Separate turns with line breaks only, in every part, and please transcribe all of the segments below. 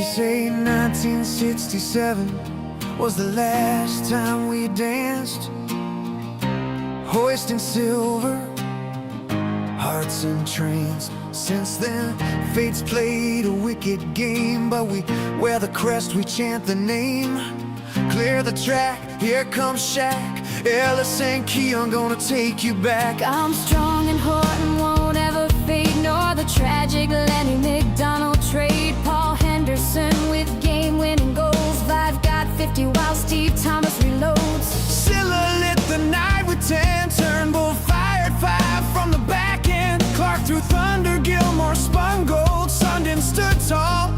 say 1967 was the last time we danced, hoisting silver, hearts and trains. Since then, fate's played a wicked game, but we wear the crest, we chant the name. Clear the track, here comes Shaq, Ellis and Keon gonna take you back.
I'm strong and Horton won't ever fade, nor the tragic Lenny McDonald trade. Paul Henderson with game-winning goals, I've got 50 while Steve Thomas reloads.
Silla lit the night with 10, Turnbull fired 5 from the back end. Clark threw thunder, Gilmore spun gold, Sundin stood tall,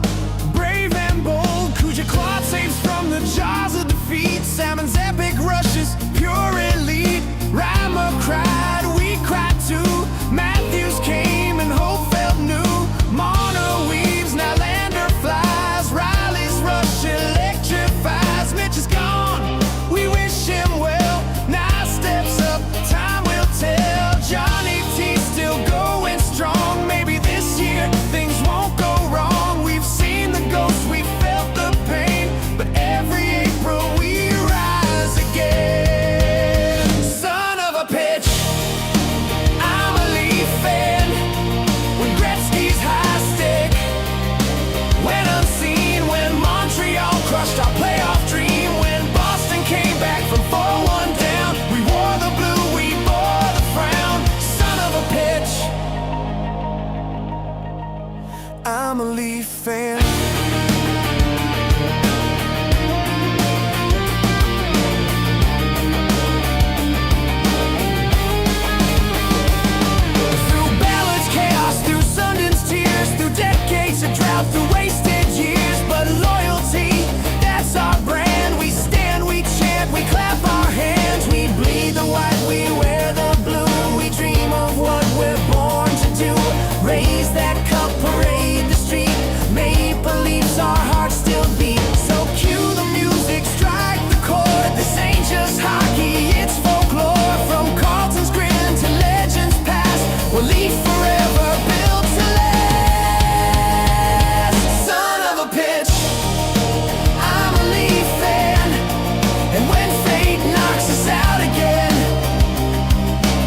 brave and bold. Kuja clawed saves from the jaws of defeat, Salmon's epic rushes, pure elite. Reimer cried, we cried too, Matthews came and hope felt new. Marner weaves, now Lander flies, Riley's rush electrifies. Mitch is gone, we wish him well, now steps up, time will tell. Johnny T still going strong, maybe this year things won't go wrong. We've seen the ghosts, we felt the pain, but every April we rise again. Son of a pitch, I'm a Leaf fan. When Gretzky's high stick went unseen, when Montreal crushed our playoff dream, when Boston came back from 4-1 down, we wore the blue, we bore the frown. Son of a pitch, I'm a Leaf fan. Through Ballard's chaos, through Sundin's tears, through decades of drought, through wasted years, but loyalty, that's our brand. We stand, we chant, we clap our hands, we bleed the white, we wear the blue. We dream of what we're born to do, raise that cup, parade the street. Maple Leafs, our hearts still beat. So cue the music, strike the chord. This ain't just hockey, it's folklore. From Carlton's grin to legends past, we'll leave forever, built to last. Son of a pitch, I'm a Leaf fan, and when fate knocks us out again,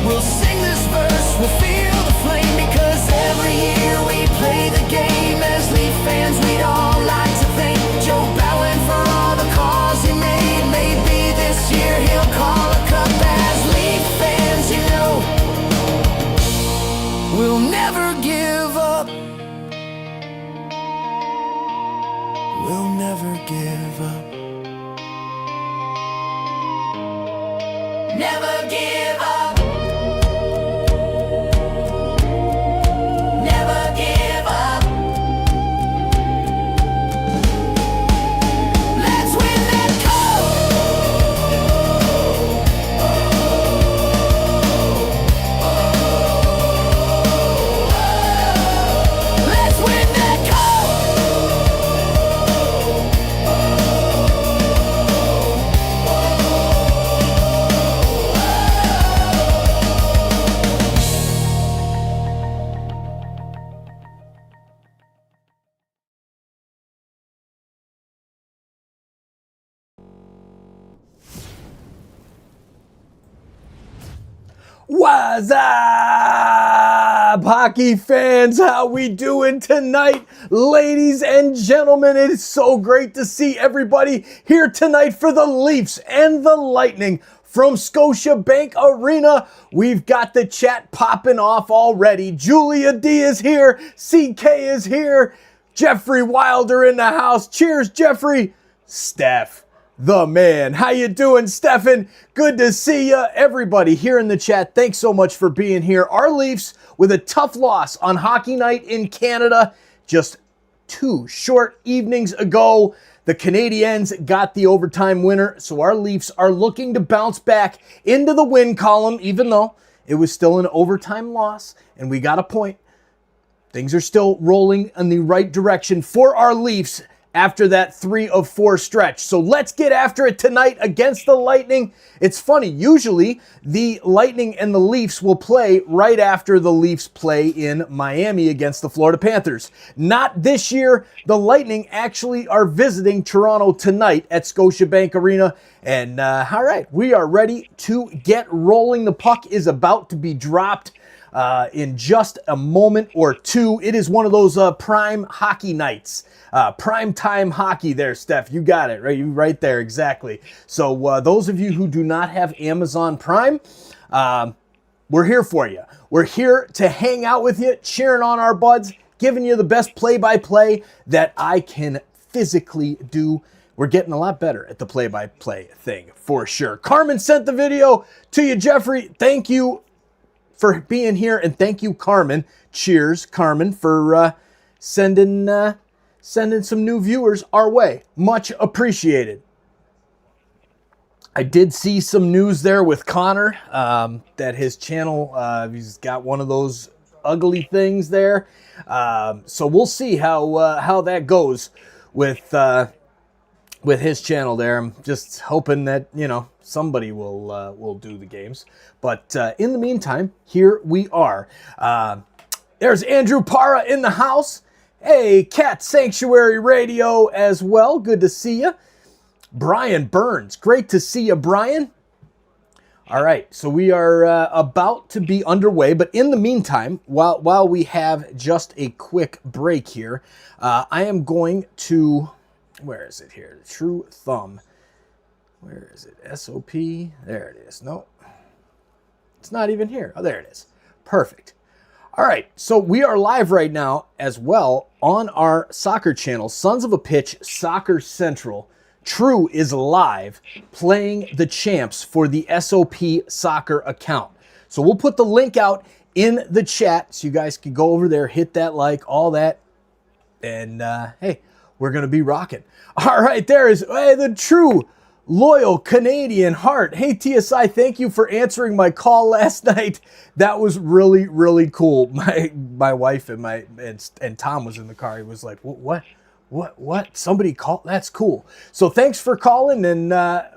we'll sing this verse, we'll feel the flame, because every year we play the game. As Leaf fans, we'd all like to thank Joe Bowen for all the calls he made. Maybe this year he'll call a cup. As Leaf fans, you know, we'll never give up. We'll never give up. Never give up. Never give up. Let's win that cup. Let's win that cup.
What's up, hockey fans? How we doing tonight? Ladies and gentlemen, it is so great to see everybody here tonight for the Leafs and the Lightning from Scotiabank Arena. We've got the chat popping off already. Julia D is here. CK is here. Jeffrey Wilder in the house. Cheers, Jeffrey. Steph, the man. How you doing, Stefan? Good to see you. Everybody here in the chat, thanks so much for being here. Our Leafs with a tough loss on Hockey Night in Canada just 2 short evenings ago. The Canadiens got the overtime winner, so our Leafs are looking to bounce back into the win column, even though it was still an overtime loss, and we got a point. Things are still rolling in the right direction for our Leafs after that 3 of 4 stretch. So let's get after it tonight against the Lightning. It's funny, usually the Lightning and the Leafs will play right after the Leafs play in Miami against the Florida Panthers. Not this year. The Lightning actually are visiting Toronto tonight at Scotiabank Arena. And all right, we are ready to get rolling. The puck is about to be dropped in just a moment or two. It is one of those prime hockey nights. Prime time hockey there, Steph. You got it, right? You right there, exactly. So those of you who do not have Amazon Prime, we're here for you. We're here to hang out with you, cheering on our buds, giving you the best play-by-play that I can physically do. We're getting a lot better at the play-by-play thing, for sure. Carmen sent the video to you, Jeffrey. Thank you for being here, and thank you, Carmen. Cheers, Carmen, for sending some new viewers our way. Much appreciated. I did see some news there with Connor that his channel, he's got one of those ugly things there. So we'll see how that goes with his channel there. I'm just hoping that, you know, somebody will do the games. But in the meantime, here we are. There's Andrew Para in the house. Hey, Cat Sanctuary Radio as well. Good to see you. Brian Burns. Great to see you, Brian. All right, so we are about to be underway. But in the meantime, while we have just a quick break here, I am going to... Where is it here? The True Thumb. Where is it? SOP. There it is. No, it's not even here. Oh, there it is. Perfect. All right, so we are live right now as well on our soccer channel, Sons of a Pitch Soccer Central. True is live playing the champs for the SOP soccer account. So we'll put the link out in the chat so you guys can go over there, hit that like, all that, and hey, we're going to be rocking. All right, there is the true loyal Canadian heart. Hey, TSI, thank you for answering my call last night. That was really, really cool. My wife and Tom was in the car. He was like, what? Somebody called? That's cool. So thanks for calling, and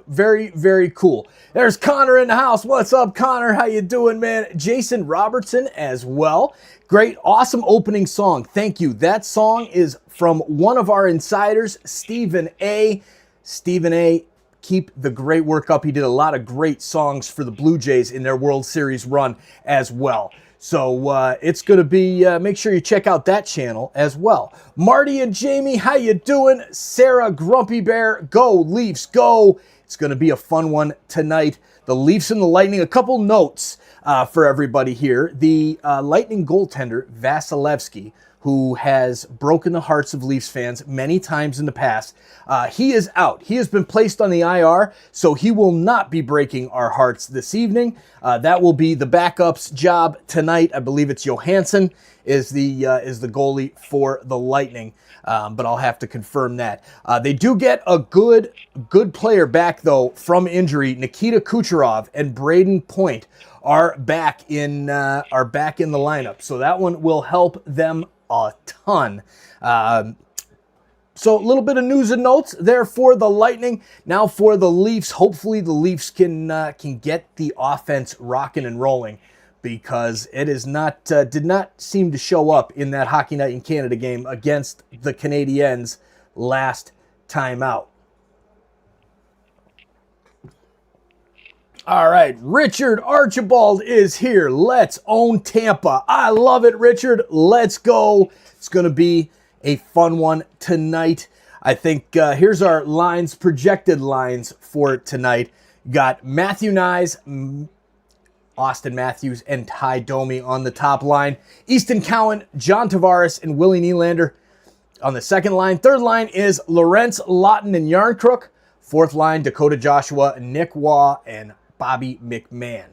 very, very cool. There's Connor in the house. What's up, Connor? How you doing, man? Jason Robertson as well. Great, awesome opening song. Thank you. That song is from one of our insiders, Stephen A. Stephen A., keep the great work up. He did a lot of great songs for the Blue Jays in their World Series run as well. So it's going to be, make sure you check out that channel as well. Marty and Jamie, how you doing? Sarah Grumpy Bear, go Leafs, go. It's going to be a fun one tonight. The Leafs and the Lightning. A couple notes for everybody here. The Lightning goaltender, Vasilevsky, who has broken the hearts of Leafs fans many times in the past. He is out. He has been placed on the IR, so he will not be breaking our hearts this evening. That will be the backup's job tonight. I believe it's Johansson is the goalie for the Lightning, but I'll have to confirm that. They do get a good player back though from injury. Nikita Kucherov and Braden Point are back in the lineup, so that one will help them a ton. So a little bit of news and notes there for the Lightning. Now for the Leafs, hopefully the Leafs can get the offense rocking and rolling, because it is not did not seem to show up in that Hockey Night in Canada game against the Canadiens last time out. All right, Richard Archibald is here. Let's own Tampa. I love it, Richard. Let's go. It's going to be a fun one tonight. I think here's our lines, projected lines for tonight. Got Matthew Nyes, Austin Matthews, and Ty Domi on the top line. Easton Cowan, John Tavares, and Willie Nylander on the second line. Third line is Lawrence Lawton and Yarncrook. Fourth line, Dakota Joshua, Nick Waugh, and Bobby McMahon.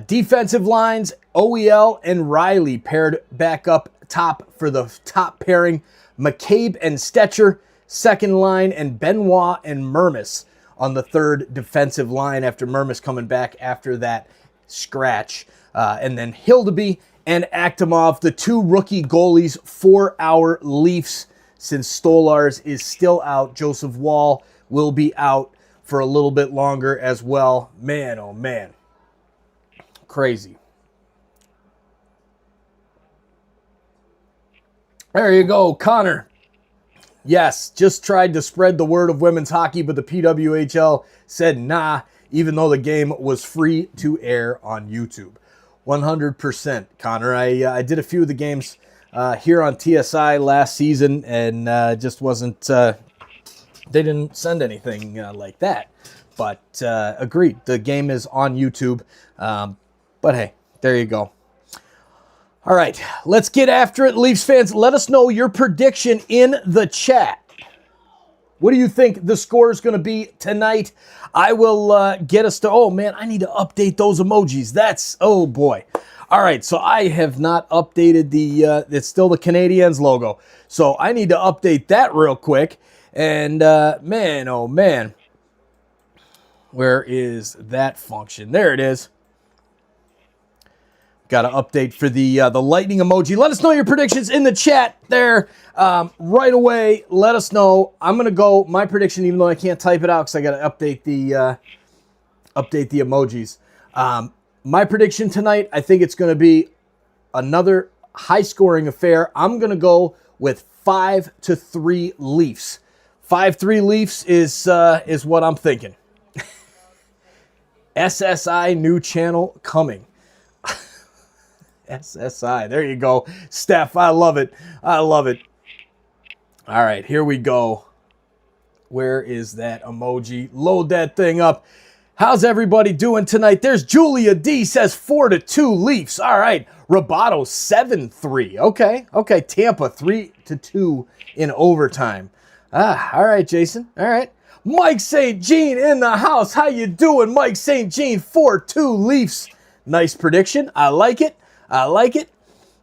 Defensive lines, OEL and Riley paired back up top for the top pairing. McCabe and Stetcher, second line, and Benoit and Mermis on the third defensive line after Mermis coming back after that scratch. And then Hildeby and Akhtamov, the two rookie goalies for our Leafs since Stolars is still out. Joseph Wall will be out for a little bit longer as well. Man, oh man. Crazy. There you go, Connor. Yes, just tried to spread the word of women's hockey, but the PWHL said nah, even though the game was free to air on YouTube. 100%, Connor. I did a few of the games here on TSI last season, and just wasn't, they didn't send anything like that. But agreed, the game is on YouTube. But hey, there you go. All right, let's get after it. Leafs fans, let us know your prediction in the chat. What do you think the score is going to be tonight? I will get us to, oh man, I need to update those emojis. That's, oh boy. All right, so I have not updated it's still the Canadiens logo. So I need to update that real quick. And man, oh man, where is that function? There it is. Got an update for the lightning emoji. Let us know your predictions in the chat there right away. Let us know. I'm going to go my prediction, even though I can't type it out because I got to update the emojis. My prediction tonight, I think it's going to be another high-scoring affair. I'm going to go with 5-3 Leafs. 5-3 Leafs is what I'm thinking. SSI new channel coming. SSI. There you go. Steph, I love it. I love it. All right, here we go. Where is that emoji? Load that thing up. How's everybody doing tonight? There's Julia D says 4-2 Leafs. All right. Roboto 7-3. Okay. Tampa 3-2 in overtime. All right, Jason. All right. Mike St. Jean in the house. How you doing, Mike St. Jean? 4-2 Leafs. Nice prediction. I like it. I like it.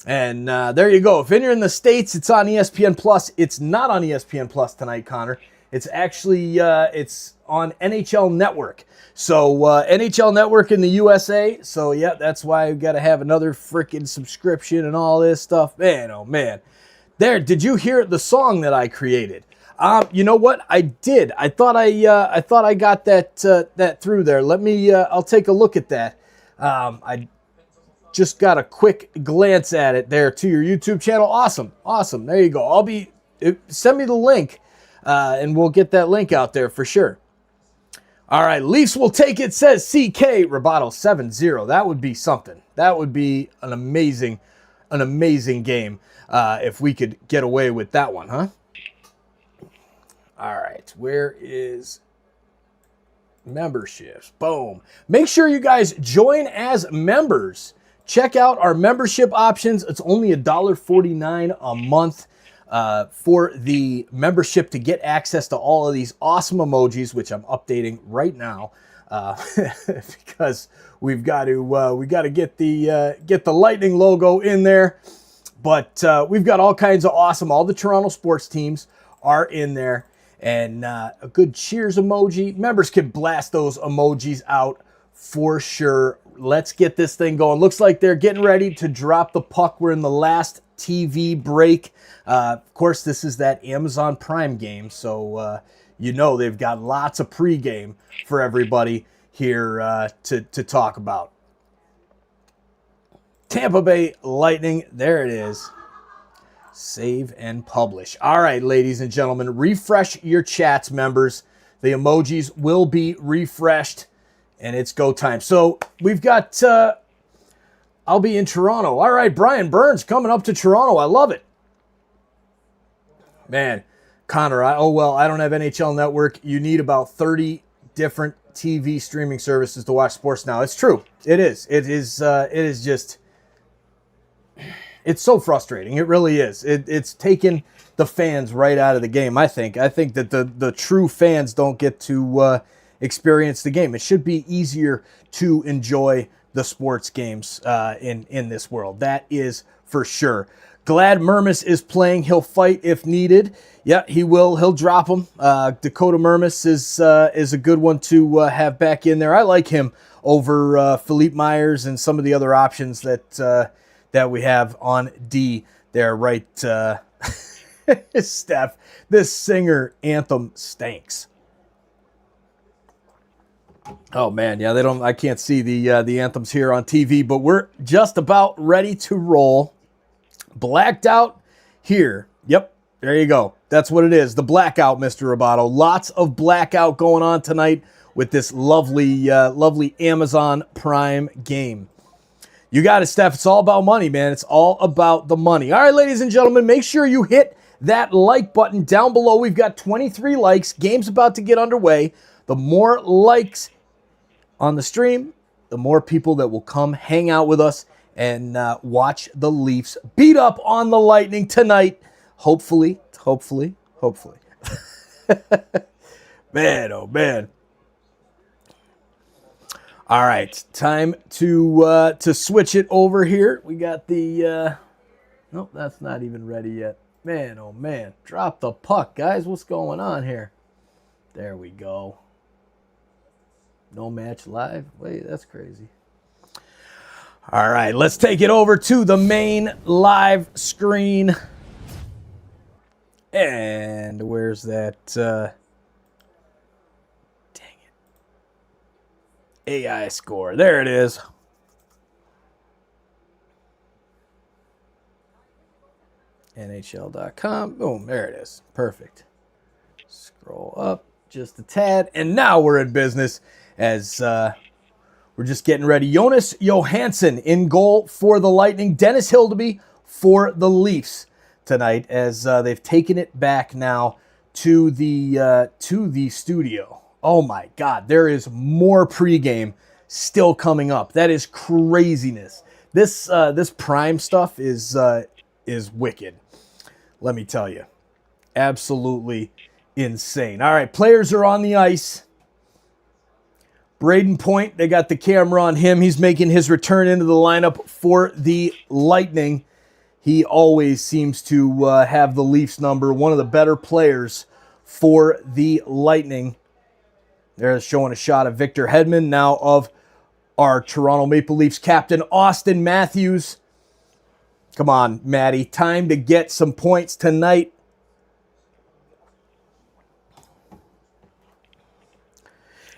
And there you go. If you're in the States, it's on ESPN Plus. It's not on ESPN Plus tonight, Connor. It's actually it's on NHL Network. So NHL Network in the USA. So yeah, that's why I've got to have another freaking subscription and all this stuff. Man, oh man. There, did you hear the song that I created? You know what? I did. I thought I got that through there. Let me. I'll take a look at that. I just got a quick glance at it there to your YouTube channel. Awesome. There you go. Send me the link, and we'll get that link out there for sure. All right, Leafs will take it, says CK. Roboto 7-0. That would be something. That would be an amazing game if we could get away with that one, huh? All right, where is memberships? Boom. Make sure you guys join as members. Check out our membership options. It's only $1.49 a month for the membership to get access to all of these awesome emojis, which I'm updating right now because we've got to get the Lightning logo in there. But we've got all kinds of awesome. All the Toronto sports teams are in there. And a good cheers emoji. Members can blast those emojis out for sure. Let's get this thing going. Looks like they're getting ready to drop the puck. We're in the last TV break. Of course, this is that Amazon Prime game. So, you know, they've got lots of pregame for everybody here to talk about. Tampa Bay Lightning. There it is. Save and publish. All right, ladies and gentlemen, refresh your chats, members. The emojis will be refreshed, and it's go time. So we've got, I'll be in Toronto. All right, Brian Burns coming up to Toronto. I love it. Man, Connor, I don't have NHL Network. You need about 30 different TV streaming services to watch sports now. It's true. It is. It is just... It's so frustrating. It really is. It's taken the fans right out of the game, I think. I think that the true fans don't get to experience the game. It should be easier to enjoy the sports games in this world. That is for sure. Glad Mermis is playing. He'll fight if needed. Yeah, he will. He'll drop him. Dakota Mermis is a good one to have back in there. I like him over Philippe Myers and some of the other options that we have on D there, right Steph, this singer anthem stinks. Oh man, yeah, I can't see the anthems here on TV, but we're just about ready to roll. Blacked out here. Yep, there you go. That's what it is. The blackout, Mr. Roboto. Lots of blackout going on tonight with this lovely Amazon Prime game. You got it, Steph. It's all about money, man. It's all about the money. All right, ladies and gentlemen, make sure you hit that like button down below. We've got 23 likes. Game's about to get underway. The more likes on the stream, the more people that will come hang out with us and watch the Leafs beat up on the Lightning tonight. Hopefully. Man, oh man. All right, time to switch it over here. We got the nope, that's not even ready yet. Man, oh man, drop the puck, guys. What's going on here? There we go. No match live. Wait, that's crazy. All right, let's take it over to the main live screen. And where's that? Dang it. AI score. There it is. NHL.com. Boom, there it is. Perfect. Scroll up just a tad. And now we're in business as we're just getting ready. Jonas Johansson in goal for the Lightning. Dennis Hildeby for the Leafs tonight as they've taken it back now to the studio. Oh my God, there is more pregame still coming up. That is craziness. This Prime stuff is wicked. Let me tell you, absolutely insane. All right, players are on the ice. Braden Point, they got the camera on him. He's making his return into the lineup for the Lightning. He always seems to have the Leafs number, one of the better players for the Lightning. They're showing a shot of Victor Hedman, now of our Toronto Maple Leafs captain, Austin Matthews. Come on, Matty, time to get some points tonight.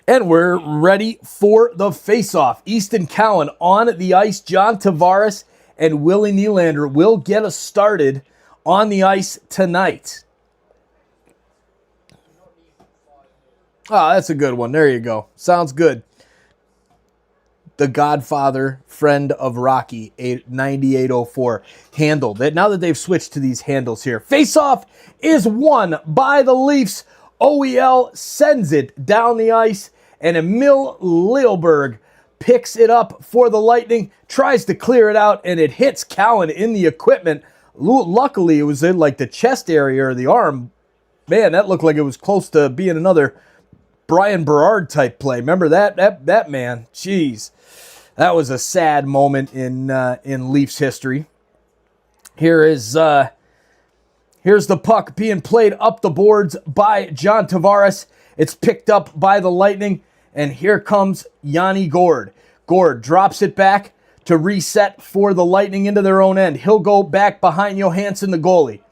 And we're ready for the face-off. Easton Cowan on the ice. John Tavares and Willie Nylander will get us started on the ice tonight. Oh, that's a good one. There you go. Sounds good. The Godfather, friend of Rocky, 9804, handled it. Now that they've switched to these handles here. Face-off is won by the Leafs. OEL sends it down the ice, and Emil Lielberg picks it up for the Lightning, tries to clear it out, and it hits Cowan in the equipment. Luckily, it was in like the chest area or the arm. Man, that looked like it was close to being another Brian Berard type play. Remember that man? Jeez. That was a sad moment in Leafs history. Here's the puck being played up the boards by John Tavares. It's picked up by the Lightning, and here comes Yanni Gourde. Gourde drops it back to reset for the Lightning into their own end. He'll go back behind Johansson, the goalie.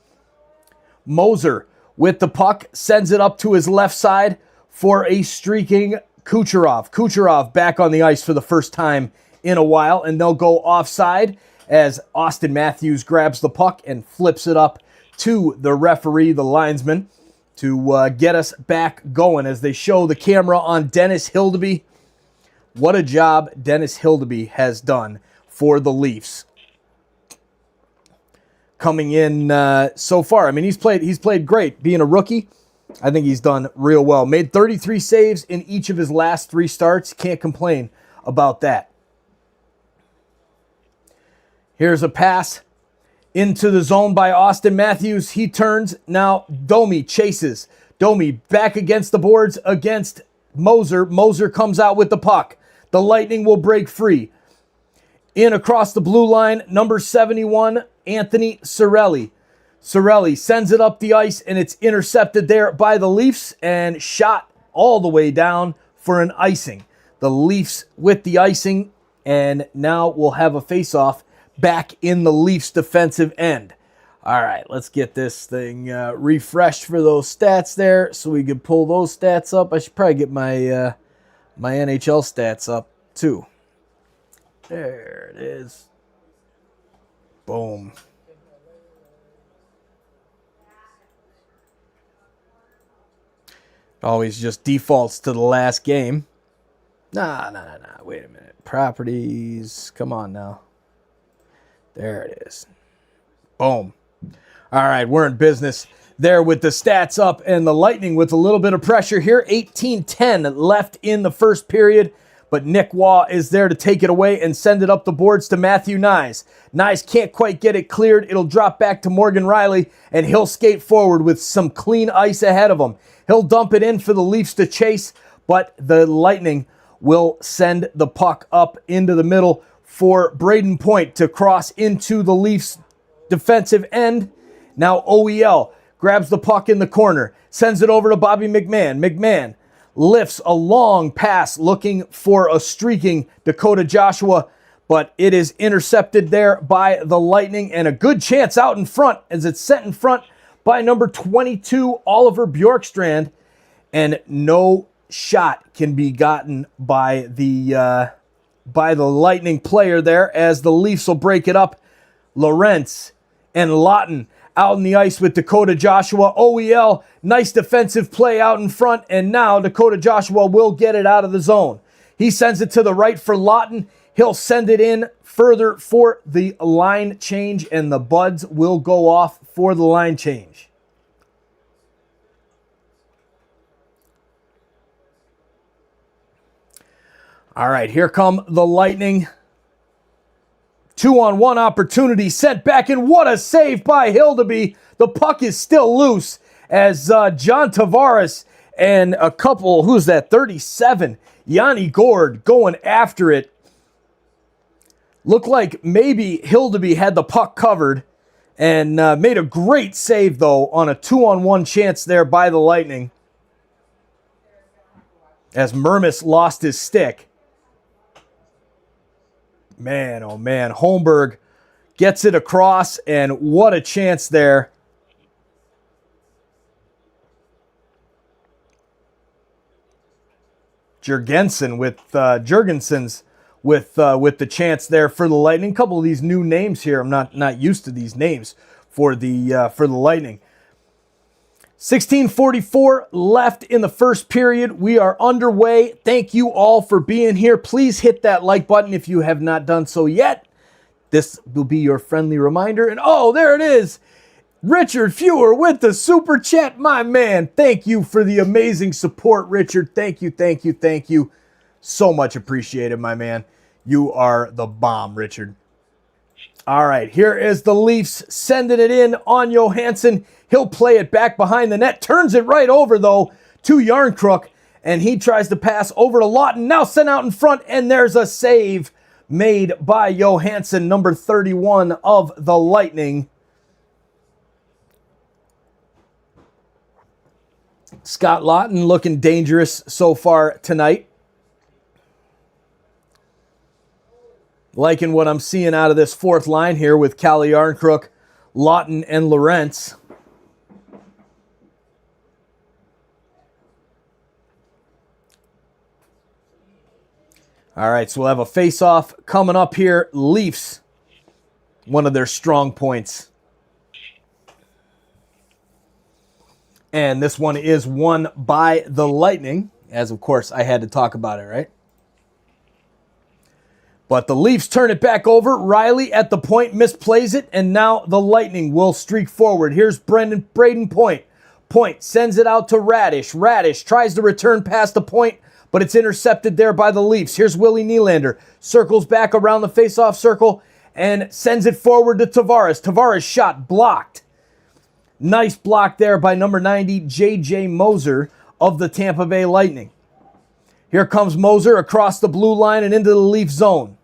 Moser with the puck sends it up to his left side for a streaking Kucherov. Kucherov back on the ice for the first time in a while, and they'll go offside as Austin Matthews grabs the puck and flips it up to the referee, the linesman, to get us back going as they show the camera on Dennis Hildeby. What a job Dennis Hildeby has done for the Leafs. Coming in so far, I mean, he's played great. Being a rookie, I think he's done real well. Made 33 saves in each of his last 3 starts. Can't complain about that. Here's a pass into the zone by Austin Matthews. He turns. Now Domi chases. Domi back against the boards against Moser. Moser comes out with the puck. The Lightning will break free. In across the blue line, number 71, Anthony Cirelli. Cirelli sends it up the ice, and it's intercepted there by the Leafs and shot all the way down for an icing. The Leafs with the icing, and now we'll have a face-off back in the Leafs defensive end. All right, let's get this thing refreshed for those stats there so we can pull those stats up. I should probably get my my NHL stats up too. There it is. Boom. Always just defaults to the last game. Nah. Wait a minute. Properties. Come on now. There it is. Boom. All right, we're in business there with the stats up, and the Lightning with a little bit of pressure here. 18-10 left in the first period, but Nick Waugh is there to take it away and send it up the boards to Matthew Nyes. Nyes can't quite get it cleared. It'll drop back to Morgan Riley, and he'll skate forward with some clean ice ahead of him. He'll dump it in for the Leafs to chase, but the Lightning will send the puck up into the middle for Braden Point to cross into the Leafs defensive end. Now OEL grabs the puck in the corner, sends it over to Bobby McMahon. McMahon lifts a long pass looking for a streaking Dakota Joshua, but it is intercepted there by the Lightning, and a good chance out in front as it's set in front by number 22, Oliver Bjorkstrand, and no shot can be gotten by the Lightning player there as the Leafs will break it up. Lorentz and Lawton out in the ice with Dakota Joshua. OEL, nice defensive play out in front, and now Dakota Joshua will get it out of the zone. He sends it to the right for Lawton. He'll send it in further for the line change, and the Buds will go off for the line change. All right, here come the Lightning. 2-on-1 opportunity sent back, and what a save by Hildeby. The puck is still loose as John Tavares and a couple, who's that, 37, Yanni Gord going after it. Looked like maybe Hildeby had the puck covered and made a great save, though, on a 2-on-1 chance there by the Lightning as Mermis lost his stick. Man, oh man, Holmberg gets it across, and what a chance there. Jurgensen's with the chance there for the Lightning. A couple of these new names here. I'm not used to these names for the Lightning. 16:44 left in the first period. We are underway. Thank you all for being here. Please hit that like button if you have not done so yet. This will be your friendly reminder. And oh, there it is. Richard Fewer with the super chat, my man. Thank you for the amazing support, Richard. Thank you. So much appreciated, my man. You are the bomb, Richard. All right, here is the Leafs sending it in on Johansson. He'll play it back behind the net. Turns it right over, though, to Yarncrook. And he tries to pass over to Lawton. Now sent out in front, and there's a save made by Johansson, number 31 of the Lightning. Scott Lawton looking dangerous so far tonight. Liking what I'm seeing out of this fourth line here with Calle Yarncrook, Lawton, and Lorentz. All right, so we'll have a face-off coming up here. Leafs, one of their strong points. And this one is won by the Lightning, as of course I had to talk about it, right? But the Leafs turn it back over. Riley at the point misplays it, and now the Lightning will streak forward. Here's Braden Point. Point sends it out to Radish. Radish tries to return past the point, but it's intercepted there by the Leafs. Here's Willie Nylander. Circles back around the faceoff circle and sends it forward to Tavares. Tavares' shot blocked. Nice block there by number 90, J.J. Moser of the Tampa Bay Lightning. Here comes Moser across the blue line and into the Leaf zone.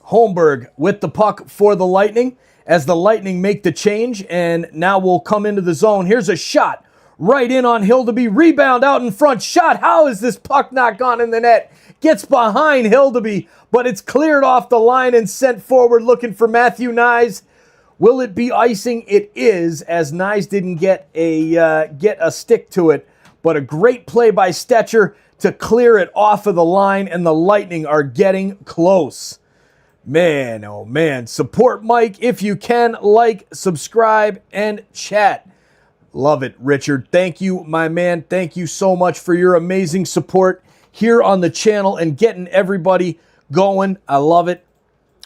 Holmberg with the puck for the Lightning as the Lightning make the change, and now will come into the zone. Here's a shot right in on Hildeby. Rebound out in front. Shot. How is this puck not gone in the net? Gets behind Hildeby, but it's cleared off the line and sent forward looking for Matthew Nyes. Will it be icing? It is, as Nyes didn't get a stick to it. But a great play by Stetcher to clear it off of the line, and the Lightning are getting close. Man, oh man. Support Mike if you can. Like, subscribe, and chat. Love it, Richard. Thank you, my man. Thank you so much for your amazing support here on the channel and getting everybody going. I love it.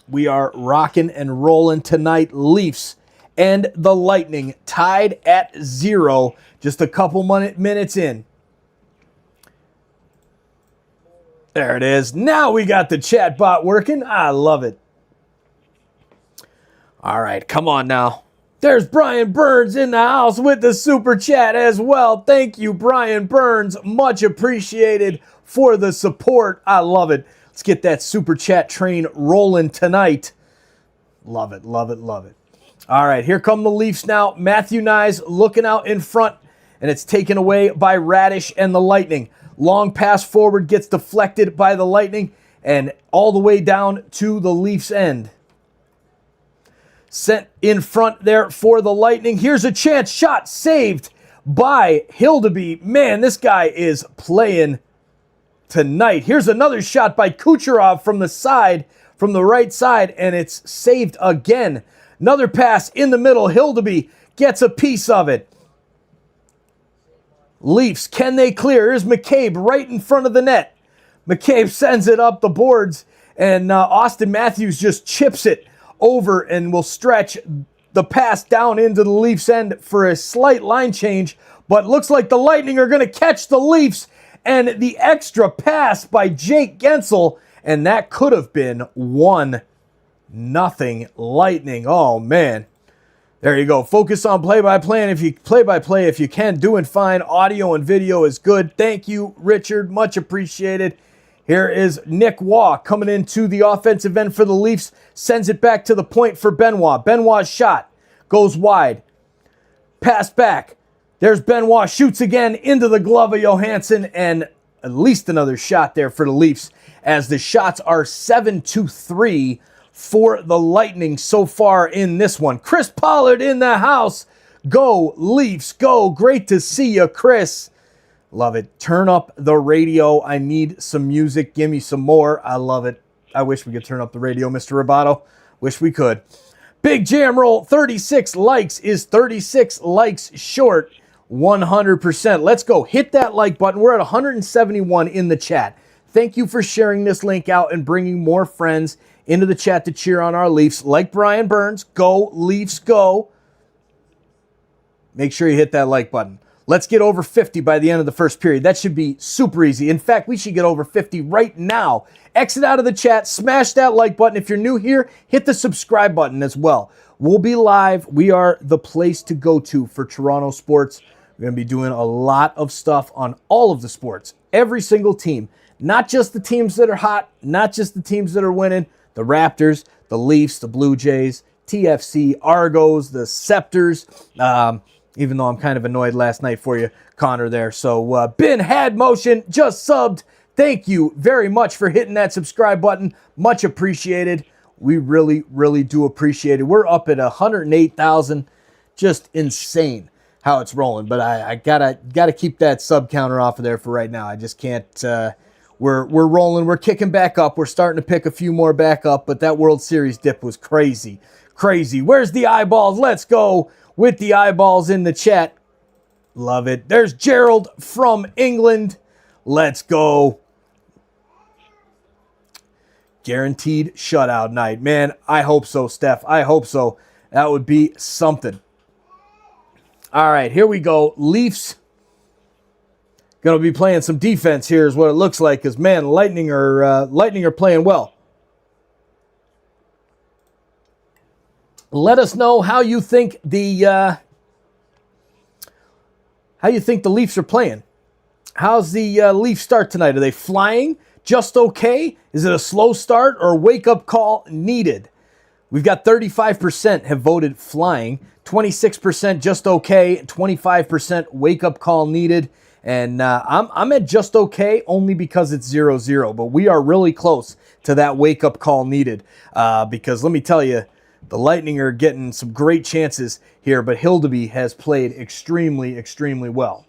We are rocking and rolling tonight. Leafs and the Lightning tied at 0, just a couple minutes in. There it is. Now we got the chat bot working. I love it. All right, come on now. There's Brian Burns in the house with the super chat as well. Thank you, Brian Burns. Much appreciated for the support. I love it. Let's get that super chat train rolling tonight. Love it, love it, love it. All right, here come the Leafs now. Matthew Nyes looking out in front, and it's taken away by Radish and the Lightning. Long pass forward gets deflected by the Lightning and all the way down to the Leafs' end. Sent in front there for the Lightning. Here's a chance. Shot saved by Hildeby. Man, this guy is playing tonight. Here's another shot by Kucherov from the side, from the right side, and it's saved again. Another pass in the middle. Hildeby gets a piece of it. Leafs, can they clear? Here's McCabe right in front of the net. McCabe sends it up the boards, and Austin Matthews just chips it over and will stretch the pass down into the Leafs' end for a slight line change, but looks like the Lightning are going to catch the Leafs, and the extra pass by Jake Gensel, and that could have been 1-0 Lightning. Oh, man. There you go. Focus on play-by-play, and if you can, doing fine. Audio and video is good. Thank you, Richard. Much appreciated. Here is Nick Waugh coming into the offensive end for the Leafs. Sends it back to the point for Benoit. Benoit's shot goes wide. Pass back. There's Benoit. Shoots again into the glove of Johansson. And at least another shot there for the Leafs, as the shots are 7-3 for the Lightning so far in this one. Chris Pollard in the house. Go, Leafs, go. Great to see you, Chris. Love it. Turn up the radio. I need some music. Give me some more. I love it. I wish we could turn up the radio, Mr. Roboto. Wish we could. Big Jam Roll, 36 likes is 36 likes short, 100%. Let's go. Hit that like button. We're at 171 in the chat. Thank you for sharing this link out and bringing more friends into the chat to cheer on our Leafs. Like Brian Burns, go Leafs, go. Make sure you hit that like button. Let's get over 50 by the end of the first period. That should be super easy. In fact, we should get over 50 right now. Exit out of the chat, smash that like button. If you're new here, hit the subscribe button as well. We'll be live. We are the place to go to for Toronto sports. We're going to be doing a lot of stuff on all of the sports, every single team. Not just the teams that are hot, not just the teams that are winning, the Raptors, the Leafs, the Blue Jays, TFC, Argos, the Scepters, even though I'm kind of annoyed last night for you, Connor, there. So, Ben Had Motion just subbed. Thank you very much for hitting that subscribe button. Much appreciated. We really, really do appreciate it. We're up at 108,000. Just insane how it's rolling. But I gotta keep that sub counter off of there for right now. I just can't. We're rolling. We're kicking back up. We're starting to pick a few more back up. But that World Series dip was crazy, crazy. Where's the eyeballs? Let's go with the eyeballs in the chat. Love it. There's Gerald from England. Let's go. Guaranteed shutout night. Man, I hope so, Steph. I hope so. That would be something. All right, here we go. Leafs going to be playing some defense here is what it looks like, because, man, Lightning are playing well. Let us know how you think the Leafs are playing. How's the Leafs start tonight? Are they flying? Just okay? Is it a slow start or wake-up call needed? We've got 35% have voted flying, 26% just okay, 25% wake-up call needed, and I'm at just okay only because it's 0-0, but we are really close to that wake-up call needed because let me tell you, the Lightning are getting some great chances here, but Hildeby has played extremely, extremely well.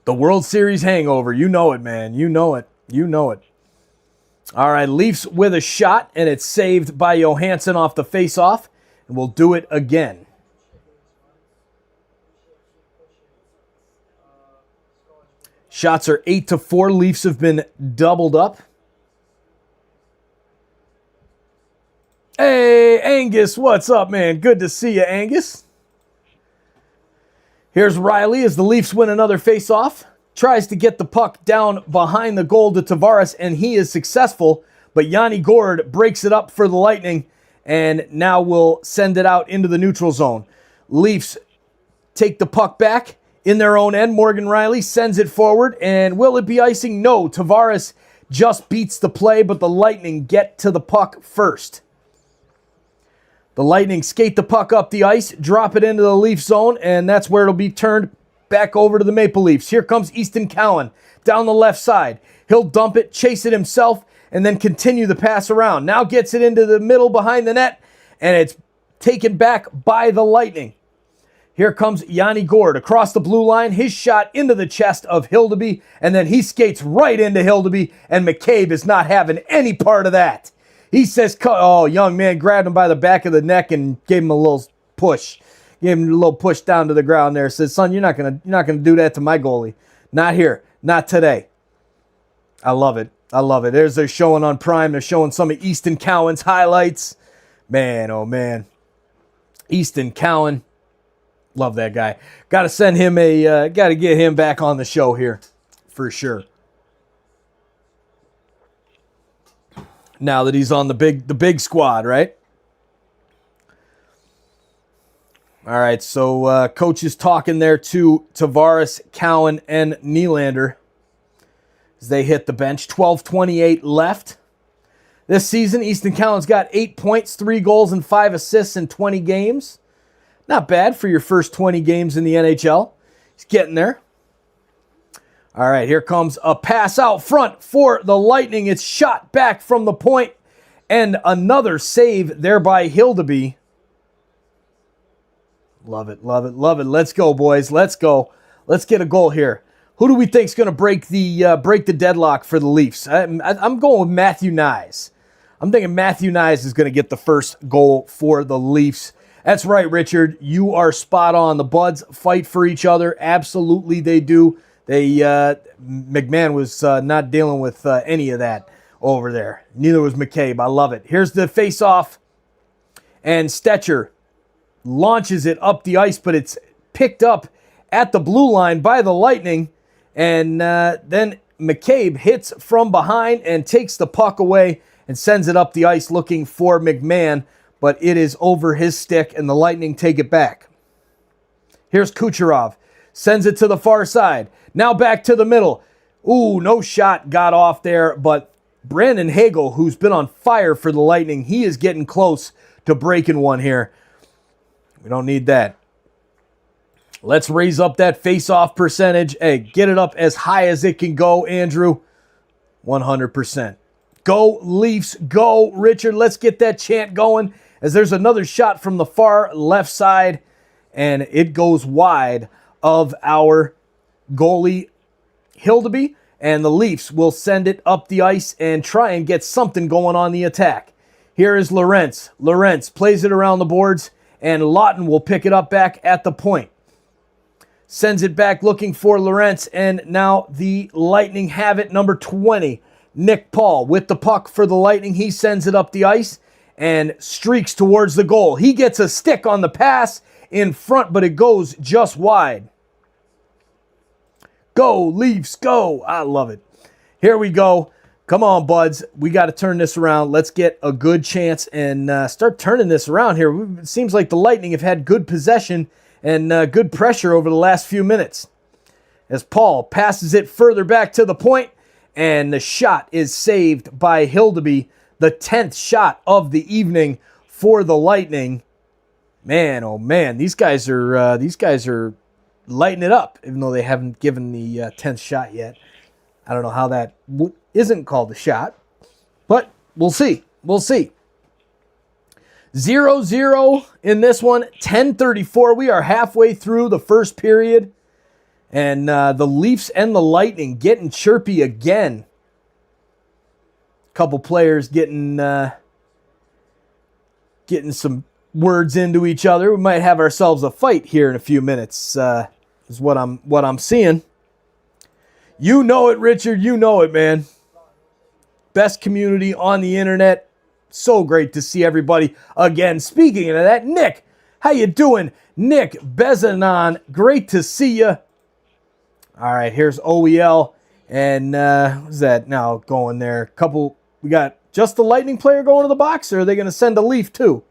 The World Series hangover, you know it, man. You know it. You know it. All right, Leafs with a shot, and it's saved by Johansson off the faceoff, and we'll do it again. Shots are 8-4. Leafs have been doubled up. Hey, Angus, what's up, man? Good to see you, Angus. Here's Riley as the Leafs win another faceoff. Tries to get the puck down behind the goal to Tavares, and he is successful. But Yanni Gourde breaks it up for the Lightning, and now will send it out into the neutral zone. Leafs take the puck back in their own end. Morgan Riley sends it forward, and will it be icing? No, Tavares just beats the play, but the Lightning get to the puck first. The Lightning skate the puck up the ice, drop it into the Leaf zone, and that's where it'll be turned back over to the Maple Leafs. Here comes Easton Cowan down the left side. He'll dump it, chase it himself, and then continue the pass around. Now gets it into the middle behind the net, and it's taken back by the Lightning. Here comes Yanni Gourde across the blue line. His shot into the chest of Hildeby, and then he skates right into Hildeby, and McCabe is not having any part of that. He says, oh, young man grabbed him by the back of the neck and gave him a little push. Gave him a little push down to the ground there. Says, son, you're not gonna do that to my goalie. Not here. Not today. I love it. I love it. They're showing on Prime. They're showing some of Easton Cowan's highlights. Man, oh man. Easton Cowan. Love that guy. Got to send him got to get him back on the show here for sure. Now that he's on the big squad, right? All right, so coach is talking there to Tavares, Cowan, and Nylander as they hit the bench. 12:28 left. This season, Easton Cowan's got 8 points, 3 goals, and 5 assists in 20 games. Not bad for your first 20 games in the NHL. He's getting there. All right, here comes a pass out front for the Lightning. It's shot back from the point, and another save there by Hildeby. Love it, love it, love it. Let's go, boys. Let's go. Let's get a goal here. Who do we think is going to break the deadlock for the Leafs? I'm going with Matthew Nyes. I'm thinking Matthew Nyes is going to get the first goal for the Leafs. That's right, Richard. You are spot on. The Buds fight for each other. Absolutely, they do. McMahon was not dealing with any of that over there. Neither was McCabe. I love it. Here's the face-off, and Stetcher launches it up the ice, but it's picked up at the blue line by the Lightning, and then McCabe hits from behind and takes the puck away and sends it up the ice looking for McMahon, but it is over his stick, and the Lightning take it back. Here's Kucherov. Sends it to the far side. Now back to the middle. Ooh, no shot got off there, but Brandon Hagel, who's been on fire for the Lightning, he is getting close to breaking one here. We don't need that. Let's raise up that face-off percentage. Hey, get it up as high as it can go, Andrew. 100%. Go, Leafs. Go, Richard. Let's get that chant going as there's another shot from the far left side, and it goes wide of our goalie, Hildeby, and the Leafs will send it up the ice and try and get something going on the attack. Here is Lorentz. Lorentz plays it around the boards, and Lawton will pick it up back at the point. Sends it back looking for Lorentz, and now the Lightning have it. Number 20, Nick Paul with the puck for the Lightning. He sends it up the ice and streaks towards the goal. He gets a stick on the pass in front, but it goes just wide. Go, Leafs, go. I love it. Here we go. Come on, Buds. We got to turn this around. Let's get a good chance and start turning this around here. It seems like the Lightning have had good possession and good pressure over the last few minutes. As Paul passes it further back to the point, and the shot is saved by Hildeby. the 10th shot of the evening for the Lightning. Man, oh man, these guys are lighting it up, even though they haven't given the 10th shot yet. I don't know how that isn't called a shot, but we'll see. We'll see. 0-0 in this one, 10:34. We are halfway through the first period, and the Leafs and the Lightning getting chirpy again. Couple players getting some words into each other. We might have ourselves a fight here in a few minutes. Is what I'm seeing. You know it, Richard. You know it, man. Best community on the internet. So great to see everybody again. Speaking of that, Nick, how you doing? Nick Bezanon, great to see you. All right, here's OEL, and what's that now going there? We got just the Lightning player going to the box, or are they going to send a Leaf too?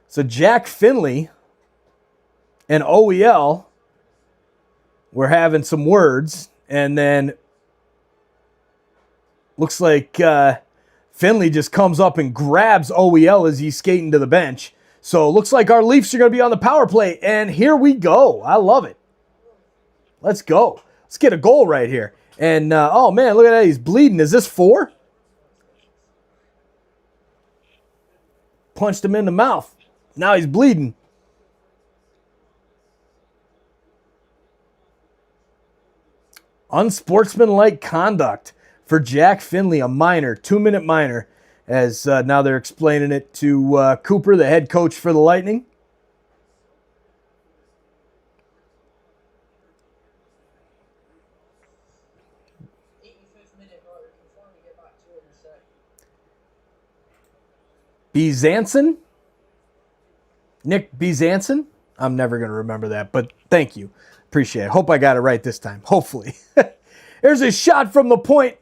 So Jack Finley and OEL were having some words, and then looks like Finley just comes up and grabs OEL as he's skating to the bench. So it looks like our Leafs are going to be on the power play, and here we go. I love it. Let's go. Let's get a goal right here. And, oh, man, look at that. He's bleeding. Is this 4? Punched him in the mouth. Now he's bleeding. Unsportsmanlike conduct for Jack Finley, a minor, 2-minute minor, as now they're explaining it to Cooper, the head coach for the Lightning. Bizanson? Nick Bizanson? I'm never going to remember that, but thank you. Appreciate it. Hope I got it right this time. Hopefully. There's a shot from the point,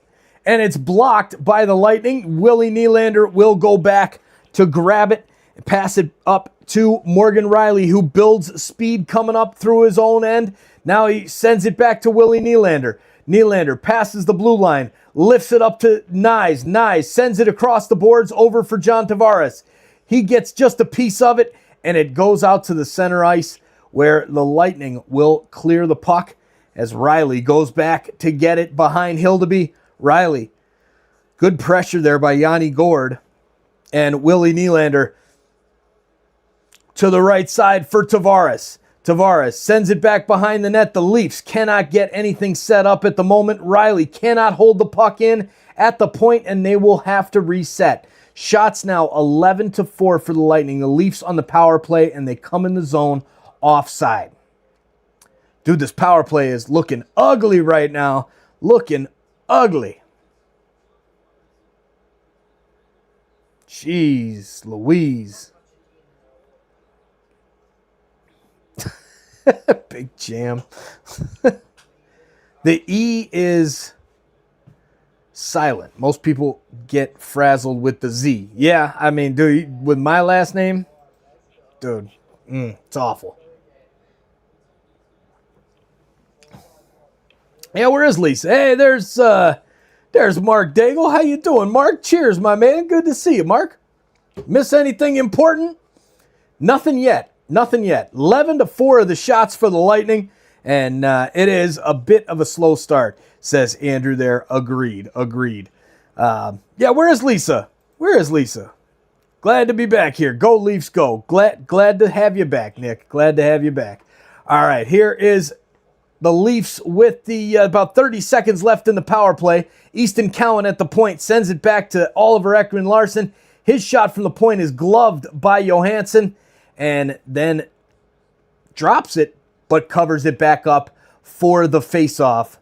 and it's blocked by the Lightning. Willie Nylander will go back to grab it and pass it up to Morgan Rielly, who builds speed coming up through his own end. Now he sends it back to Willie Nylander. Nylander passes the blue line, lifts it up to Nyes. Nyes sends it across the boards over for John Tavares. He gets just a piece of it, and it goes out to the center ice where the Lightning will clear the puck as Rielly goes back to get it behind Hildeby. Rielly, good pressure there by Yanni Gourde, and Willie Nylander to the right side for Tavares. Tavares sends it back behind the net. The Leafs cannot get anything set up at the moment. Rielly cannot hold the puck in at the point, and they will have to reset. Shots now 11-4 for the Lightning. The Leafs on the power play, and they come in the zone offside. Dude, this power play is looking ugly right now. Looking ugly. Jeez Louise. Big jam. The E is silent. Most people get frazzled with the Z. Yeah, I mean, dude, with my last name, dude, it's awful. Yeah, where is Lisa? Hey, there's Mark Daigle. How you doing, Mark? Cheers, my man. Good to see you, Mark. Miss anything important? Nothing yet. Nothing yet. 11-4 of the shots for the Lightning, and it is a bit of a slow start, says Andrew there. Agreed. Yeah, where is Lisa? Where is Lisa? Glad to be back here. Go Leafs, go. Glad to have you back, Nick. Glad to have you back. All right, here is the Leafs with the about 30 seconds left in the power play. Easton Cowan at the point sends it back to Oliver Ekman-Larsson. His shot from the point is gloved by Johansson, and then drops it, but covers it back up for the faceoff.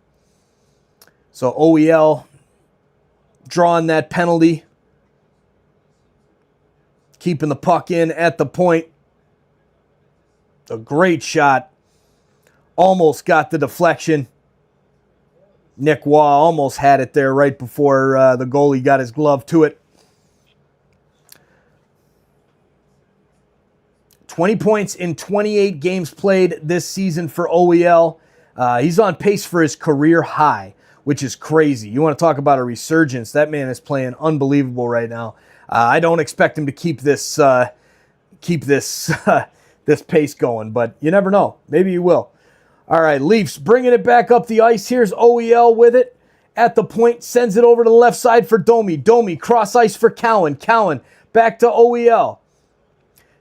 So OEL drawing that penalty, keeping the puck in at the point. A great shot. Almost got the deflection. Nick Waugh almost had it there right before the goalie got his glove to it. 20 points in 28 games played this season for OEL. He's on pace for his career high which is crazy. You want to talk about a resurgence. That man is playing unbelievable right now. I don't expect him to keep this this pace going, but you never know. Maybe he will. All right, Leafs bringing it back up the ice. Here's OEL with it. At the point, sends it over to the left side for Domi. Domi, cross ice for Cowan. Cowan, back to OEL.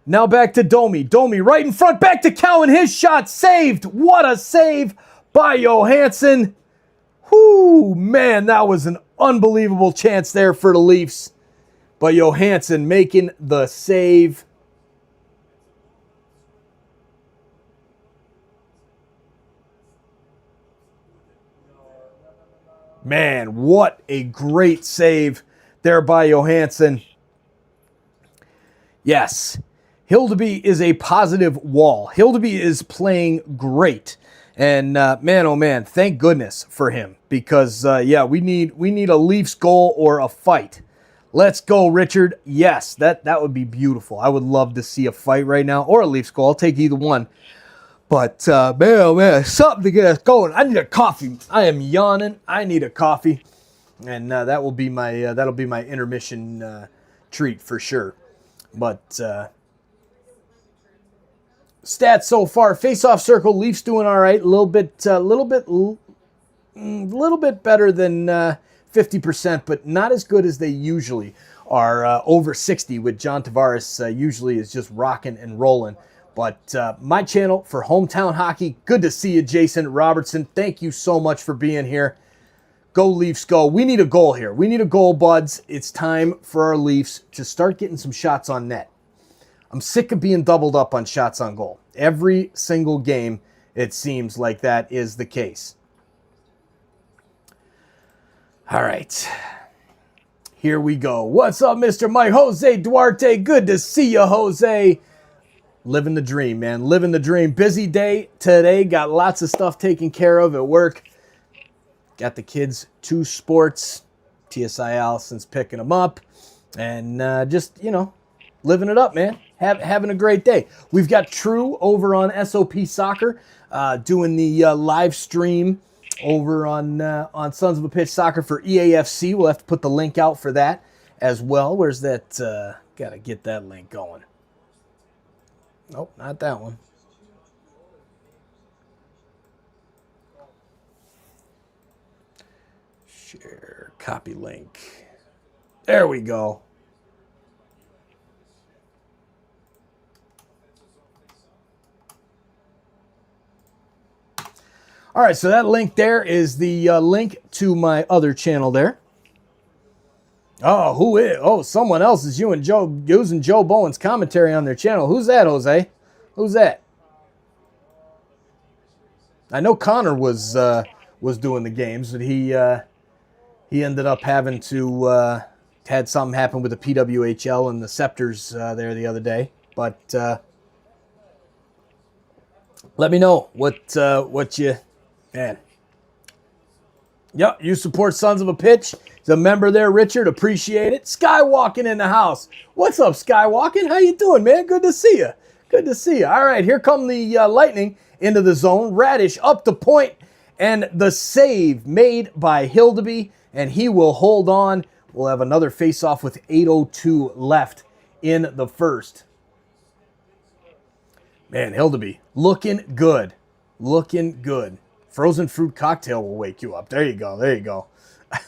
Now back to Domi. Domi, right in front, back to Cowan. His shot saved. What a save by Johansson. Whoo, man, that was an unbelievable chance there for the Leafs. But Johansson making the save. Man, what a great save there by Johansson. Yes, Hildeby is a positive wall. Hildeby is playing great. And man, oh man, thank goodness for him. Because, yeah, we need a Leafs goal or a fight. Let's go, Richard. Yes, that would be beautiful. I would love to see a fight right now or a Leafs goal. I'll take either one. But, man, oh man, something to get us going. I need a coffee. I am yawning. I need a coffee. And that'll be my intermission treat for sure. But stats so far: face-off circle, Leafs doing all right. A little bit better than 50%, but not as good as they usually are. Over 60 with John Tavares usually is just rocking and rolling. But my channel for Hometown Hockey, good to see you, Jason Robertson. Thank you so much for being here. Go Leafs, go. We need a goal here. We need a goal, buds. It's time for our Leafs to start getting some shots on net. I'm sick of being doubled up on shots on goal. Every single game, it seems like that is the case. All right. Here we go. What's up, Mr. Mike? Jose Duarte. Good to see you, Jose. Living the dream, man. Living the dream. Busy day today. Got lots of stuff taken care of at work. Got the kids to sports. TSI Allison's picking them up. And just, you know, living it up, man. Having a great day. We've got True over on SOP Soccer doing the live stream over on Sons of a Pitch Soccer for EAFC. We'll have to put the link out for that as well. Where's that? Got to get that link going. Nope, not that one. Share, copy link. There we go. All right, so that link there is the link to my other channel there. Oh, who is? Oh, someone else is using Joe Bowen's commentary on their channel. Who's that, Jose? Who's that? I know Connor was doing the games, but he ended up having to had something happen with the PWHL and the Scepters there the other day. But let me know what you, man. Yep, you support Sons of a Pitch. He's a member there, Richard. Appreciate it. Skywalking in the house. What's up, Skywalking? How you doing, man? Good to see you. Good to see you. All right, here come the Lightning into the zone. Radish up the point, and the save made by Hildeby, and he will hold on. We'll have another face-off with 8:02 left in the first. Man, Hildeby looking good. Looking good. Frozen fruit cocktail will wake you up. There you go. There you go.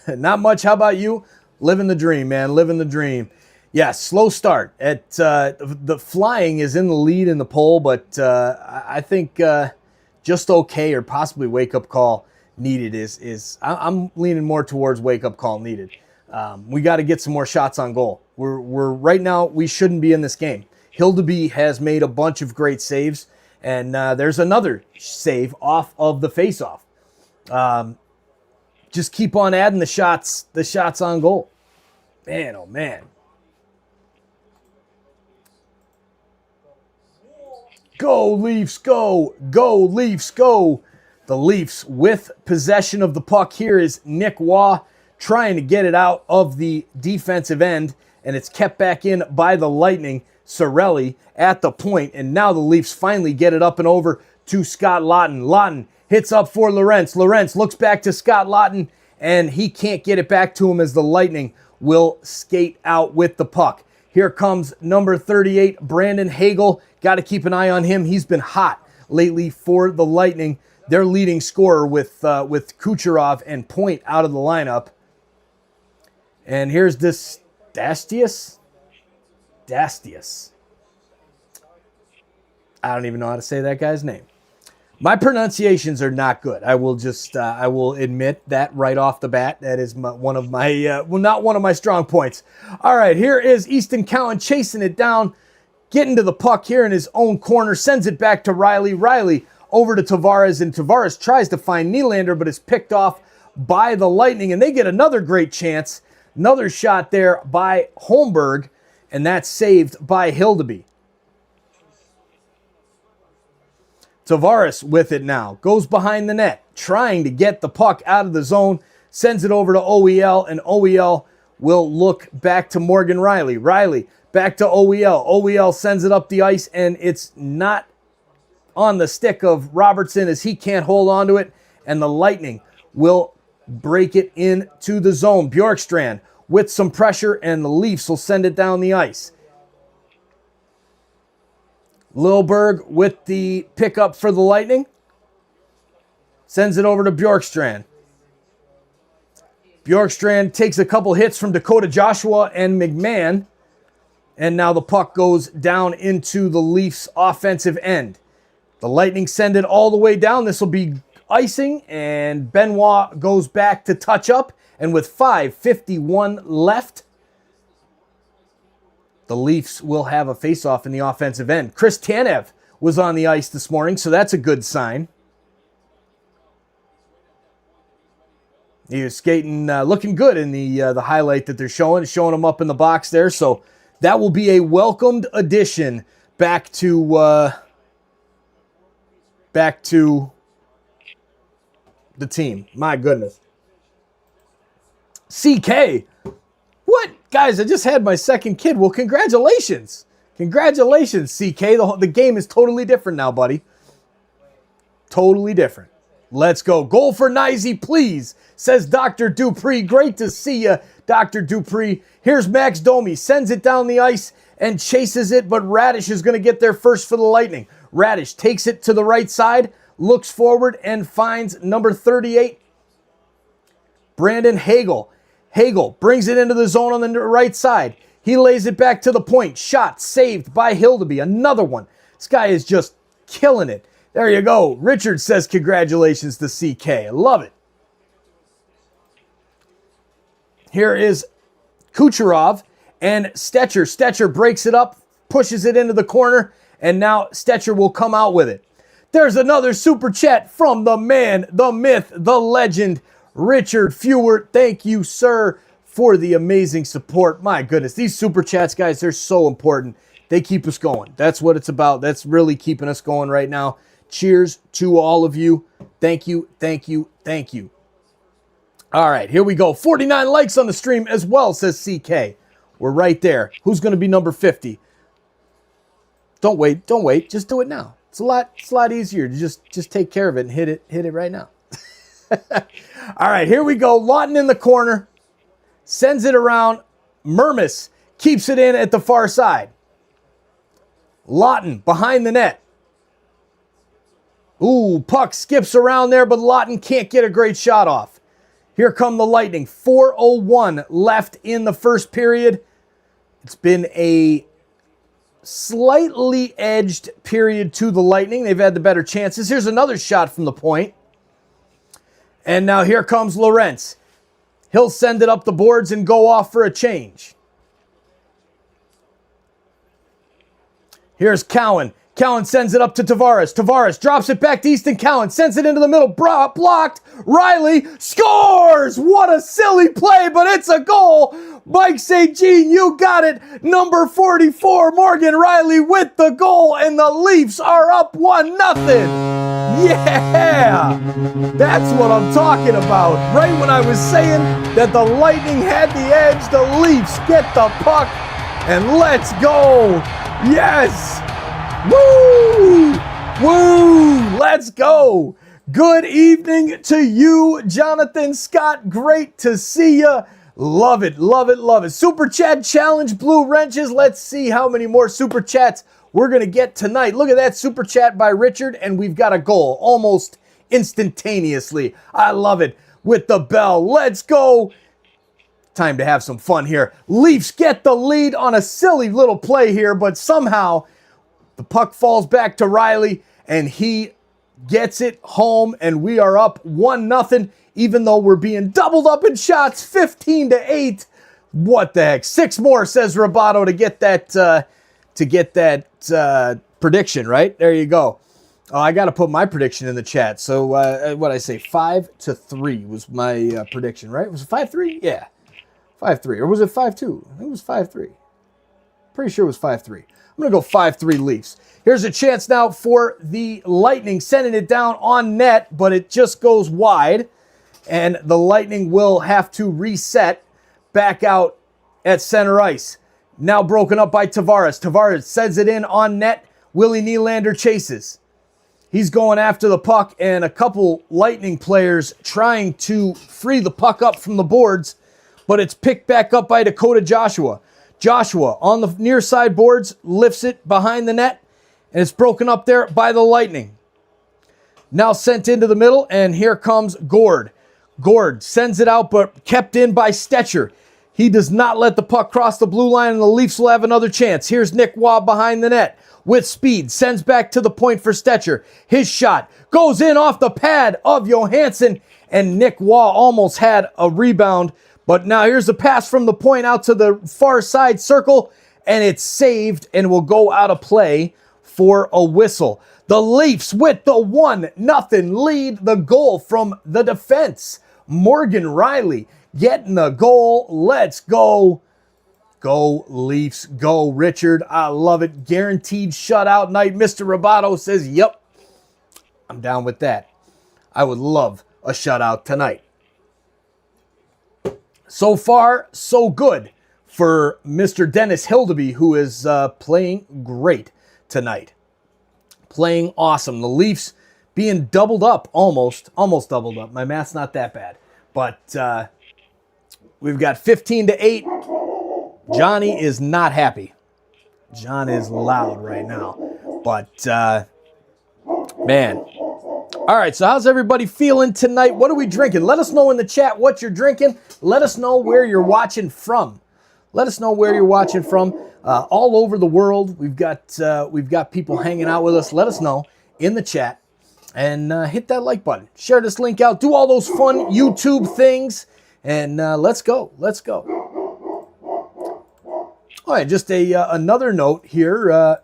Not much. How about you? Living the dream, man. Living the dream. Yeah, slow start. The flying is in the lead in the poll, but I think just okay or possibly wake-up call needed is I'm leaning more towards wake-up call needed. We got to get some more shots on goal. We're right now, we shouldn't be in this game. Hildeby has made a bunch of great saves, and there's another save off of the face-off. Just keep on adding the shots on goal. Man, oh man. Go Leafs, go! Go Leafs, go! The Leafs with possession of the puck. Here is Nick Waugh trying to get it out of the defensive end, and it's kept back in by the Lightning. Sorelli at the point, and now the Leafs finally get it up and over to Scott Laughton. Laughton Hits up for Lawrence. Lawrence looks back to Scott Laughton, and he can't get it back to him as the Lightning will skate out with the puck. Here comes number 38, Brandon Hagel. Got to keep an eye on him. He's been hot lately for the Lightning. Their leading scorer with Kucherov and Point out of the lineup. And here's this Dastius. I don't even know how to say that guy's name. My pronunciations are not good. I will admit that right off the bat. That is not one of my strong points. All right, here is Easton Cowan chasing it down, getting to the puck here in his own corner, sends it back to Riley. Riley over to Tavares, and Tavares tries to find Nylander, but is picked off by the Lightning, and they get another great chance. Another shot there by Holmberg, and that's saved by Hildeby. Tavares with it now. Goes behind the net, trying to get the puck out of the zone. Sends it over to OEL, and OEL will look back to Morgan Riley. Riley back to OEL. OEL sends it up the ice, and it's not on the stick of Robertson as he can't hold on to it, and the Lightning will break it into the zone. Bjorkstrand with some pressure, and the Leafs will send it down the ice. Lilberg with the pickup for the Lightning. Sends it over to Bjorkstrand. Bjorkstrand takes a couple hits from Dakota Joshua and McMahon. And now the puck goes down into the Leafs' offensive end. The Lightning send it all the way down. This will be icing, and Benoit goes back to touch up. And with 5:51 left, the Leafs will have a face-off in the offensive end. Chris Tanev was on the ice this morning, so that's a good sign. He was skating, looking good in the highlight that they're showing him up in the box there. So that will be a welcomed addition back to the team. My goodness. CK. What? Guys, I just had my second kid. Well, congratulations. Congratulations, CK. The game is totally different now, buddy. Totally different. Let's go. Goal for Knizy, please, says Dr. Dupree. Great to see you, Dr. Dupree. Here's Max Domi. Sends it down the ice and chases it, but Radish is going to get there first for the Lightning. Radish takes it to the right side, looks forward, and finds number 38, Brandon Hagel. Hagel brings it into the zone on the right side. He lays it back to the point. Shot saved by Hildeby. Another one. This guy is just killing it. There you go. Richard says congratulations to CK. I love it. Here is Kucherov and Stetcher. Stetcher breaks it up, pushes it into the corner, and now Stetcher will come out with it. There's another super chat from the man, the myth, the legend, Richard Fewert. Thank you, sir, for the amazing support. My goodness, these super chats, guys, they're so important. They keep us going. That's what it's about. That's really keeping us going right now. Cheers to all of you. Thank you, thank you, thank you. All right, here we go. 49 likes on the stream as well, says CK. We're right there. Who's going to be number 50? Don't wait. Just do it now. It's a lot easier to just take care of it and hit it right now. All right, here we go. Laughton in the corner. Sends it around. Mermis keeps it in at the far side. Laughton behind the net. Ooh, puck skips around there, but Laughton can't get a great shot off. Here come the Lightning. 4:01 left in the first period. It's been a slightly edged period to the Lightning. They've had the better chances. Here's another shot from the point. And now here comes Lorentz. He'll send it up the boards and go off for a change. Here's Cowan. Cowan sends it up to Tavares. Tavares drops it back to Easton Cowan. Sends it into the middle. Blocked. Riley scores! What a silly play, but it's a goal. Mike St. Jean, you got it. Number 44, Morgan Riley with the goal, and the Leafs are up 1-0. Yeah! That's what I'm talking about. Right when I was saying that the Lightning had the edge, the Leafs get the puck, and let's go. Yes! Woo! Woo! Let's go! Good evening to you, Jonathan Scott. Great to see you. Love it, love it, love it. Super Chat Challenge, Blue Wrenches. Let's see how many more Super Chats we're going to get tonight. Look at that Super Chat by Richard, and we've got a goal almost instantaneously. I love it. With the bell. Let's go. Time to have some fun here. Leafs get the lead on a silly little play here, but somehow the puck falls back to Riley, and he gets it home, and we are up 1-0, even though we're being doubled up in shots, 15-8. What the heck? 6 more, says Roboto, to get that prediction, right? There you go. Oh, I got to put my prediction in the chat. So, what I say, 5-3 was my prediction, right? Was it 5-3? Yeah, 5-3. Or was it 5-2? It was 5-3. Pretty sure it was 5-3. I'm going to go 5-3 Leafs. Here's a chance now for the Lightning, sending it down on net, but it just goes wide, and the Lightning will have to reset back out at center ice. Now broken up by Tavares. Tavares sends it in on net. Willie Nylander chases. He's going after the puck, and a couple Lightning players trying to free the puck up from the boards, but it's picked back up by Dakota Joshua. Joshua on the near side boards lifts it behind the net, and it's broken up there by the Lightning. Now sent into the middle, and here comes Gord. Gord sends it out, but kept in by Stetcher. He does not let the puck cross the blue line, and the Leafs will have another chance. Here's Nick Waugh behind the net with speed. Sends back to the point for Stetcher. His shot goes in off the pad of Johansson, and Nick Waugh almost had a rebound. But now here's a pass from the point out to the far side circle, and it's saved and will go out of play for a whistle. The Leafs with the 1-0 lead. The goal from the defense. Morgan Riley getting the goal. Let's go. Go Leafs. Go Richard. I love it. Guaranteed shutout night. Mr. Roboto says, yep, I'm down with that. I would love a shutout tonight. So far, so good for Mr. Dennis Hildeby, who is playing great tonight. Playing awesome. The Leafs being doubled up, almost doubled up. My math's not that bad. But we've got 15-8. Johnny is not happy. John is loud right now. But, man. All right, so how's everybody feeling tonight? What are we drinking? Let us know in the chat what you're drinking. Let us know where you're watching from. Let us know where you're watching from. All over the world, we've got people hanging out with us. Let us know in the chat, and hit that like button. Share this link out. Do all those fun YouTube things, and let's go. Let's go. All right, just another note here.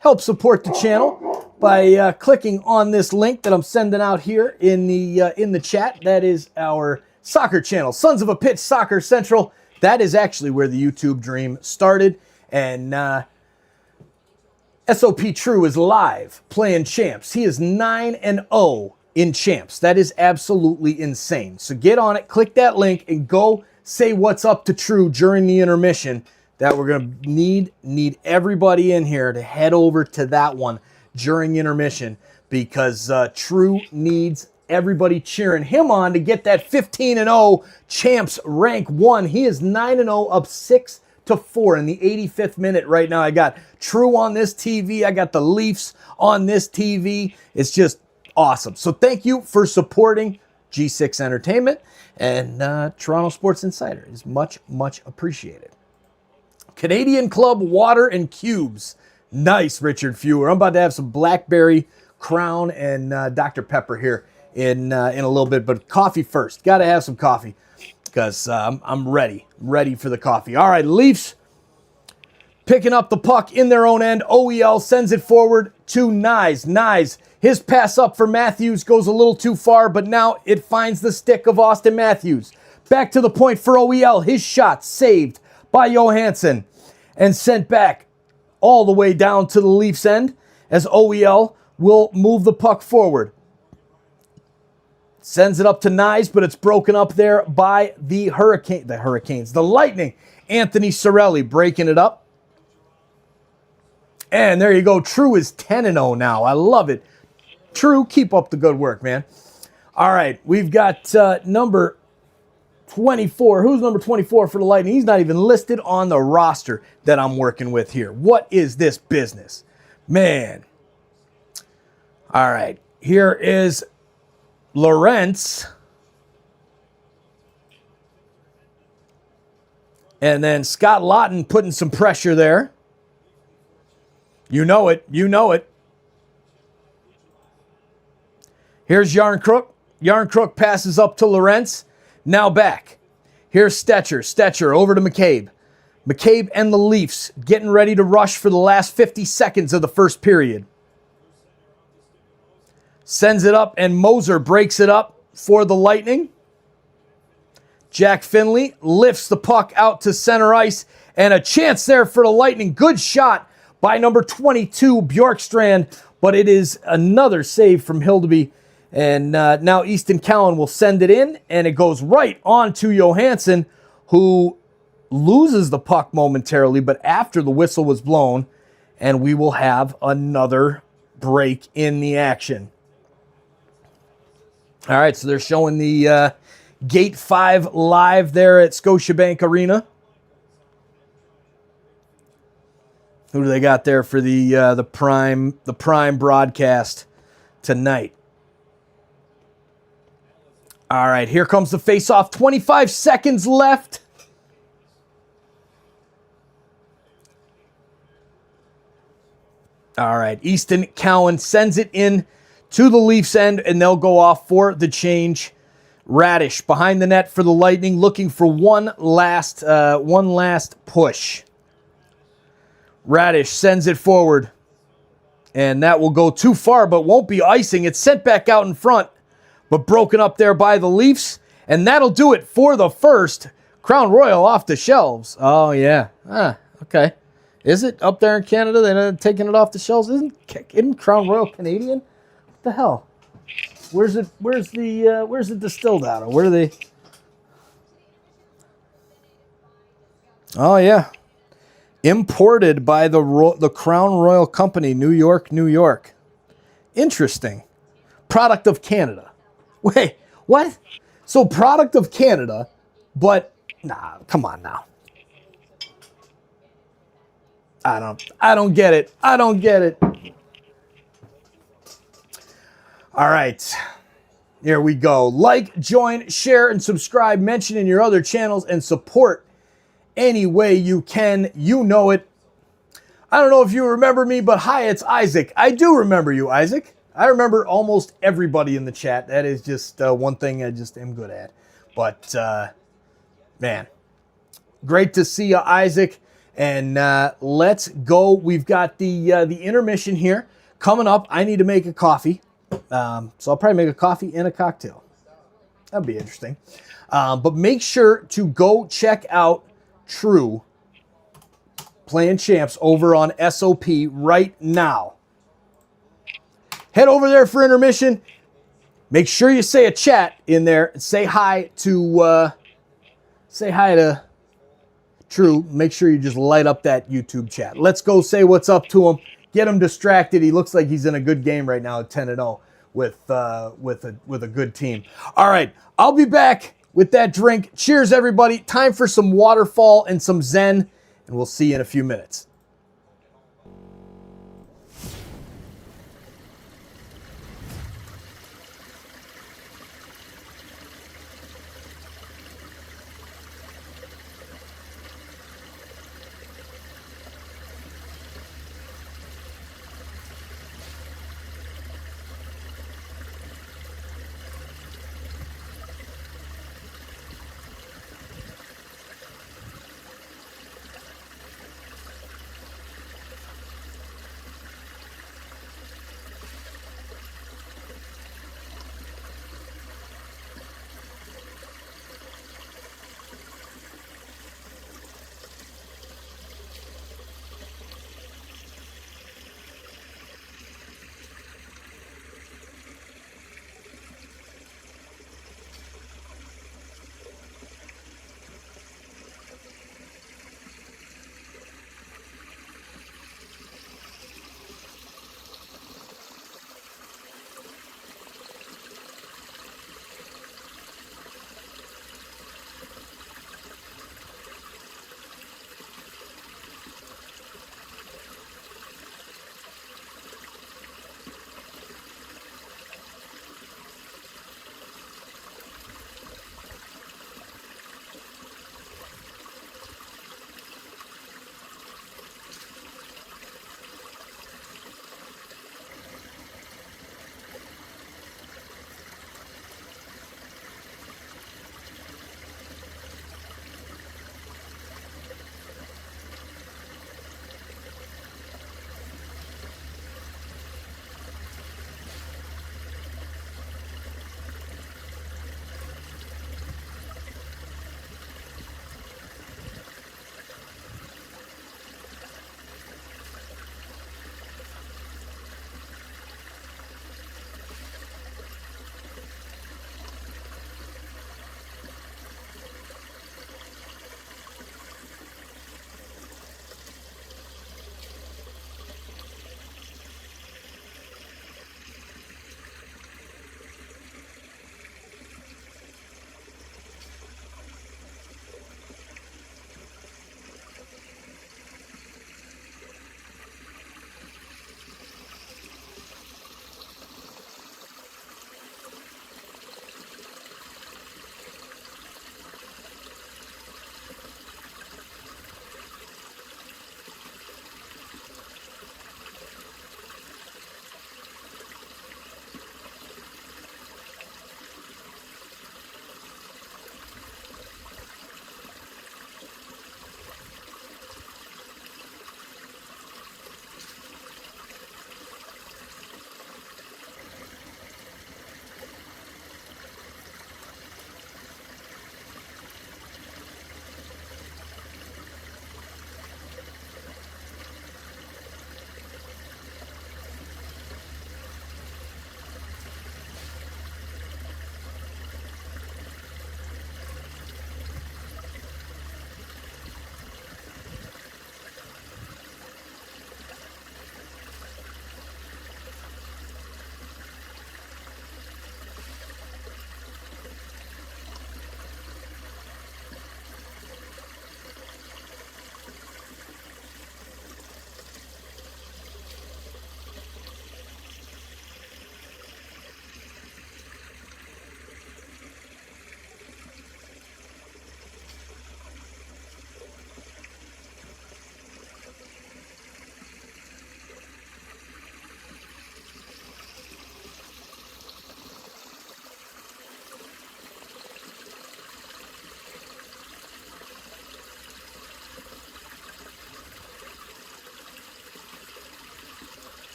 Help support the channel by clicking on this link that I'm sending out here in the chat. That is our soccer channel, Sons of a Pitch Soccer Central. That is actually where the YouTube dream started. And SOP True is live playing champs. He is 9-0 in champs. That is absolutely insane. So get on it, click that link, and go say what's up to True during the intermission. That we're going to need everybody in here to head over to that one during intermission, because True needs everybody cheering him on to get that 15-0 champs rank 1. He is 9-0, up 6-4 in the 85th minute right now. I got True on this TV. I got the Leafs on this TV. It's just awesome. So thank you for supporting G6 Entertainment, and Toronto Sports Insider is much, much appreciated. Canadian Club Water and Cubes. Nice, Richard Fewer. I'm about to have some Blackberry, Crown, and Dr. Pepper here in a little bit, but coffee first. Got to have some coffee, because I'm ready for the coffee. All right, Leafs picking up the puck in their own end. OEL sends it forward to Nyes. Nyes, his pass up for Matthews goes a little too far, but now it finds the stick of Austin Matthews. Back to the point for OEL. His shot saved by Johansson and sent back all the way down to the Leafs end, as OEL will move the puck forward. Sends it up to Nyes, but it's broken up there by the Lightning. Anthony Cirelli breaking it up. And there you go. True is 10-0 now. I love it. True, keep up the good work, man. All right, we've got number 24. Who's number 24 for the Lightning? He's not even listed on the roster that I'm working with here. What is this business? Man. All right, here is Lawrence. And then Scott Lawton putting some pressure there. You know it. You know it. Here's Yarn Crook. Yarn Crook passes up to Lawrence. Now back. Here's Stetcher. Stetcher over to McCabe. McCabe and the Leafs getting ready to rush for the last 50 seconds of the first period. Sends it up, and Moser breaks it up for the Lightning. Jack Finley lifts the puck out to center ice, and a chance there for the Lightning. Good shot by number 22, Bjorkstrand, but it is another save from Hildeby. And now Easton Cowan will send it in, and it goes right on to Johansson, who loses the puck momentarily, but after the whistle was blown, and we will have another break in the action. All right, so they're showing the Gate 5 live there at Scotiabank Arena. Who do they got there for the prime broadcast tonight? All right, here comes the face-off. 25 seconds left. All right, Easton Cowan sends it in to the Leafs end, and they'll go off for the change. Radish behind the net for the Lightning, looking for one last push. Radish sends it forward, and that will go too far, but won't be icing. It's sent back out in front, but broken up there by the Leafs, and that'll do it for the first. Crown Royal off the shelves. Oh, yeah. Okay. Is it up there in Canada? They're not taking it off the shelves? Isn't Crown Royal Canadian? What the hell? Where's it? Where's it distilled out of? Where are they? Oh yeah, imported by the Crown Royal Company, New York, New York. Interesting. Product of Canada. Wait, what? So product of Canada, but nah, come on now. I don't get it. I don't get it. All right, here we go. Like, join, share, and subscribe. Mention in your other channels and support any way you can. You know it. I don't know if you remember me, but hi, it's Isaac. I do remember you, Isaac. I remember almost everybody in the chat. That is just one thing I just am good at. But, man, great to see you, Isaac. And let's go. We've got the intermission here coming up. I need to make a coffee. So I'll probably make a coffee and a cocktail. That'd be interesting. But make sure to go check out True Playing Champs over on SOP right now. Head over there for intermission. Make sure you say a chat in there and say hi to True. Make sure you just light up that YouTube chat. Let's go say what's up to him. Get him distracted. He looks like he's in a good game right now at 10-0 with a good team. All right, I'll be back with that drink. Cheers, everybody. Time for some waterfall and some Zen, and we'll see you in a few minutes.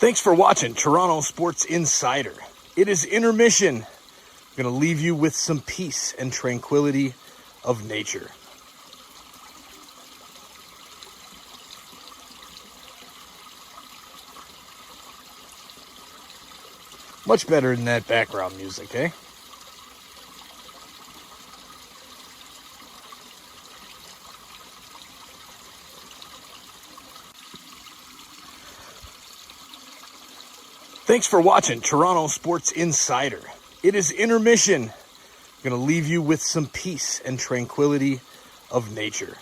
Thanks for watching Toronto Sports Insider. It is intermission. I'm going to leave you with some peace and tranquility of nature. Much better than that background music, eh? Thanks for watching Toronto Sports Insider. It is intermission. I'm going to leave you with some peace and tranquility of nature.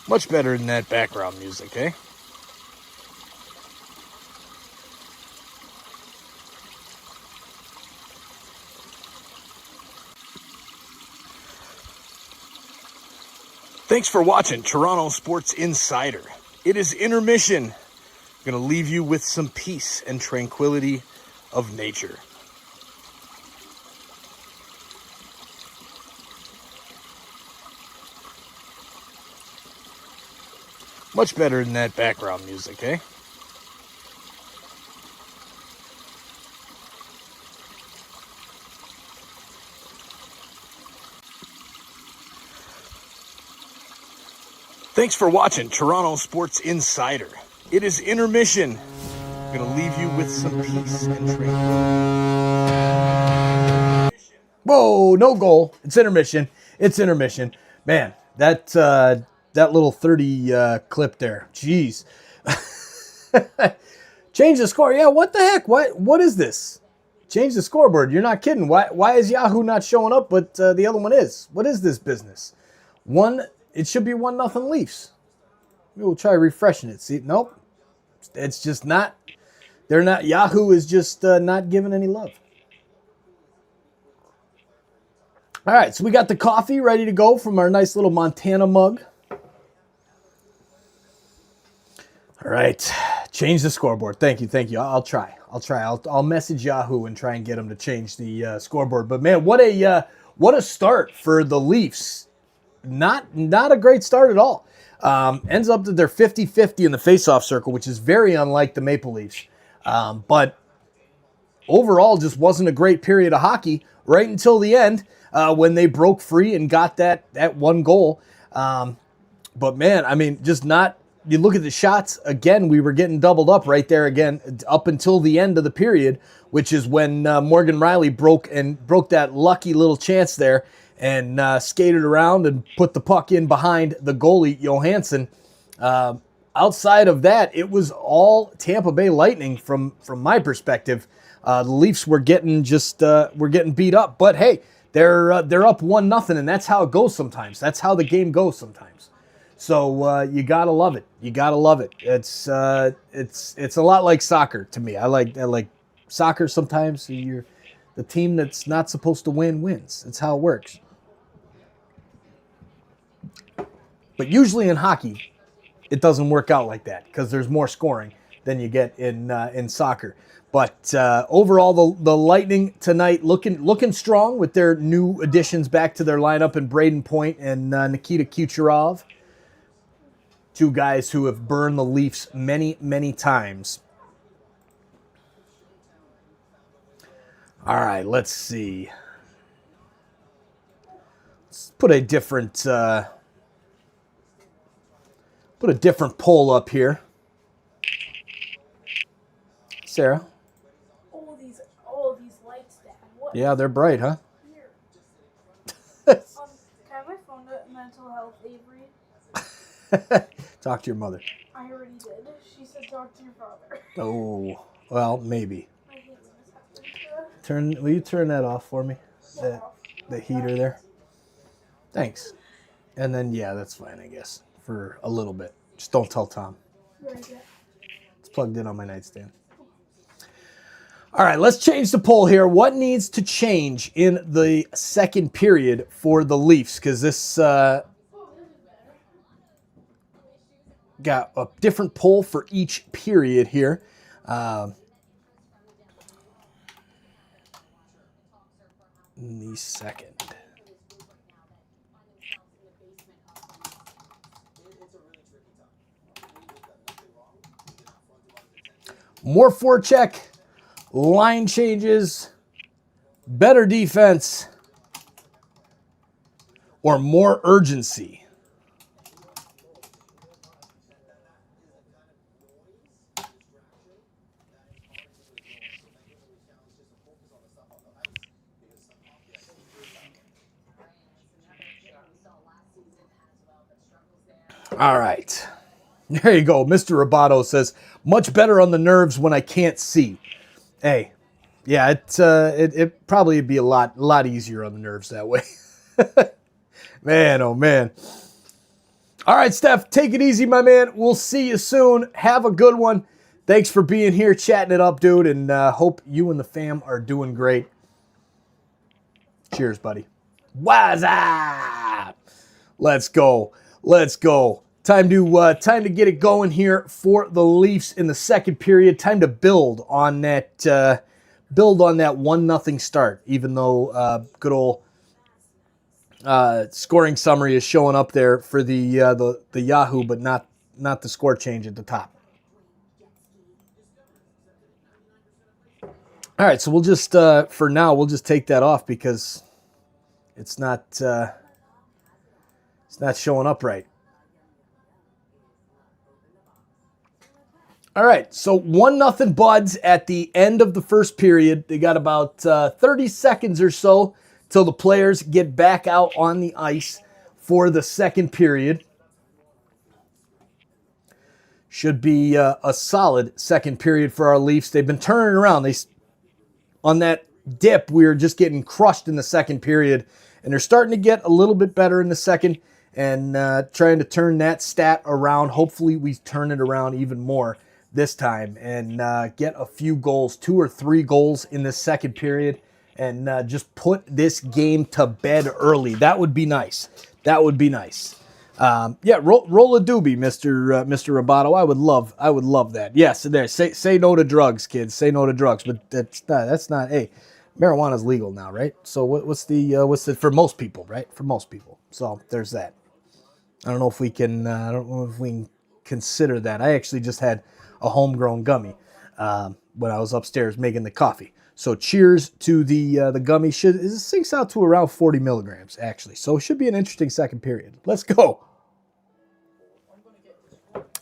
Much better than that background music, eh? Thanks for watching Toronto Sports Insider. It is intermission. I'm going to leave you with some peace and tranquility of nature. Much better than that background music, eh? Thanks for watching Toronto Sports Insider. It is intermission. I'm going to leave you with some peace and tranquility. Whoa, no goal. It's intermission. It's intermission. Man, that little 30 clip there. Jeez. Change the score. Yeah, what the heck? What is this? Change the scoreboard. You're not kidding. Why is Yahoo not showing up, but the other one is? What is this business? It should be 1-0 Leafs. We'll try refreshing it. See, nope. It's just not. They're not. Yahoo is just not giving any love. All right, so we got the coffee ready to go from our nice little Montana mug. All right, change the scoreboard. Thank you. I'll try. I'll message Yahoo and try and get them to change the scoreboard. But man, what a start for the Leafs. Not a great start at all. Ends up that they're 50-50 in the faceoff circle, which is very unlike the Maple Leafs. But overall, just wasn't a great period of hockey right until the end when they broke free and got that one goal. But man, I mean, just not. You look at the shots again. We were getting doubled up right there again up until the end of the period, which is when Morgan Rielly broke that lucky little chance there. And skated around and put the puck in behind the goalie, Johansson. Outside of that, it was all Tampa Bay Lightning from my perspective. The Leafs were getting beat up. But hey, they're up 1-0, and that's how it goes sometimes. That's how the game goes sometimes. So you gotta love it. You gotta love it. It's a lot like soccer to me. I like soccer sometimes. The team that's not supposed to win wins. That's how it works. But usually in hockey, it doesn't work out like that because there's more scoring than you get in soccer. But overall, the Lightning tonight looking strong with their new additions back to their lineup in Braden Point and Nikita Kucherov. Two guys who have burned the Leafs many, many times. All right, let's see. Let's put a different poll up here. Sarah.
All these lights, Dad. What?
Yeah, they're bright, huh?
Here. Can I have my phone to mental health, Avery?
Talk to your mother.
I already did. She said talk to your father.
Oh, well, maybe.
I hate when this happens.
Will you turn that off for me? The heater there. Thanks. And then, yeah, that's fine, I guess, for a little bit. Just don't tell Tom.
Where is it?
It's plugged in on my nightstand. All right, let's change the poll here. What needs to change in the second period for the Leafs? Because this got a different poll for each period here. In the second. More forecheck, line changes, better defense, or more urgency? All right. There you go. Mr. Roboto says, much better on the nerves when I can't see. Hey, yeah, it probably would be a lot easier on the nerves that way. Man, oh man. All right, Steph, take it easy, my man. We'll see you soon. Have a good one. Thanks for being here, chatting it up, dude, and hope you and the fam are doing great. Cheers, buddy. What's up? Let's go. Let's go. Time to get it going here for the Leafs in the second period. Time to build on that 1-0 start. Even though good old scoring summary is showing up there for the Yahoo, but not the score change at the top. All right, so we'll just for now we'll just take that off because it's not showing up right. All right, so 1-0 Buds at the end of the first period. They got about 30 seconds or so till the players get back out on the ice for the second period. Should be a solid second period for our Leafs. They've been turning around. On that dip, we were just getting crushed in the second period, and they're starting to get a little bit better in the second and trying to turn that stat around. Hopefully we turn it around even more this time and get a few goals, 2 or 3 goals in the second period, and just put this game to bed early. That would be nice. That would be nice. Yeah, roll a doobie, Mr. Roboto. I would love that. Yes, there. Say no to drugs, kids. Say no to drugs. But that's not. Hey, marijuana's legal now, right? So what's the for most people, right? For most people. So there's that. I don't know if we can. I don't know if we can consider that. I actually just had a homegrown gummy when I was upstairs making the coffee. So cheers to the gummy. It sinks out to around 40 milligrams, actually. So it should be an interesting second period. Let's go.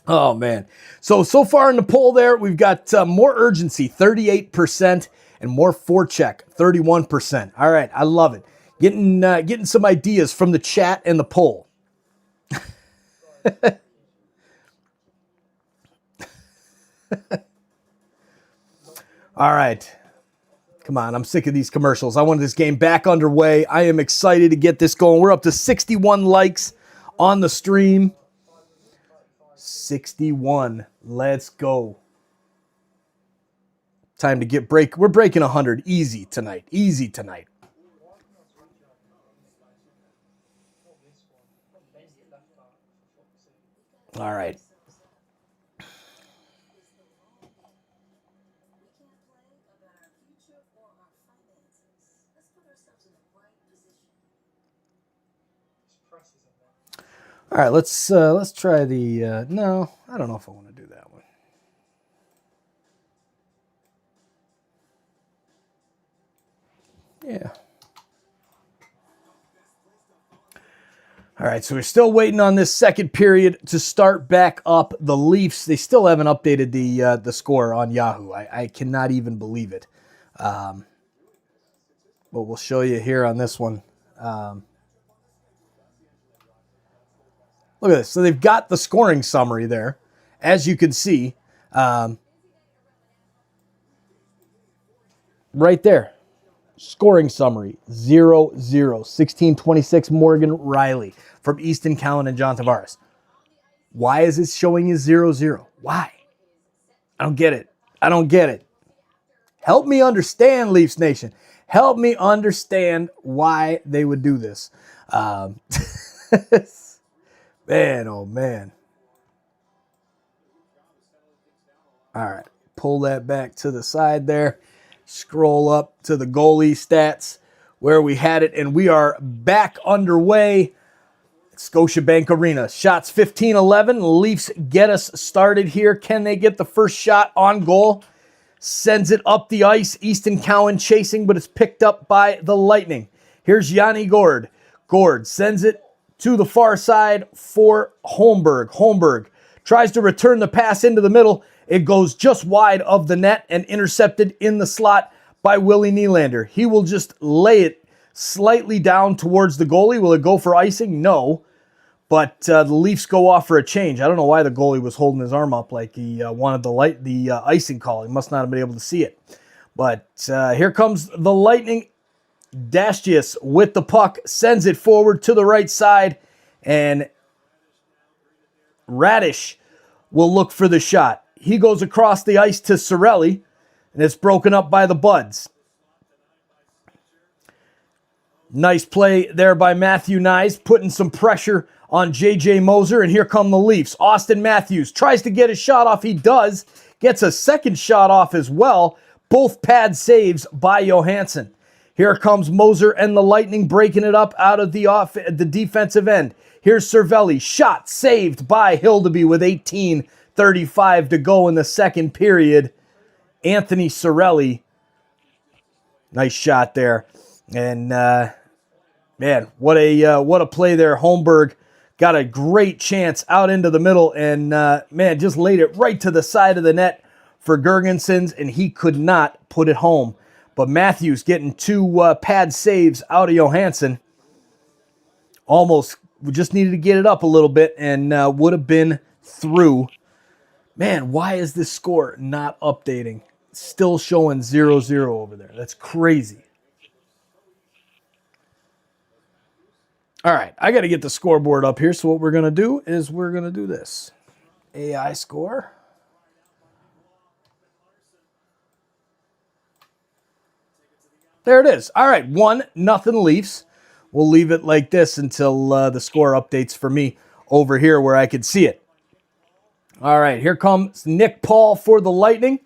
Oh, man. So far in the poll there, we've got more urgency, 38%, and more forecheck, 31%. All right, I love it. Getting some ideas from the chat and the poll. All right. Come on, I'm sick of these commercials. I want this game back underway. I am excited to get this going. We're up to 61 likes on the stream. 61. Let's go. Time to get break. We're breaking 100 easy tonight. Easy tonight. All right. All right, let's try the, no, I don't know if I want to do that one. Yeah. All right, so we're still waiting on this second period to start back up. The Leafs, they still haven't updated the score on Yahoo. I cannot even believe it. But we'll show you here on this one. Look at this. So they've got the scoring summary there, as you can see. Right there. Scoring summary, 0-0. 1626 Morgan Riley from Easton Cowan and John Tavares. Why is it showing as 0-0? Why? I don't get it. I don't get it. Help me understand, Leafs Nation. Help me understand why they would do this. Man, oh man. All right, pull that back to the side there. Scroll up to the goalie stats where we had it, and we are back underway. Scotiabank Arena. Shots 15-11. Leafs get us started here. Can they get the first shot on goal? Sends it up the ice. Easton Cowan chasing, but it's picked up by the Lightning. Here's Yanni Gourde. Gourde sends it to the far side for Holmberg. Holmberg tries to return the pass into the middle. It goes just wide of the net and intercepted in the slot by Willie Nylander. He will just lay it slightly down towards the goalie. Will it go for icing? No. But the Leafs go off for a change. I don't know why the goalie was holding his arm up like he wanted the icing call. He must not have been able to see it. But here comes the Lightning. Dastius with the puck, sends it forward to the right side, and Radish will look for the shot. He goes across the ice to Cirelli, and it's broken up by the Buds. Nice play there by Matthew Knies, putting some pressure on J.J. Moser, and here come the Leafs. Austin Matthews tries to get a shot off. He does. Gets a second shot off as well. Both pad saves by Johansson. Here comes Moser and the Lightning breaking it up out of the defensive end. Here's Cervelli. Shot saved by Hildeby with 18:35 to go in the second period. Anthony Cirelli. Nice shot there. And, man, what a play there. Holmberg got a great chance out into the middle and, man, just laid it right to the side of the net for Girgensons, and he could not put it home. But Matthews getting two pad saves out of Johansson. Almost just needed to get it up a little bit and would have been through. Man, why is this score not updating? Still showing 0-0 over there. That's crazy. All right, I got to get the scoreboard up here. So what we're going to do is we're going to do this. AI score. There it is. All right, 1-0 Leafs. We'll leave it like this until the score updates for me over here where I can see it. All right, here comes Nick Paul for the Lightning.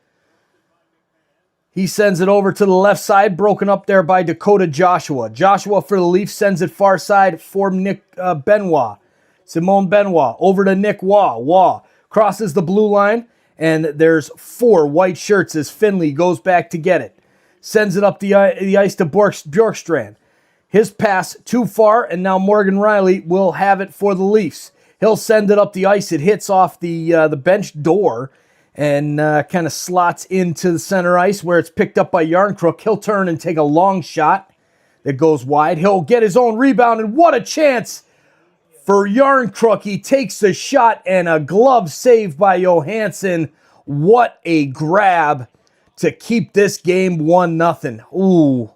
He sends it over to the left side, broken up there by Dakota Joshua. Joshua for the Leafs sends it far side for Nick Benoit. Simone Benoit over to Nick Waugh. Waugh crosses the blue line, and there's 4 white shirts as Finley goes back to get it. Sends it up the ice to Bjorkstrand. His pass too far, and now Morgan Rielly will have it for the Leafs. He'll send it up the ice. It hits off the bench door and kind of slots into the center ice where it's picked up by Yarncrook. He'll turn and take a long shot that goes wide. He'll get his own rebound, and what a chance for Yarncrook. He takes the shot, and a glove save by Johansson. What a grab to keep this game 1-0. Ooh,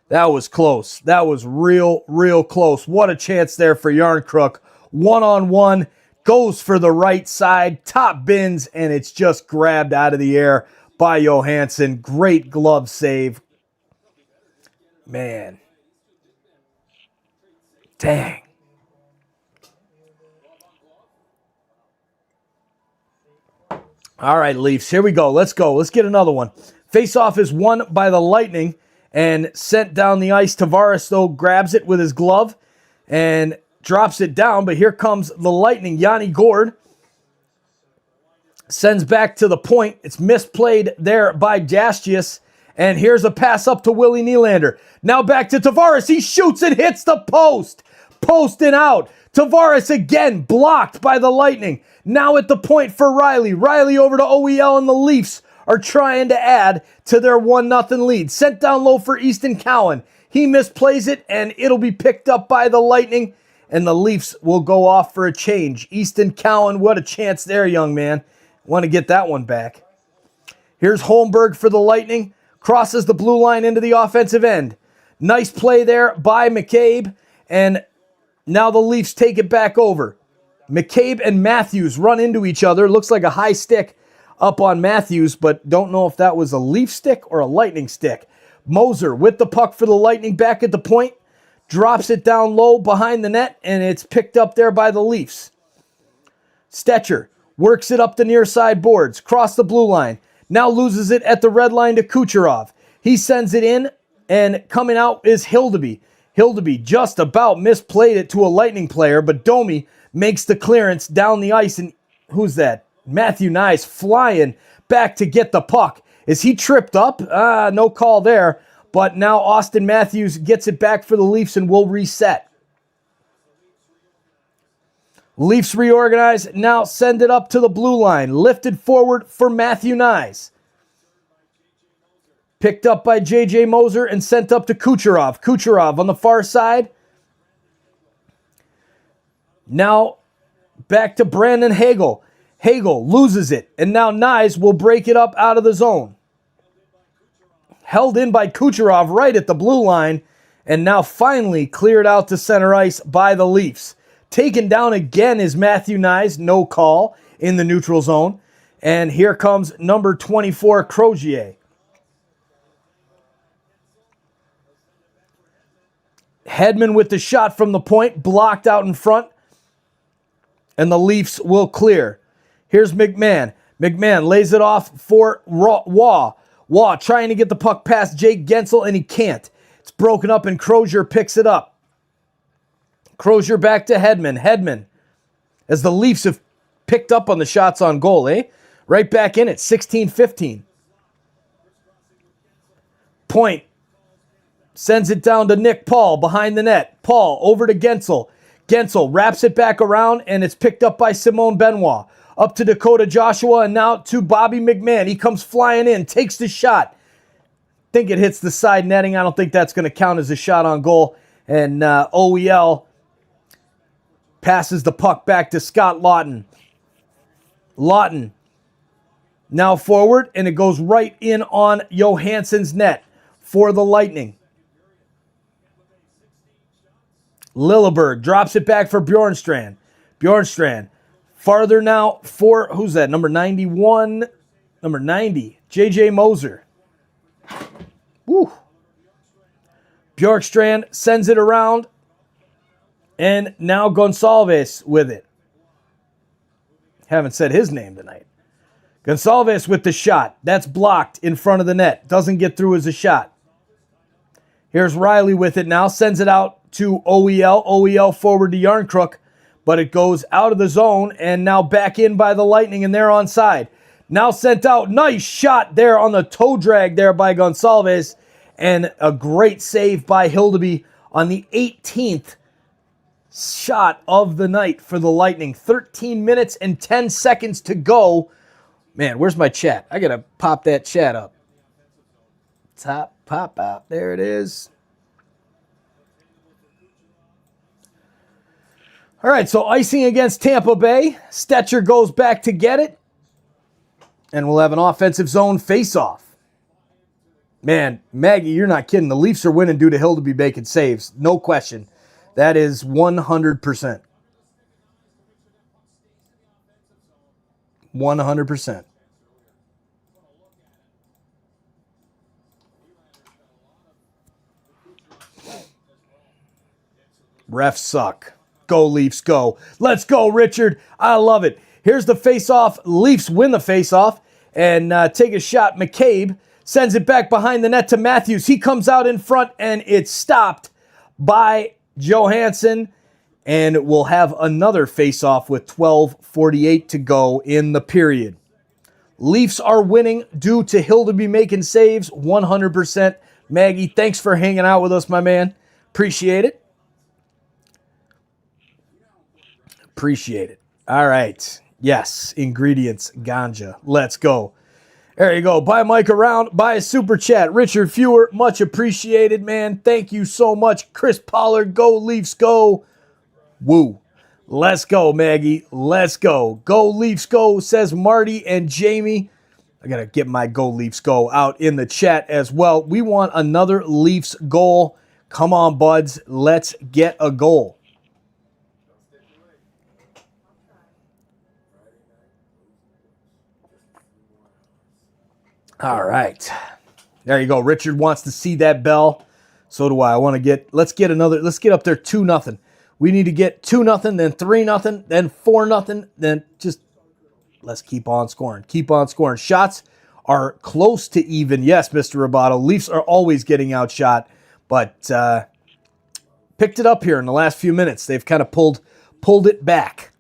that was close. That was real, real close. What a chance there for Yarncrook. 1-on-1, goes for the right side, top bins, and it's just grabbed out of the air by Johansson. Great glove save. Man. Dang. All right, Leafs, here we go. Let's go. Let's get another one. Face-off is won by the Lightning and sent down the ice. Tavares, though, grabs it with his glove and drops it down. But here comes the Lightning. Yanni Gourde sends back to the point. It's misplayed there by Dastius. And here's a pass up to Willie Nylander. Now back to Tavares. He shoots and hits the post. Post and out. Tavares again blocked by the Lightning. Now at the point for Rielly. Rielly over to OEL, and the Leafs are trying to add to their 1-0 lead. Sent down low for Easton Cowan. He misplays it, and it'll be picked up by the Lightning, and the Leafs will go off for a change. Easton Cowan, what a chance there, young man. Want to get that one back. Here's Holmberg for the Lightning. Crosses the blue line into the offensive end. Nice play there by McCabe, and now the Leafs take it back over. McCabe and Matthews run into each other. Looks like a high stick up on Matthews, but don't know if that was a Leaf stick or a Lightning stick. Moser with the puck for the Lightning back at the point. Drops it down low behind the net, and it's picked up there by the Leafs. Stetcher works it up the near side boards. Cross the blue line. Now loses it at the red line to Kucherov. He sends it in, and coming out is Hildeby. Hildeby just about misplayed it to a Lightning player, but Domi makes the clearance down the ice, and who's that? Matthew Nyes flying back to get the puck. Is he tripped up? No call there, but now Austin Matthews gets it back for the Leafs and will reset. Leafs reorganize, now send it up to the blue line. Lifted forward for Matthew Nyes. Picked up by J.J. Moser and sent up to Kucherov. Kucherov on the far side. Now back to Brandon Hagel. Hagel loses it, and now Nyes will break it up out of the zone. Held in by Kucherov right at the blue line, and now finally cleared out to center ice by the Leafs. Taken down again is Matthew Nyes, no call in the neutral zone. And here comes number 24, Crozier. Hedman with the shot from the point, blocked out in front. And the Leafs will clear. Here's McMahon. McMahon lays it off for Waugh. Waugh trying to get the puck past Jake Gensel, and he can't. It's broken up, and Crozier picks it up. Crozier back to Hedman. Hedman, as the Leafs have picked up on the shots on goal, right back in it, 16-15. Point sends it down to Nick Paul behind the net. Paul over to Gensel. Gensel wraps it back around, and it's picked up by Simone Benoit. Up to Dakota Joshua, and now to Bobby McMahon. He comes flying in, takes the shot. Think it hits the side netting. I don't think that's going to count as a shot on goal. And OEL passes the puck back to Scott Lawton. Lawton now forward, and it goes right in on Johansson's net for the Lightning. Lilleberg drops it back for Bjornstrand. Bjornstrand farther now for, who's that? Number 91, number 90, J.J. Moser. Woo. Bjorkstrand sends it around, and now Gonçalves with it. Haven't said his name tonight. Gonçalves with the shot. That's blocked in front of the net. Doesn't get through as a shot. Here's Riley with it now. Sends it out to OEL. OEL forward to Yarncrook, but it goes out of the zone and now back in by the Lightning, and they're onside. Now sent out. Nice shot there on the toe drag there by Gonçalves, and a great save by Hildeby on the 18th shot of the night for the Lightning. 13 minutes and 10 seconds to go. Man, where's my chat? I got to pop that chat up. Pop out. There it is. All right, so icing against Tampa Bay. Stetcher goes back to get it. And we'll have an offensive zone face-off. Man, Maggie, you're not kidding. The Leafs are winning due to Hildeby making saves. No question. That is 100%. 100%. Refs suck. Go, Leafs, go. Let's go, Richard. I love it. Here's the face-off. Leafs win the face-off and take a shot. McCabe sends it back behind the net to Matthews. He comes out in front, and it's stopped by Johansson. And we'll have another face-off with 12:48 to go in the period. Leafs are winning due to Hildeby making saves 100%. Maggie, thanks for hanging out with us, my man. Appreciate it. Appreciate it. All right. Yes, ingredients, ganja. Let's go. There you go. Buy Mike around. Buy a super chat. Richard Fewer, much appreciated, man. Thank you so much. Chris Pollard, go Leafs, go. Woo. Let's go, Maggie. Let's go. Go Leafs, go, says Marty and Jamie. I got to get my Go Leafs, go out in the chat as well. We want another Leafs goal. Come on, buds. Let's get a goal. All right. There you go. Richard wants to see that bell. So do I. I want to get, let's get up there 2-0. We need to get 2-0, then 3-0, then 4-0, then just let's keep on scoring. Keep on scoring. Shots are close to even. Yes, Mr. Roboto. Leafs are always getting outshot, but picked it up here in the last few minutes. They've kind of pulled it back.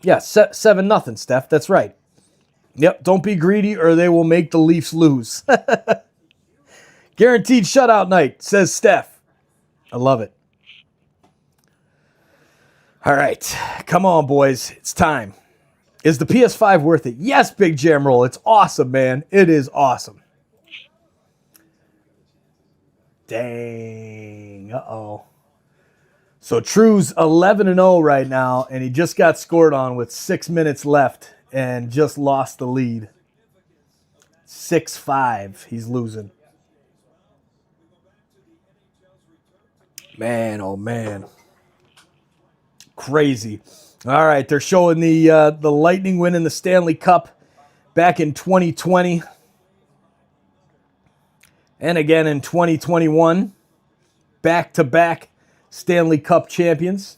Yeah, 7-0, Steph. That's right. Yep, don't be greedy or they will make the Leafs lose. Guaranteed shutout night, says Steph. I love it. All right, come on, boys. It's time. Is the PS5 worth it? Yes, Big Jam Roll. It's awesome, man. It is awesome. Dang. Uh-oh. So True's 11-0 right now, and he just got scored on with 6 minutes left and just lost the lead. 6-5. He's losing. Man, oh man. Crazy. All right, they're showing the Lightning winning the Stanley Cup back in 2020. And again in 2021. Back-to-back Stanley Cup champions.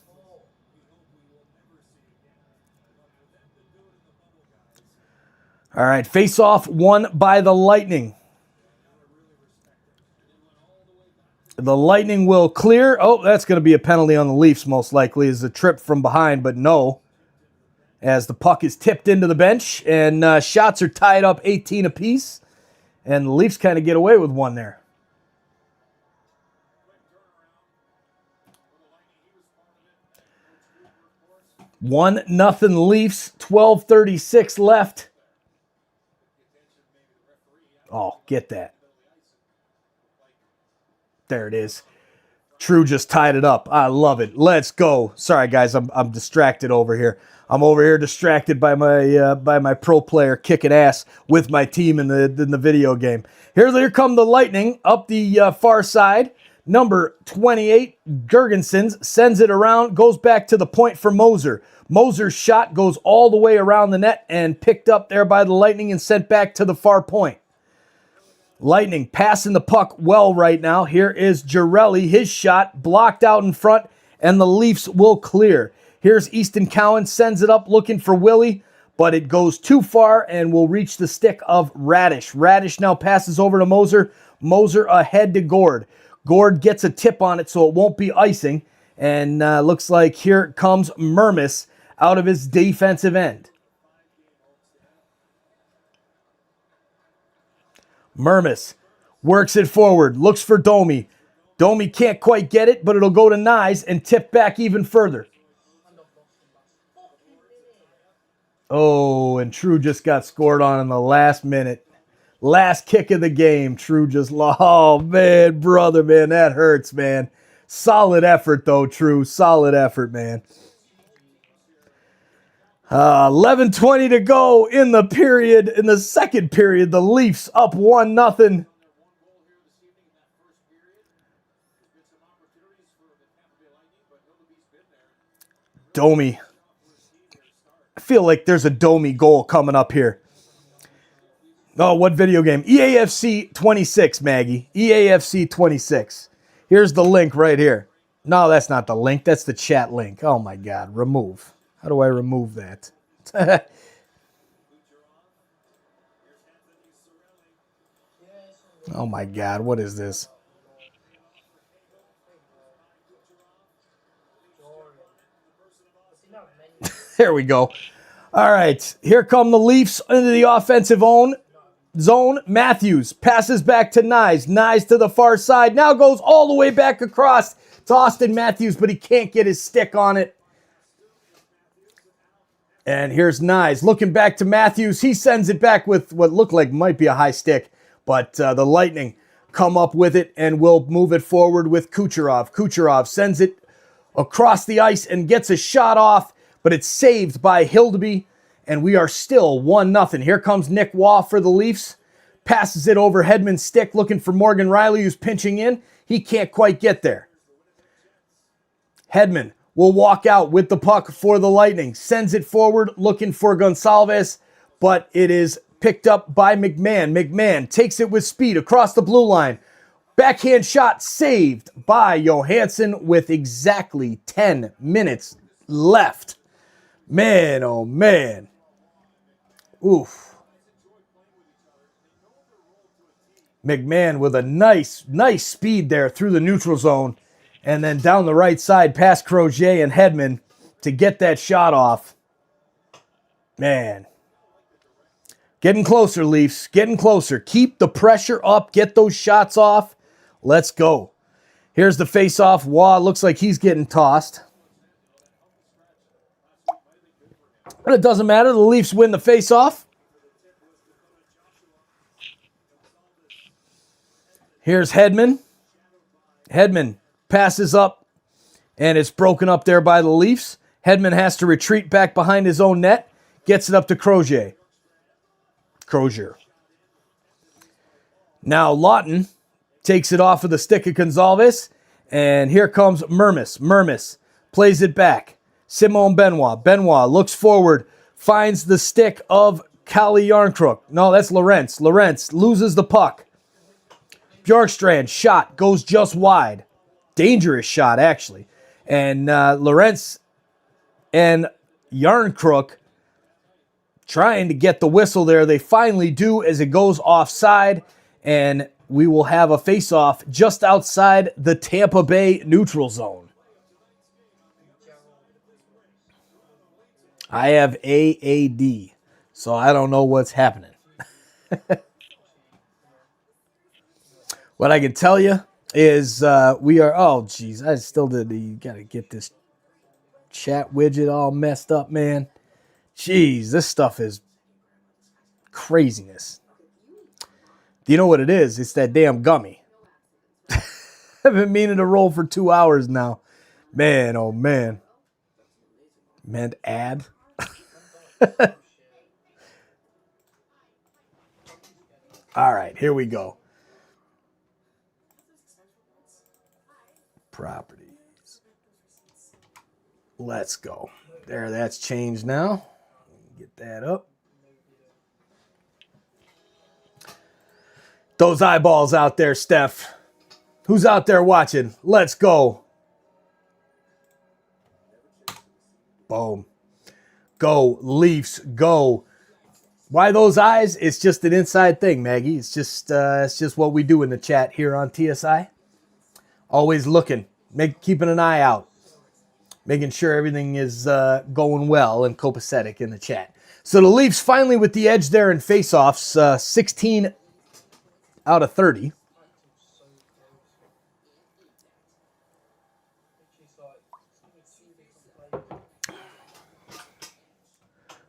All right, face-off won by the Lightning. The Lightning will clear. Oh, that's going to be a penalty on the Leafs, most likely, as a trip from behind, but no. As the puck is tipped into the bench, and shots are tied up 18 apiece, and the Leafs kind of get away with one there. One nothing Leafs, 12:36 left. Oh, get that. There it is. True just tied it up. I love it. Let's go. Sorry, guys, I'm distracted over here. I'm over here distracted by my pro player kicking ass with my team in the video game. Here come the Lightning up the far side. Number 28, Gergensons sends it around, goes back to the point for Moser. Moser's shot goes all the way around the net and picked up there by the Lightning and sent back to the far point. Lightning passing the puck well right now. Here is Girelli. His shot blocked out in front, and the Leafs will clear. Here's Easton Cowan, sends it up looking for Willie, but it goes too far and will reach the stick of Radish. Radish now passes over to Moser. Moser ahead to Gord. Gord gets a tip on it so it won't be icing, and looks like here comes Mermis out of his defensive end. Mermis works it forward, looks for Domi. Domi can't quite get it, but it'll go to Nyes and tip back even further. Oh, and True just got scored on in the last minute. Last kick of the game. True just lost. Oh, man, brother, man, that hurts, man. Solid effort, though, True. Solid effort, man. 11:20 to go in the period. In the second period, the Leafs up 1-0. Domi. I feel like there's a Domi goal coming up here. Oh, what video game? EAFC 26, Maggie. EAFC 26. Here's the link right here. No, that's not the link. That's the chat link. Oh, my God. Remove. How do I remove that? Oh, my God. What is this? There we go. All right. Here come the Leafs into the offensive zone. Matthews passes back to Nyes. Nyes to the far side. Now goes all the way back across to Austin Matthews, but he can't get his stick on it. And here's Nyes looking back to Matthews. He sends it back with what looked like might be a high stick, but the Lightning come up with it and will move it forward with Kucherov. Kucherov sends it across the ice and gets a shot off, but it's saved by Hildeby, and we are still 1-0. Here comes Nick Waugh for the Leafs. Passes it over Hedman's stick, looking for Morgan Riley, who's pinching in. He can't quite get there. Hedman will walk out with the puck for the Lightning. Sends it forward, looking for Gonçalves, but it is picked up by McMahon. McMahon takes it with speed across the blue line. Backhand shot saved by Johansson with exactly 10 minutes left. Man, oh man. Oof. McMahon with a nice speed there through the neutral zone. And then down the right side, past Crozier and Hedman to get that shot off. Man. Getting closer, Leafs. Getting closer. Keep the pressure up. Get those shots off. Let's go. Here's the face-off. Waugh looks like he's getting tossed. But it doesn't matter. The Leafs win the face-off. Here's Hedman. Hedman passes up, and it's broken up there by the Leafs. Hedman has to retreat back behind his own net. Gets it up to Crozier. Now Lawton takes it off of the stick of Gonzalez, and here comes Mermis. Mermis plays it back. Simon Benoit. Benoit looks forward, finds the stick of Calle Yarncrook. No, that's Lorentz. Lorentz loses the puck. Bjorkstrand shot goes just wide. Dangerous shot, actually. And Lorentz and Yarncrook trying to get the whistle there. They finally do as it goes offside, and we will have a face-off just outside the Tampa Bay neutral zone. I have AAD, so I don't know what's happening. What I can tell you is we are, oh, geez, I still did, you got to get this chat widget all messed up, man. Jeez, this stuff is craziness. Do you know what it is? It's that damn gummy. I've been meaning to roll for 2 hours now. Man, oh man. Meant ad. All right, here we go. Properties. Let's go. There, that's changed now. Get that up. Those eyeballs out there, Steph. Who's out there watching? Let's go. Boom. Go, Leafs, go. Why those eyes? It's just an inside thing, Maggie. It's just what we do in the chat here on TSI. Always looking, keeping an eye out, making sure everything is going well and copacetic in the chat. So the Leafs finally with the edge there in faceoffs, 16 out of 30.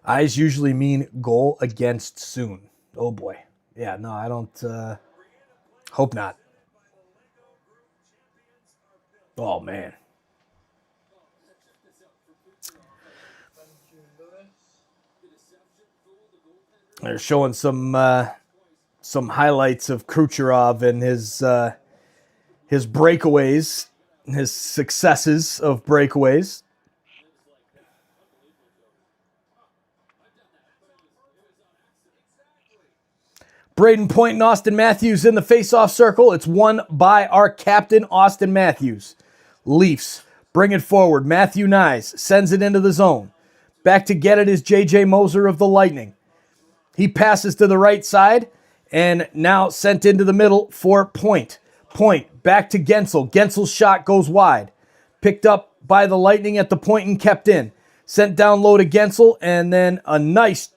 Eyes usually mean goal against soon. Oh boy. Yeah, no, I don't, hope not. Oh man. They're showing some highlights of Kucherov and his breakaways, his successes of breakaways. Braden Point and Austin Matthews in the face-off circle. It's won by our captain, Austin Matthews. Leafs bring it forward. Matthew Nyes sends it into the zone. Back to get it is J.J. Moser of the Lightning. He passes to the right side and now sent into the middle for Point. Point back to Gensel. Gensel's shot goes wide. Picked up by the Lightning at the point and kept in. Sent down low to Gensel, and then a nice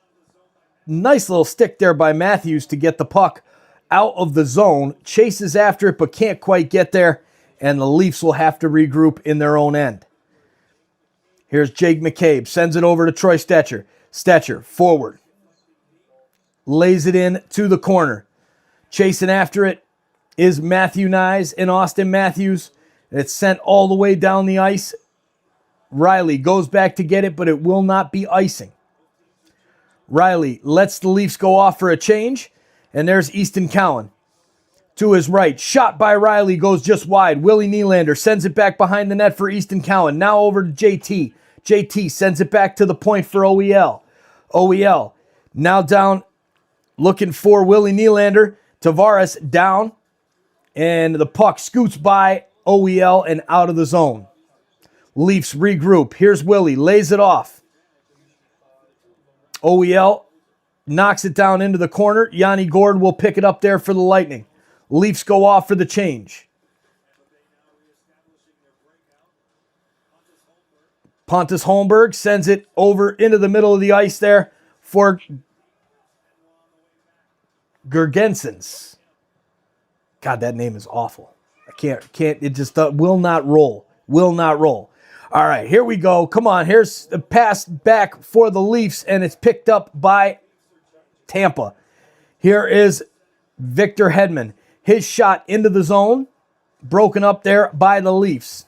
little stick there by Matthews to get the puck out of the zone. Chases after it but can't quite get there, and the Leafs will have to regroup in their own end. Here's Jake McCabe. Sends it over to Troy Stetcher. Stetcher forward. Lays it in to the corner. Chasing after it is Matthew Nyes and Austin Matthews. It's sent all the way down the ice. Riley goes back to get it, but it will not be icing. Riley lets the Leafs go off for a change, and there's Easton Cowan. To his right, shot by Riley goes just wide. Willie Nylander sends it back behind the net for Easton Cowan. Now over to JT. JT sends it back to the point for OEL. OEL now down, looking for Willie Nylander. Tavares down, and the puck scoots by OEL and out of the zone. Leafs regroup. Here's Willie, lays it off. OEL knocks it down into the corner. Yanni Gord will pick it up there for the Lightning. Leafs go off for the change. Pontus Holmberg sends it over into the middle of the ice there for Gergensens. God, that name is awful. I can't, it just will not roll. Will not roll. All right, here we go. Come on, here's the pass back for the Leafs, and it's picked up by Tampa. Here is Victor Hedman. His shot into the zone, broken up there by the Leafs.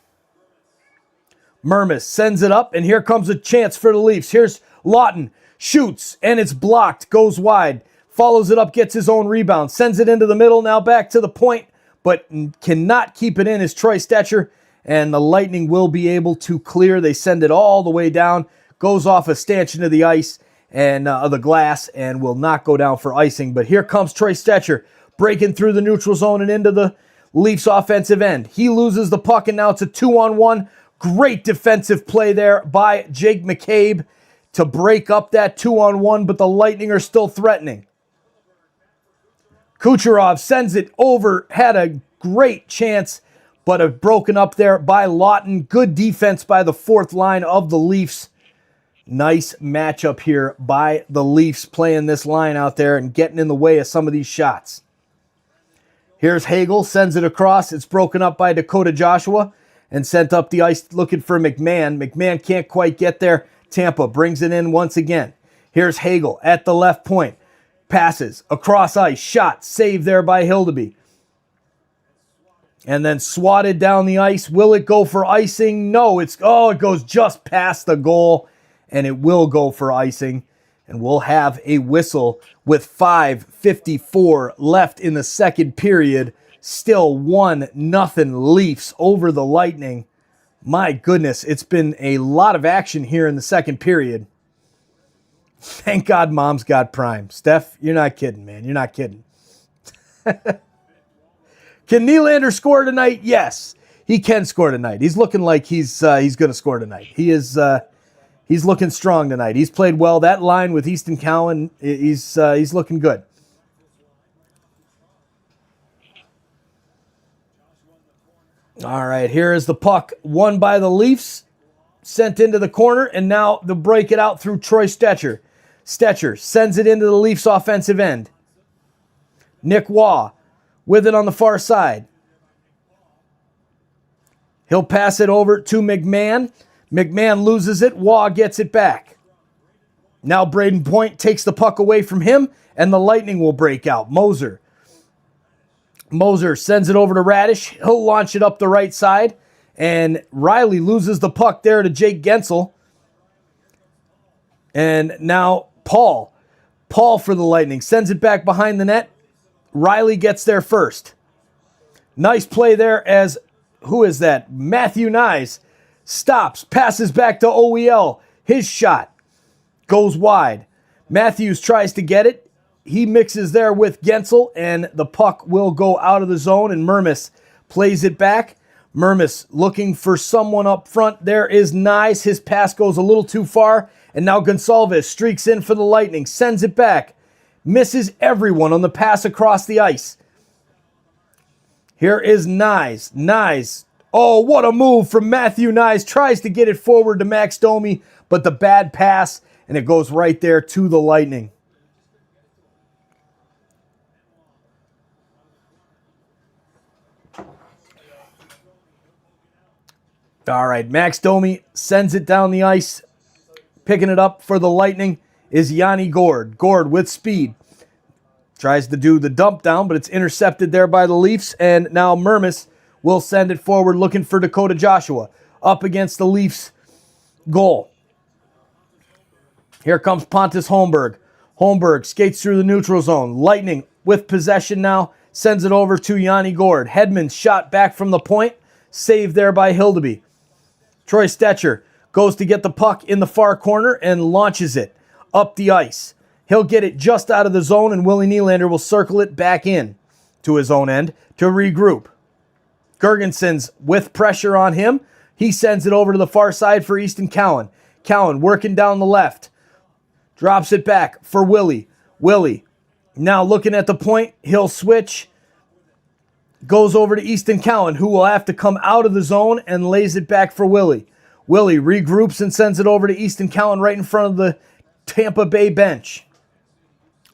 Mermis sends it up, and here comes a chance for the Leafs. Here's Lawton, shoots, and it's blocked, goes wide, follows it up, gets his own rebound, sends it into the middle, now back to the point, but cannot keep it in is Troy Stecher, and the Lightning will be able to clear. They send it all the way down, goes off a stanchion of the ice and the glass, and will not go down for icing. But here comes Troy Stecher, breaking through the neutral zone and into the Leafs offensive end. He loses the puck, and now it's a 2-on-1. Great defensive play there by Jake McCabe to break up that 2-on-1, but the Lightning are still threatening. Kucherov sends it over, had a great chance, but have broken up there by Lawton. Good defense by the fourth line of the Leafs. Nice matchup here by the Leafs, playing this line out there and getting in the way of some of these shots. Here's Hagel, sends it across. It's broken up by Dakota Joshua and sent up the ice looking for McMahon. McMahon can't quite get there. Tampa brings it in once again. Here's Hagel at the left point. Passes across ice, shot, saved there by Hildeby. And then swatted down the ice. Will it go for icing? No, it goes just past the goal, and it will go for icing. And we'll have a whistle with 5:54 left in the second period. Still 1-0 Leafs over the Lightning. My goodness, it's been a lot of action here in the second period. Thank God Mom's got Prime. Steph, you're not kidding, man. You're not kidding. Can Nylander score tonight? Yes, he can score tonight. He's looking like he's going to score tonight. He's looking strong tonight. He's played well. That line with Easton Cowan, he's looking good. All right, here is the puck won by the Leafs, sent into the corner, and now they'll break it out through Troy Stecher. Stecher sends it into the Leafs offensive end. Nick Waugh with it on the far side. He'll pass it over to McMahon. McMahon loses it. Waugh gets it back. Now Braden Point takes the puck away from him, and the Lightning will break out. Moser sends it over to Radish. He'll launch it up the right side, and Riley loses the puck there to Jake Gensel. And now Paul for the Lightning sends it back behind the net. Riley gets there first. Nice play there as, who is that? Matthew Nyes stops, passes back to OEL. His shot goes wide. Matthews tries to get it. He mixes there with Gensel, and the puck will go out of the zone, and Mermis plays it back. Mermis looking for someone up front. There is Nyes. His pass goes a little too far, and now Gonsalves streaks in for the Lightning, sends it back. Misses everyone on the pass across the ice. Here is Nyes. Nyes. Oh, what a move from Matthew Nyes. Tries to get it forward to Max Domi, but the bad pass, and it goes right there to the Lightning. All right, Max Domi sends it down the ice. Picking it up for the Lightning is Yanni Gourde. Gourde with speed. Tries to do the dump down, but it's intercepted there by the Leafs. And now Mermis will send it forward looking for Dakota Joshua. Up against the Leafs goal. Here comes Pontus Holmberg. Holmberg skates through the neutral zone. Lightning with possession now. Sends it over to Yanni Gourde. Hedman's shot back from the point. Saved there by Hildeby. Troy Stecher goes to get the puck in the far corner and launches it up the ice. He'll get it just out of the zone, and Willie Nylander will circle it back in to his own end to regroup. Gergensen's with pressure on him. He sends it over to the far side for Easton Cowan. Cowan working down the left. Drops it back for Willie. Willie now looking at the point. He'll switch. Goes over to Easton Cowan, who will have to come out of the zone and lays it back for Willie. Willie regroups and sends it over to Easton Cowan right in front of the Tampa Bay bench.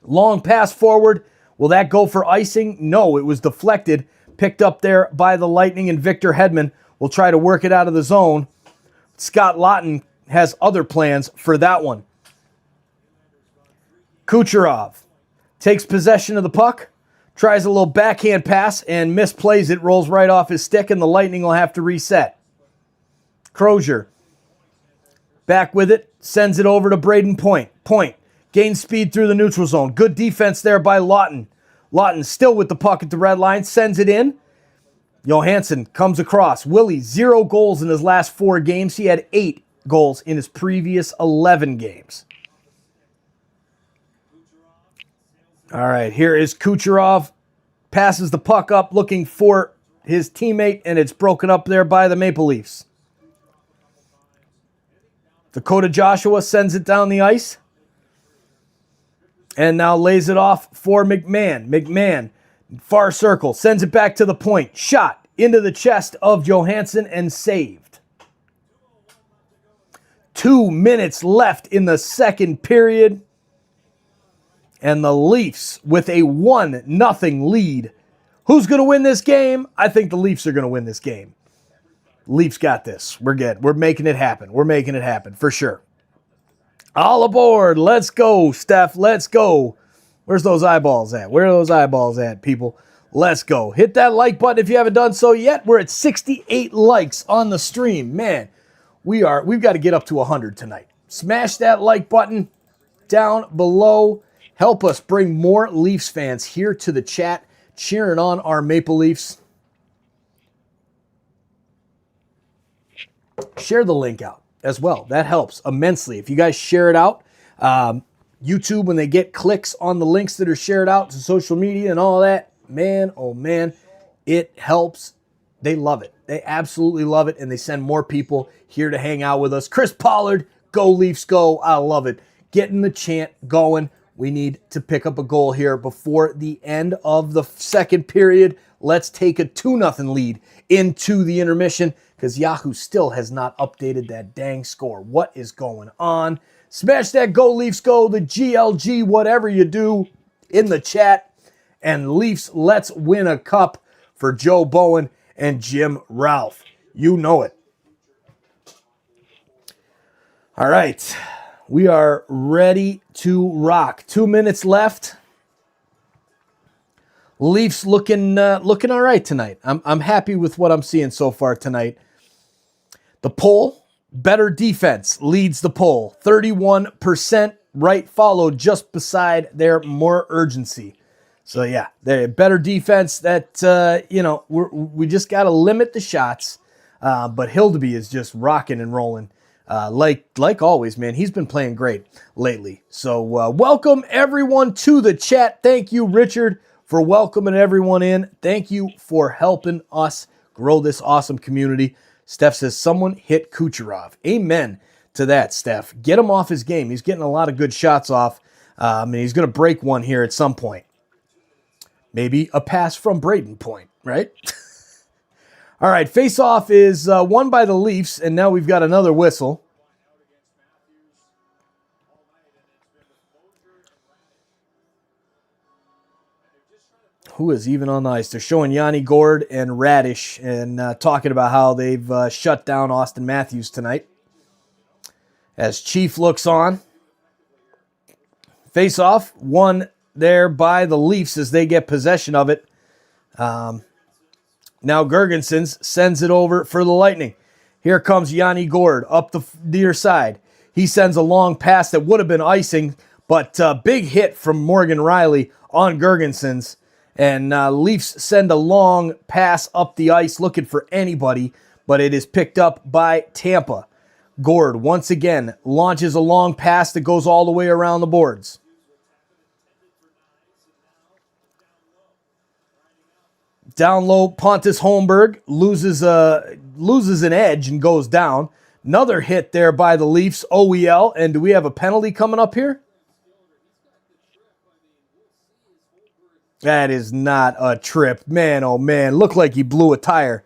Long pass forward. Will that go for icing? No, it was deflected. Picked up there by the Lightning, and Victor Hedman will try to work it out of the zone. Scott Laughton has other plans for that one. Kucherov takes possession of the puck, tries a little backhand pass, and misplays it, rolls right off his stick, and the Lightning will have to reset. Crozier back with it, sends it over to Braden Point. Point gains speed through the neutral zone. Good defense there by Laughton. Laughton still with the puck at the red line, sends it in. Johansson comes across. Willie, 0 goals in his last 4 games. He had 8 goals in his previous 11 games. All right, here is Kucherov. Passes the puck up looking for his teammate, and it's broken up there by the Maple Leafs. Dakota Joshua sends it down the ice. And now lays it off for McMahon. McMahon, far circle, sends it back to the point. Shot into the chest of Johansson and saved. 2 minutes left in the second period. And the Leafs with a 1-0 lead. Who's going to win this game? I think the Leafs are going to win this game. Leafs got this. We're good. We're making it happen. We're making it happen for sure. All aboard. Let's go, Steph. Let's go. Where's those eyeballs at? Where are those eyeballs at, people? Let's go. Hit that like button if you haven't done so yet. We're at 68 likes on the stream. Man, we've got to get up to 100 tonight. Smash that like button down below. Help us bring more Leafs fans here to the chat, cheering on our Maple Leafs. Share the link out as well. That helps immensely. If you guys share it out, YouTube, when they get clicks on the links that are shared out to social media and all that, man, oh man, it helps. They love it. They absolutely love it, and they send more people here to hang out with us. Chris Pollard, go Leafs, go. I love it. Getting the chant going. We need to pick up a goal here before the end of the second period. Let's take a 2-0 lead into the intermission because Yahoo still has not updated that dang score. What is going on? Smash that Go Leafs Go, the GLG, whatever you do in the chat. And Leafs, let's win a cup for Joe Bowen and Jim Ralph. You know it. All right. We are ready to rock. 2 minutes left. Leafs looking all right tonight. I'm happy with what I'm seeing so far tonight. The poll, better defense leads the poll. 31% right followed just beside their more urgency. So yeah, they're better defense. That we just got to limit the shots. But Hildeby is just rocking and rolling. Like always, man, he's been playing great lately. So welcome everyone to the chat. Thank you, Richard, for welcoming everyone in. Thank you for helping us grow this awesome community. Steph says, someone hit Kucherov. Amen to that, Steph. Get him off his game. He's getting a lot of good shots off, and he's going to break one here at some point. Maybe a pass from Braden Point, right? All right, face-off is won by the Leafs, and now we've got another whistle. Who is even on the ice? They're showing Yanni Gord and Radish and talking about how they've shut down Austin Matthews tonight. As Chief looks on. Face-off, won there by the Leafs as they get possession of it. Now Gergensen sends it over for the Lightning. Here comes Yanni Gord up the near side. He sends a long pass that would have been icing, but big hit from Morgan Riley on Gergensen's. And Leafs send a long pass up the ice looking for anybody, but it is picked up by Tampa. Gord once again launches a long pass that goes all the way around the boards. Down low, Pontus Holmberg loses an edge and goes down. Another hit there by the Leafs, OEL. And do we have a penalty coming up here? That is not a trip. Man, oh man, looked like he blew a tire.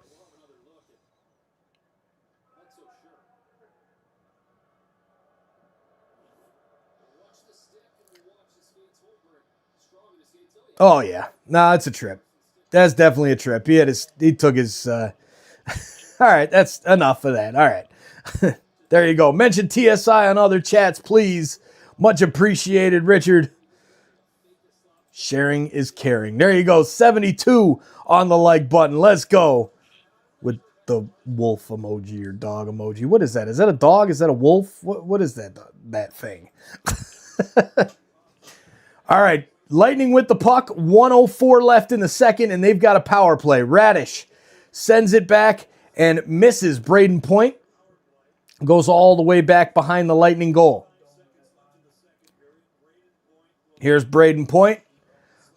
Oh, yeah. Nah, it's a trip. That's definitely a trip. He took his, all right, that's enough of that. All right. There you go. Mention TSI on other chats, please. Much appreciated, Richard. Sharing is caring. There you go. 72 on the like button. Let's go. With the wolf emoji or dog emoji. What is that? Is that a dog? Is that a wolf? What is that thing? All right. Lightning with the puck. 1:04 left in the second, and they've got a power play. Radish sends it back and misses. Braden Point goes all the way back behind the Lightning goal. Here's Braden Point.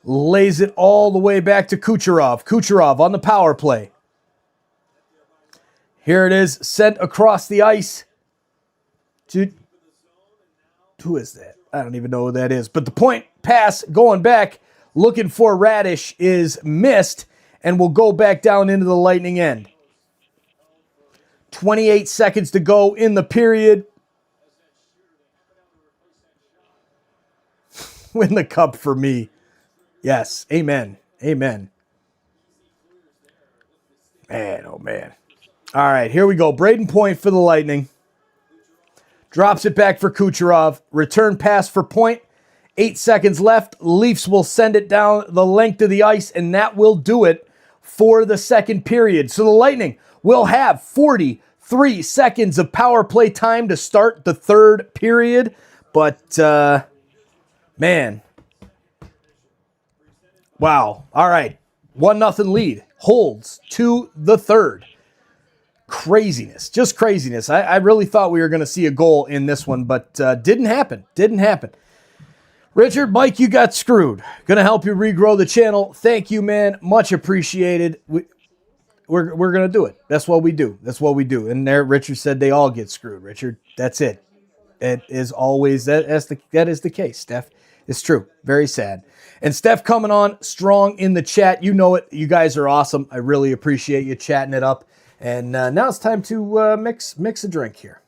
Lays it all the way back to Kucherov. Kucherov on the power play. Here it is, sent across the ice to, who is that? I don't even know who that is. But the point pass going back, looking for Radish, is missed and will go back down into the Lightning end. 28 seconds to go in the period. Win the cup for me. Yes, amen. Amen. Man, oh man. All right, here we go. Braden Point for the Lightning. Drops it back for Kucherov. Return pass for Point. 8 seconds left. Leafs will send it down the length of the ice, and that will do it for the second period. So the Lightning will have 43 seconds of power play time to start the third period. But, man. Wow. All right. 1-0 lead. Holds to the third. Craziness. Just craziness. I really thought we were going to see a goal in this one, but didn't happen. Didn't happen. Richard, Mike, you got screwed. Going to help you regrow the channel. Thank you, man. Much appreciated. We're going to do it. That's what we do. That's what we do. And there, Richard said they all get screwed, Richard. That's it. It is always, that is the case, Steph. It's true. Very sad. And Steph coming on strong in the chat. You know it. You guys are awesome. I really appreciate you chatting it up. And now it's time to mix a drink here.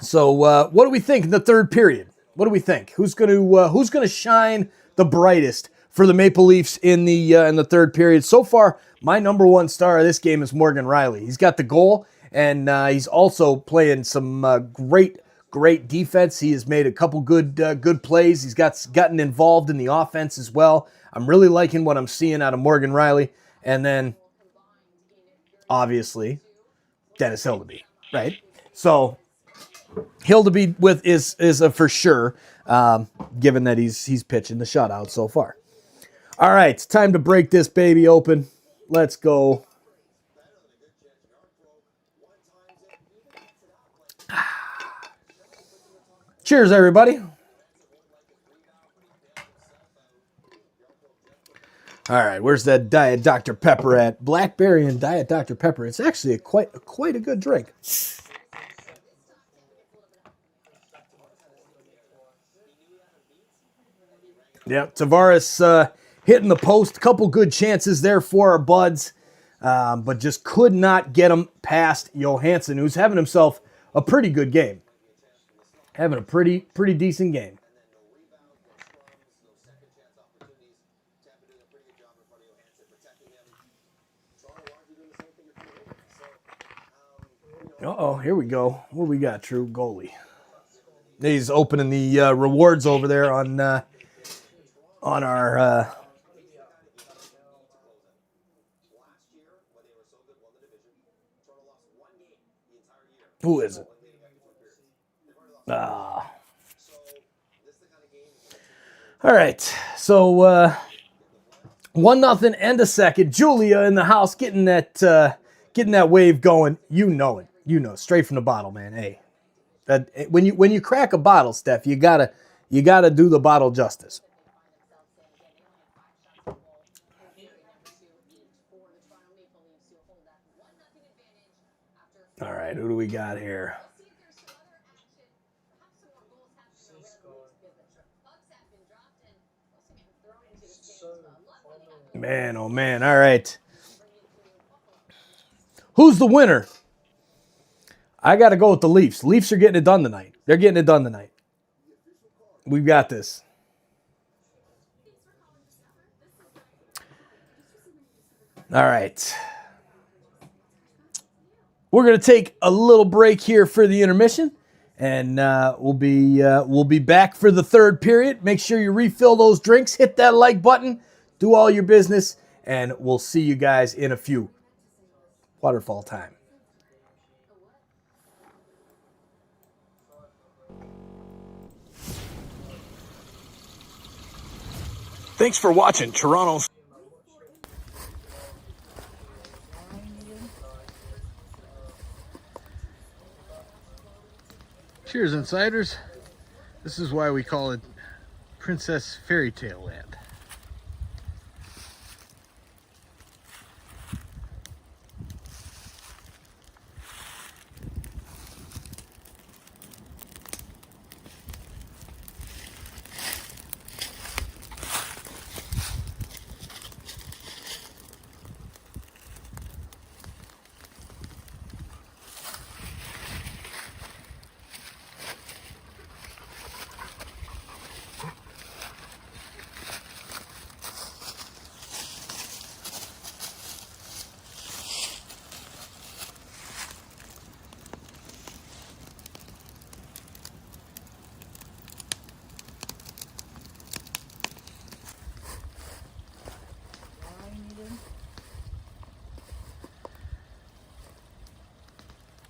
So what do we think in the third period? What do we think? Who's going to shine the brightest for the Maple Leafs in the third period? So far, my number one star of this game is Morgan Rielly. He's got the goal, and he's also playing some great defense. He has made a couple good plays. He's gotten involved in the offense as well. I'm really liking what I'm seeing out of Morgan Rielly. And then, obviously, Dennis Hildeby, right? So, Hildeby is a for sure, given that he's pitching the shutout so far. All right, it's time to break this baby open. Let's go. Cheers, everybody. All right, where's that Diet Dr. Pepper at? Blackberry and Diet Dr. Pepper. It's actually quite a good drink. Yep, Tavares hitting the post. Couple good chances there for our buds, but just could not get him past Johansson, who's having himself a pretty good game. Having a pretty decent game. Uh-oh, here we go. What we got, True Goalie? He's opening the rewards over there on our... Who is it? All right, so 1-0 and a second. Julia in the house getting that wave going. You know it. You know, straight from the bottle, man. Hey, when you crack a bottle, Steph, you gotta do the bottle justice. All right, who do we got here? Man, oh man. All right. Who's the winner? I got to go with the Leafs. Leafs are getting it done tonight. They're getting it done tonight. We've got this. All right. We're going to take a little break here for the intermission, and we'll be back for the third period. Make sure you refill those drinks, hit that like button, do all your business, and we'll see you guys in a few. Waterfall time.
Thanks for watching Toronto's.
Cheers, insiders. This is why we call it Princess Fairy Tale Land.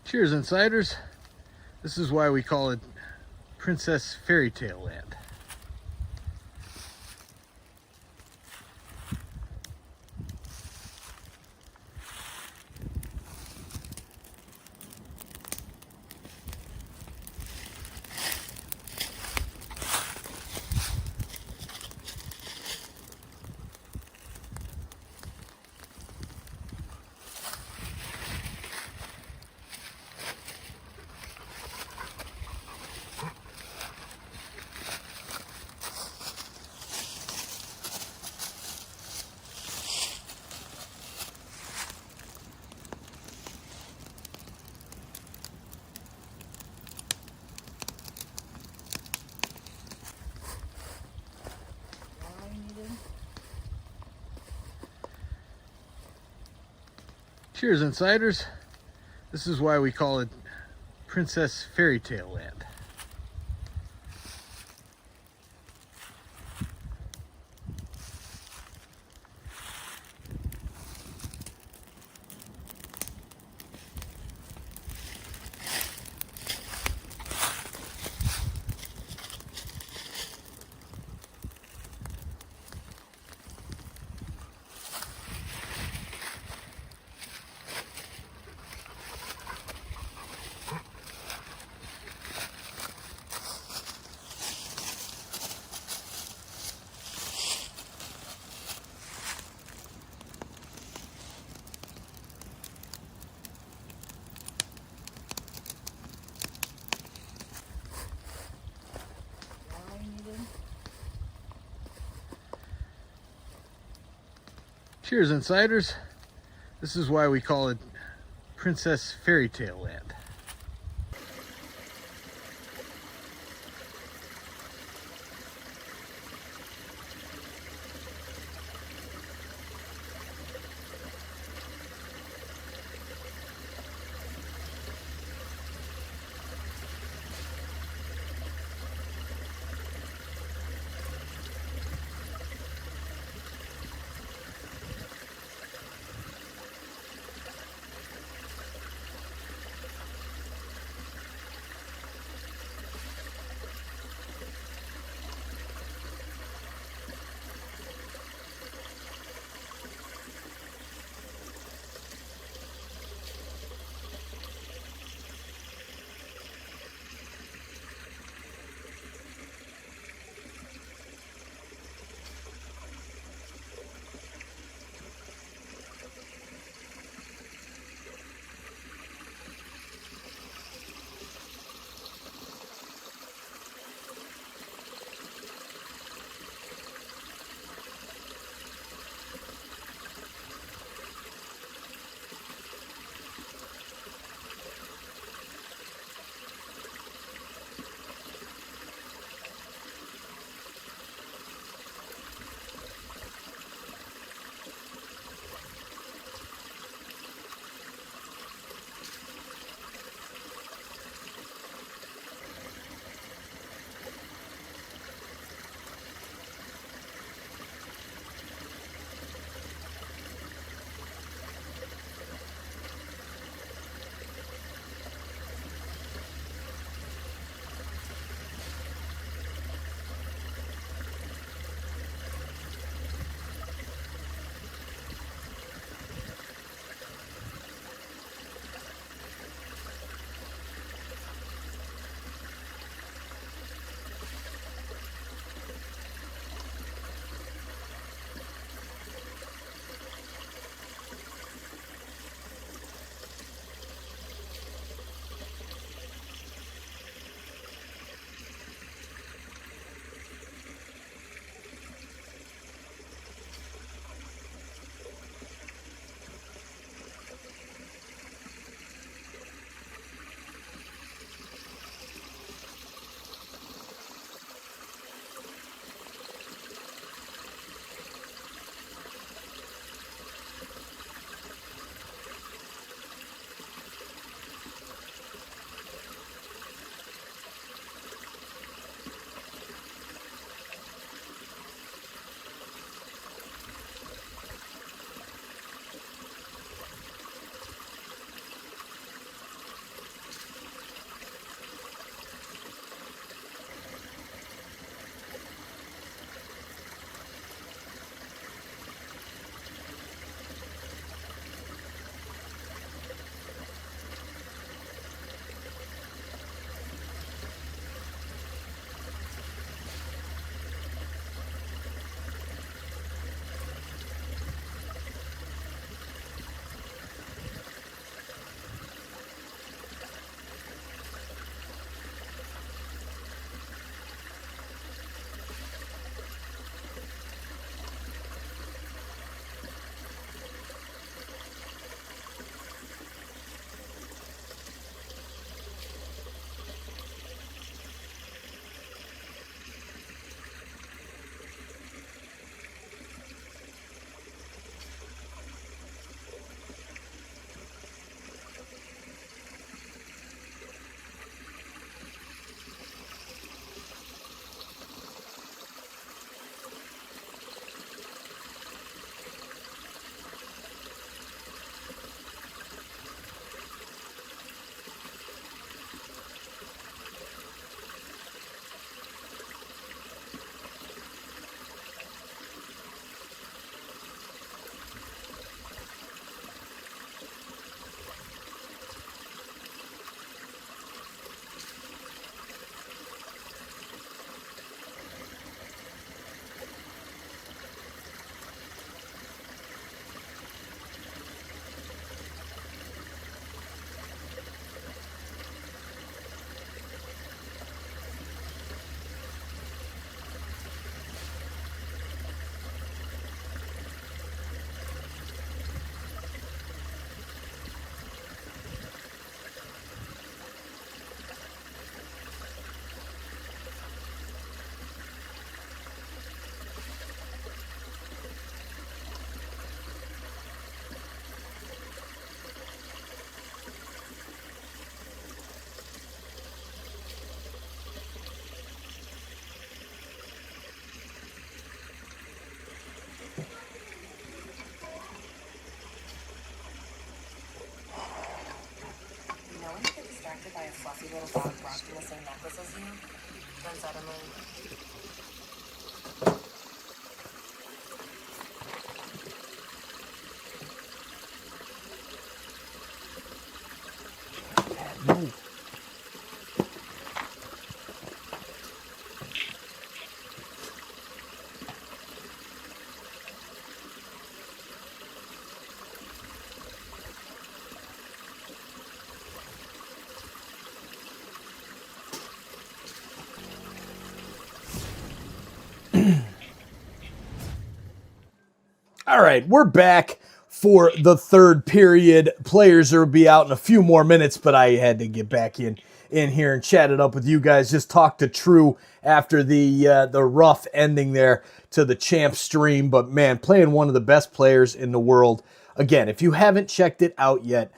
Cheers, insiders. This is why we call it Princess Fairy Tale Land. Cheers, insiders. This is why we call it Princess Fairy Tale Land. Cheers, insiders. This is why we call it Princess Fairy Tale Land.
even if I was rocking the same necklace as you, then suddenly.
No. All right, we're back for the third period. Players will be out in a few more minutes, but I had to get back in here and chat it up with you guys. Just talk to True after the rough ending there to the champ stream. But man, playing one of the best players in the world. Again, if you haven't checked it out yet,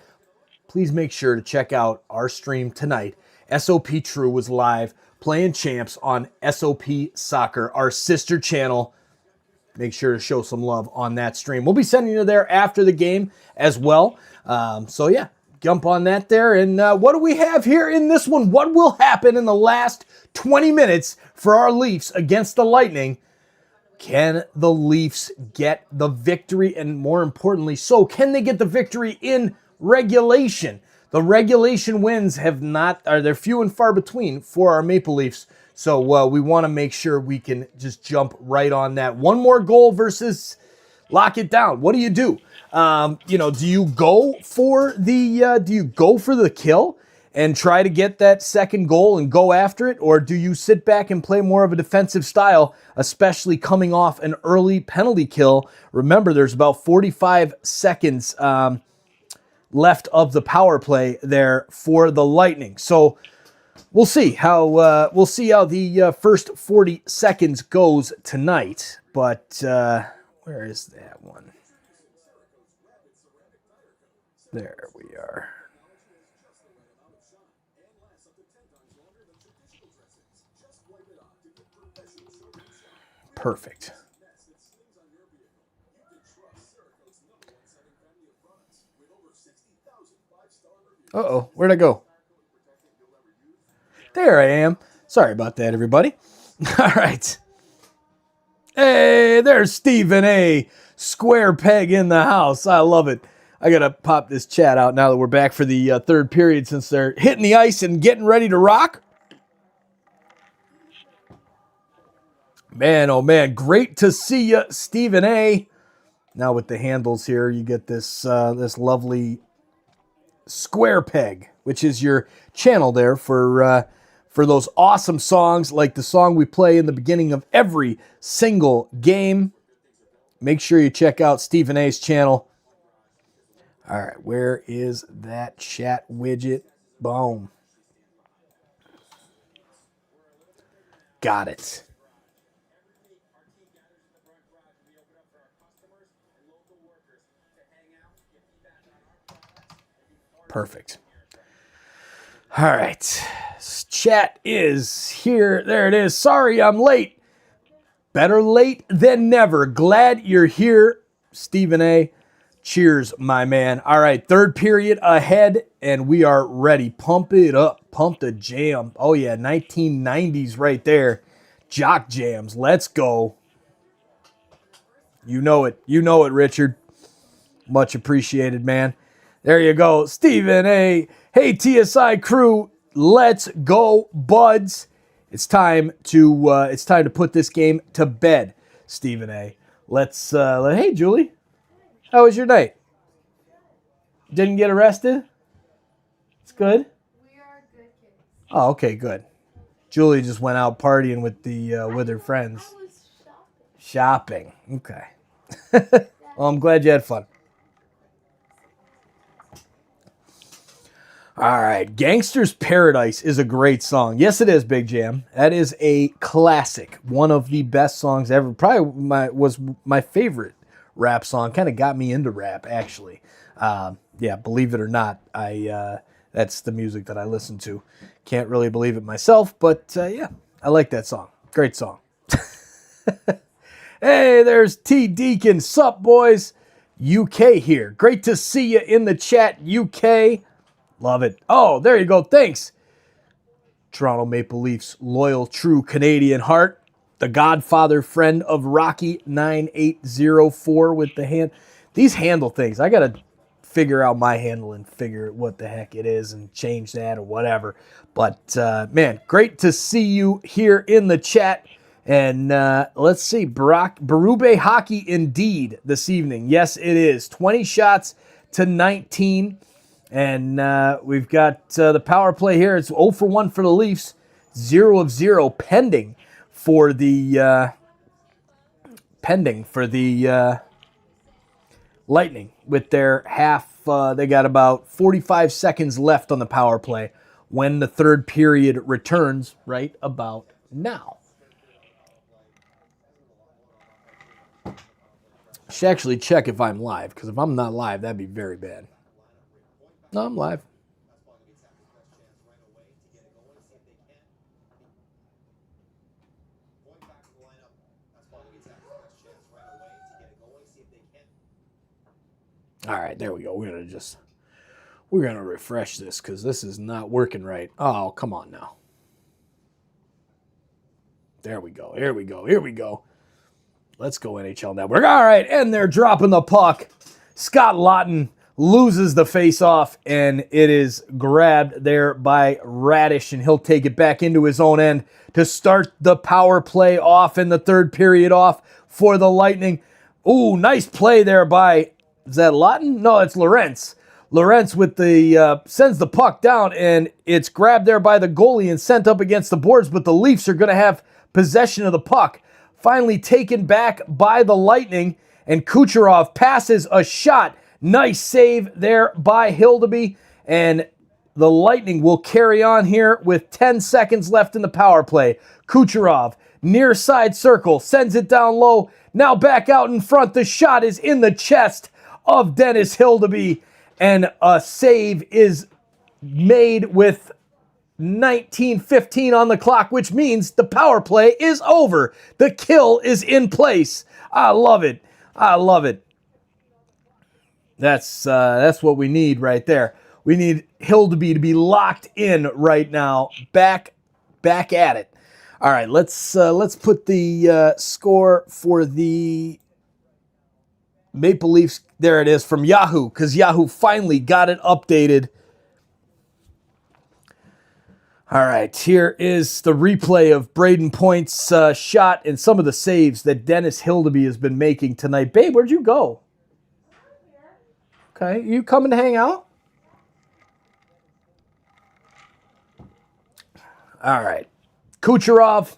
please make sure to check out our stream tonight. SOP True was live playing champs on SOP Soccer, our sister channel. Make sure to show some love on that stream. We'll be sending you there after the game as well. So yeah, jump on that there. And what do we have here in this one? What will happen in the last 20 minutes for our Leafs against the Lightning? Can the Leafs get the victory? And more importantly, so can they get the victory in regulation? The regulation wins they're few and far between for our Maple Leafs. So we want to make sure we can just jump right on that. One more goal versus lock it down. What do you do? Do you go for the kill and try to get that second goal and go after it, or do you sit back and play more of a defensive style, especially coming off an early penalty kill? Remember, there's about 45 seconds left of the power play there for the Lightning. So we'll see how the first 40 seconds goes tonight. But where is that one? There we are. Perfect. Uh-oh, where'd I go? There I am. Sorry about that, everybody. All right. Hey, there's Stephen A. Square peg in the house. I love it. I got to pop this chat out now that we're back for the third period since they're hitting the ice and getting ready to rock. Man, oh man, great to see you, Stephen A. Now with the handles here, you get this this lovely square peg, which is your channel there for those awesome songs like the song we play in the beginning of every single game. Make sure you check out Stephen A's channel. All right, where is that chat widget? Boom. Got it. Perfect. All right. Chat is here. There it is. Sorry I'm late. Better late than never. Glad you're here, Stephen A. Cheers, my man. All right, third period ahead, and we are ready. Pump it up. Pump the jam. Oh, yeah, 1990s right there. Jock jams. Let's go. You know it. You know it, Richard. Much appreciated, man. There you go. Stephen A. Hey, TSI crew. Let's go, buds. It's time to put this game to bed, Stephen A. Hey, Julie. How was your night? Didn't get arrested? It's good?
We are good kids.
Oh, okay, good. Julie just went out partying with her friends.
I was shopping.
Shopping. Okay. Well, I'm glad you had fun. All right, Gangster's Paradise is a great song. Yes, it is, Big Jam. That is a classic. One of the best songs ever. Probably was my favorite rap song. Kind of got me into rap, actually. Yeah, believe it or not, that's the music that I listen to. Can't really believe it myself, but yeah, I like that song. Great song. Hey, there's T. Deacon. Sup, boys? UK here. Great to see you in the chat, UK. Love it. Oh, there you go. Thanks. Toronto Maple Leafs loyal, true Canadian heart. The Godfather friend of Rocky 9804 with the hand. These handle things, I got to figure out my handle and figure what the heck it is and change that or whatever. But, man, great to see you here in the chat. And let's see, Berube hockey indeed this evening. Yes, it is. 20 shots to 19. And we've got the power play here. It's 0 for 1 for the Leafs. 0 of 0 pending for the Lightning with their half. They got about 45 seconds left on the power play when the third period returns right about now. I should actually check if I'm live, because if I'm not live, that'd be very bad. No, I'm live. All right, there we go. We're gonna refresh this because this is not working right. Oh, come on now. There we go. Here we go. Here we go. Let's go NHL Network. All right, and they're dropping the puck. Scott Laughton loses the face-off, and it is grabbed there by Radish, and he'll take it back into his own end to start the power play off in the third period off for the Lightning. Ooh, nice play there by, is that Laughton? No, it's Lorentz. Lorentz with the, sends the puck down, and it's grabbed there by the goalie and sent up against the boards, but the Leafs are going to have possession of the puck. Finally taken back by the Lightning, and Kucherov passes a shot. Nice save there by Hildeby, and the Lightning will carry on here with 10 seconds left in the power play. Kucherov, near side circle, sends it down low. Now back out in front. The shot is in the chest of Dennis Hildeby, and a save is made with 19:15 on the clock, which means the power play is over. The kill is in place. I love it. I love it. That's what we need right there. We need Hildeby to be locked in right now. Back at it. All right, let's put the score for the Maple Leafs. There it is from Yahoo, because Yahoo finally got it updated. All right, here is the replay of Braden Point's shot and some of the saves that Dennis Hildeby has been making tonight. Babe, where'd you go? Okay, you coming to hang out? All right, Kucherov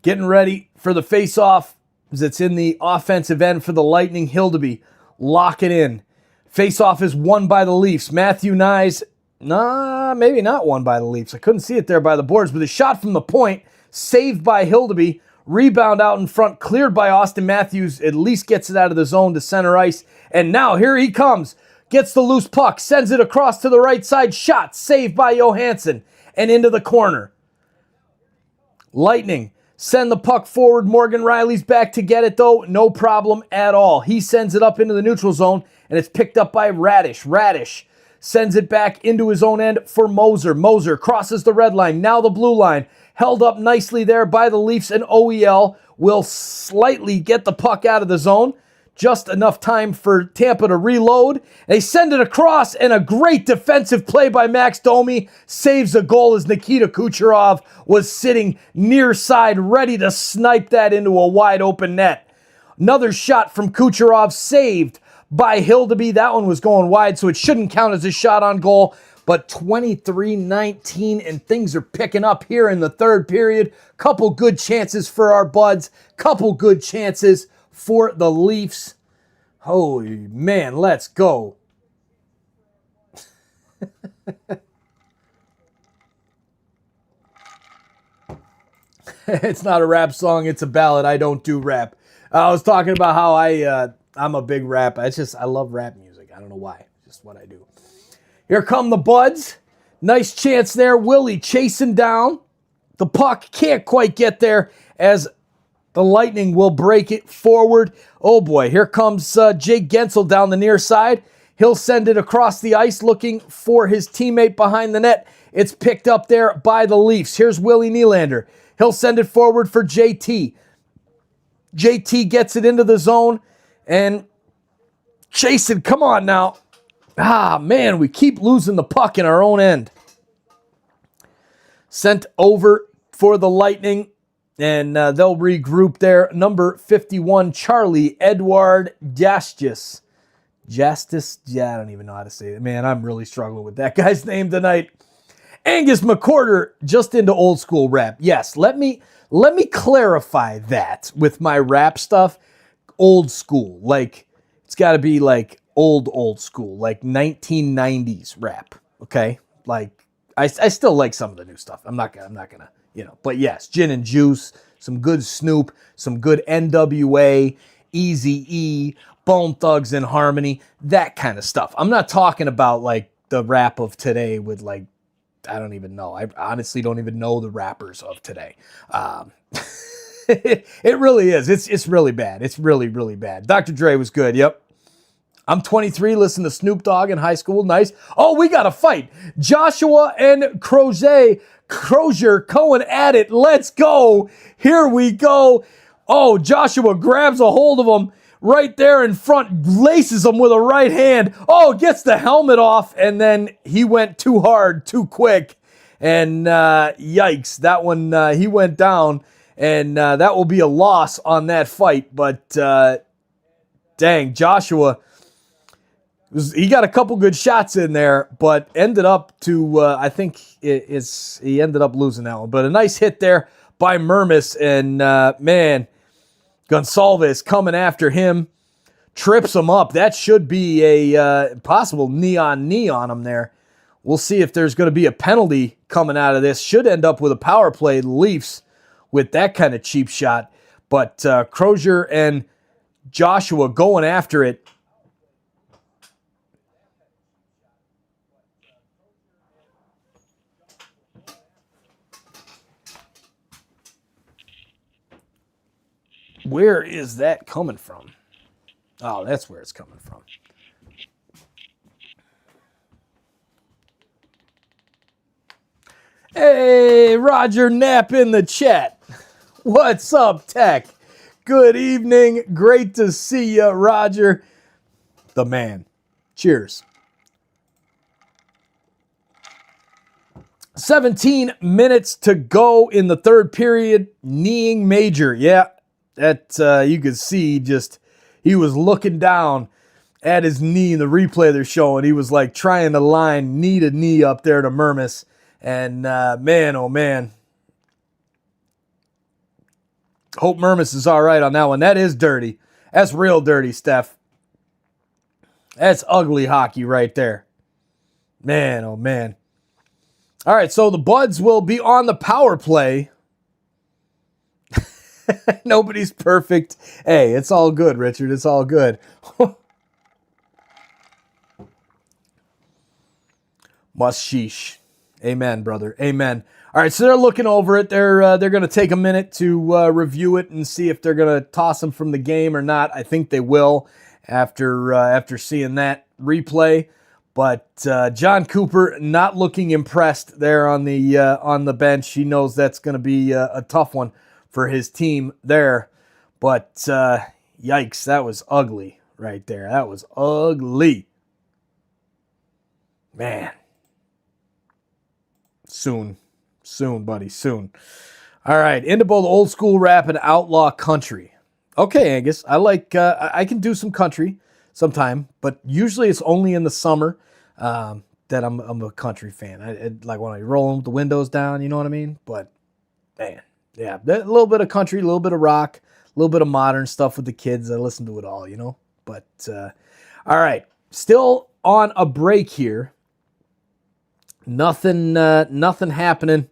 getting ready for the face-off as it's in the offensive end for the Lightning. Hildeby lock it in. Face-off is won by the Leafs. Matthew Nyes, maybe not won by the Leafs. I couldn't see it there by the boards, but the shot from the point, saved by Hildeby. Rebound out in front, cleared by Austin Matthews. At least gets it out of the zone to center ice. And now here he comes. Gets the loose puck, sends it across to the right side. Shot saved by Johansson and into the corner. Lightning send the puck forward. Morgan Riley's back to get it though. No problem at all. He sends it up into the neutral zone and it's picked up by Radish. Radish sends it back into his own end for Moser. Moser crosses the red line, now the blue line. Held up nicely there by the Leafs, and OEL will slightly get the puck out of the zone. Just enough time for Tampa to reload. They send it across, and a great defensive play by Max Domi saves a goal as Nikita Kucherov was sitting near side, ready to snipe that into a wide open net. Another shot from Kucherov saved by Hildeby. That one was going wide, so it shouldn't count as a shot on goal. But 23-19, and things are picking up here in the third period. Couple good chances for our buds. Couple good chances for the Leafs. Holy man, let's go. It's not a rap song, it's a ballad. I don't do rap. I was talking about how I'm a big rap. I love rap music. I don't know why. It's just what I do. Here come the Buds. Nice chance there. Willie chasing down. The puck can't quite get there as the Lightning will break it forward. Oh boy, here comes Jake Gensel down the near side. He'll send it across the ice looking for his teammate behind the net. It's picked up there by the Leafs. Here's Willie Nylander. He'll send it forward for JT. JT gets it into the zone, and Jason, come on now. Ah, man, we keep losing the puck in our own end. Sent over for the Lightning, and they'll regroup there. Number 51, Charlie Edward Justice. Yeah, I don't even know how to say it. Man, I'm really struggling with that guy's name tonight. Angus McCorder, just into old school rap. Yes, let me clarify that with my rap stuff. Old school, like it's got to be like old school, like 1990s rap. Okay, like I still like some of the new stuff. I'm not gonna, But yes, Gin and Juice, some good Snoop, some good NWA, Eazy-E, Bone Thugs and Harmony, that kind of stuff. I'm not talking about like the rap of today with like, I don't even know. I honestly don't even know the rappers of today. It really is. It's really bad. It's really, really bad. Dr. Dre was good. Yep. I'm 23, listened to Snoop Dogg in high school. Nice. Oh, we got a fight. Joshua and Crozier going at it. Let's go. Here we go. Oh, Joshua grabs a hold of him right there in front, laces him with a right hand. Oh, gets the helmet off, and then he went too hard, too quick. And yikes, that one, he went down, and that will be a loss on that fight. But dang, Joshua, he got a couple good shots in there, but ended up to, I think he ended up losing that one. But a nice hit there by Mermis, and man, Gonsalves coming after him, trips him up. That should be a possible knee on him there. We'll see if there's going to be a penalty coming out of this. Should end up with a power play, the Leafs, with that kind of cheap shot. But Crozier and Joshua going after it. Where is that coming from? Oh, that's where it's coming from. Hey, Roger Knapp in the chat. What's up, Tech? Good evening. Great to see you, Roger. The man. Cheers. 17 minutes to go in the third period. Kneeing Major. Yeah, that you could see just he was looking down at his knee in the replay they're showing. He was like trying to line knee to knee up there to Mermis. And man, oh man. Hope Mermis is all right on that one. That is dirty. That's real dirty, Steph. That's ugly hockey right there. Man, oh man. All right, so the Buds will be on the power play. Nobody's perfect. Hey, it's all good, Richard. It's all good. Mushish. Amen, brother. Amen. All right, so they're looking over it. They're going to take a minute to review it and see if they're going to toss him from the game or not. I think they will after seeing that replay. But John Cooper not looking impressed there on the bench. He knows that's going to be a tough one for his team there. But yikes, that was ugly right there. That was ugly. Man. Soon, buddy, soon. All right, into both old school rap and outlaw country. Okay, Angus, I like. I can do some country sometime, but usually it's only in the summer that I'm a country fan. Like when I roll the windows down, you know what I mean? But man, yeah, a little bit of country, a little bit of rock, a little bit of modern stuff with the kids. I listen to it all, you know. But all right, still on a break here. Nothing happening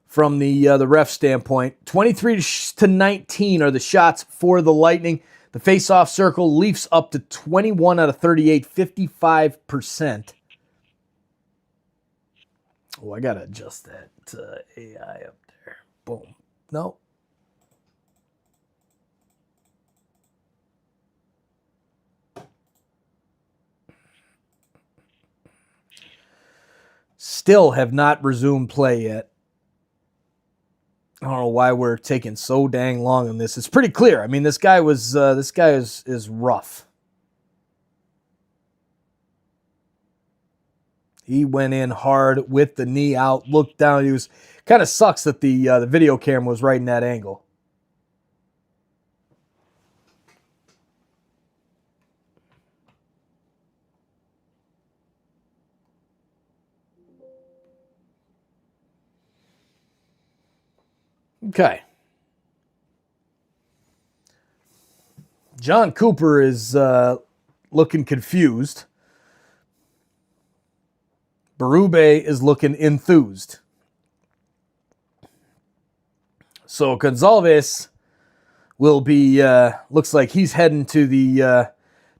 from the ref standpoint. 23-19 are the shots for the Lightning. The face-off circle, Leafs up to 21 out of 38, 55%. Oh, I gotta adjust that AI up there. Boom. No. still have not resumed play yet. I don't know why we're taking so dang long on this. It's pretty clear. I mean, this guy is rough. He went in hard with the knee out, looked down. He was kind of sucks that the video camera was right in that angle. Okay. John Cooper is looking confused. Berube is looking enthused. So Gonzalez will be, looks like he's heading to the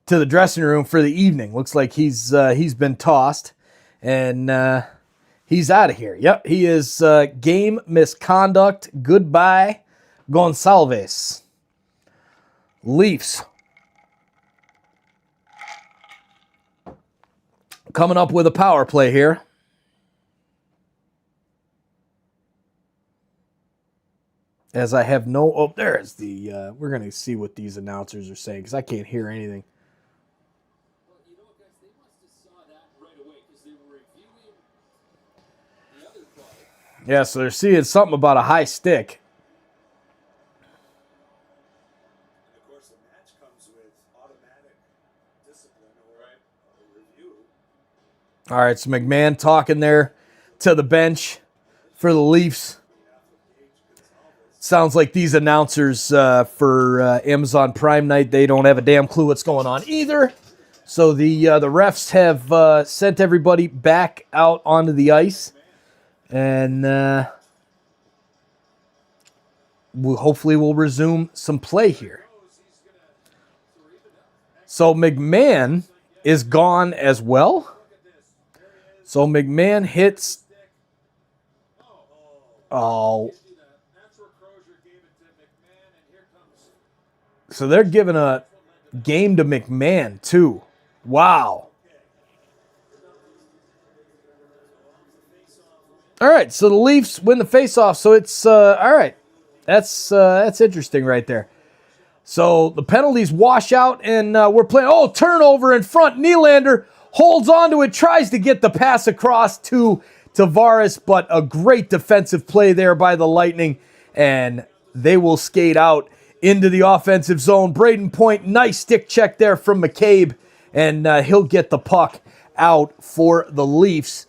dressing room for the evening. Looks like he's been tossed, and he's out of here. Yep, he is game misconduct. Goodbye, Gonzalez. Leafs coming up with a power play here. As I have no... Oh, there's the... we're going to see what these announcers are saying, because I can't hear anything.
Well, you know what, guys? They must have saw that right away, because they were reviewing the other play.
Yeah, so they're seeing something about a high stick.
And of course, the match comes with automatic discipline or a review.
All right, so McMahon talking there to the bench for the Leafs. Sounds like these announcers for Amazon Prime Night, they don't have a damn clue what's going on either. So the refs have sent everybody back out onto the ice. And hopefully we'll resume some play here. So McMahon is gone as well. So McMahon hits... Oh... So they're giving a game to McMahon, too. Wow. All right, so the Leafs win the faceoff. So it's, all right. That's interesting right there. So the penalties wash out, and we're playing, turnover in front. Nylander holds on to it, tries to get the pass across to Tavares, but a great defensive play there by the Lightning, and they will skate out into the offensive zone. Braden Point, nice stick check there from McCabe, and he'll get the puck out for the Leafs.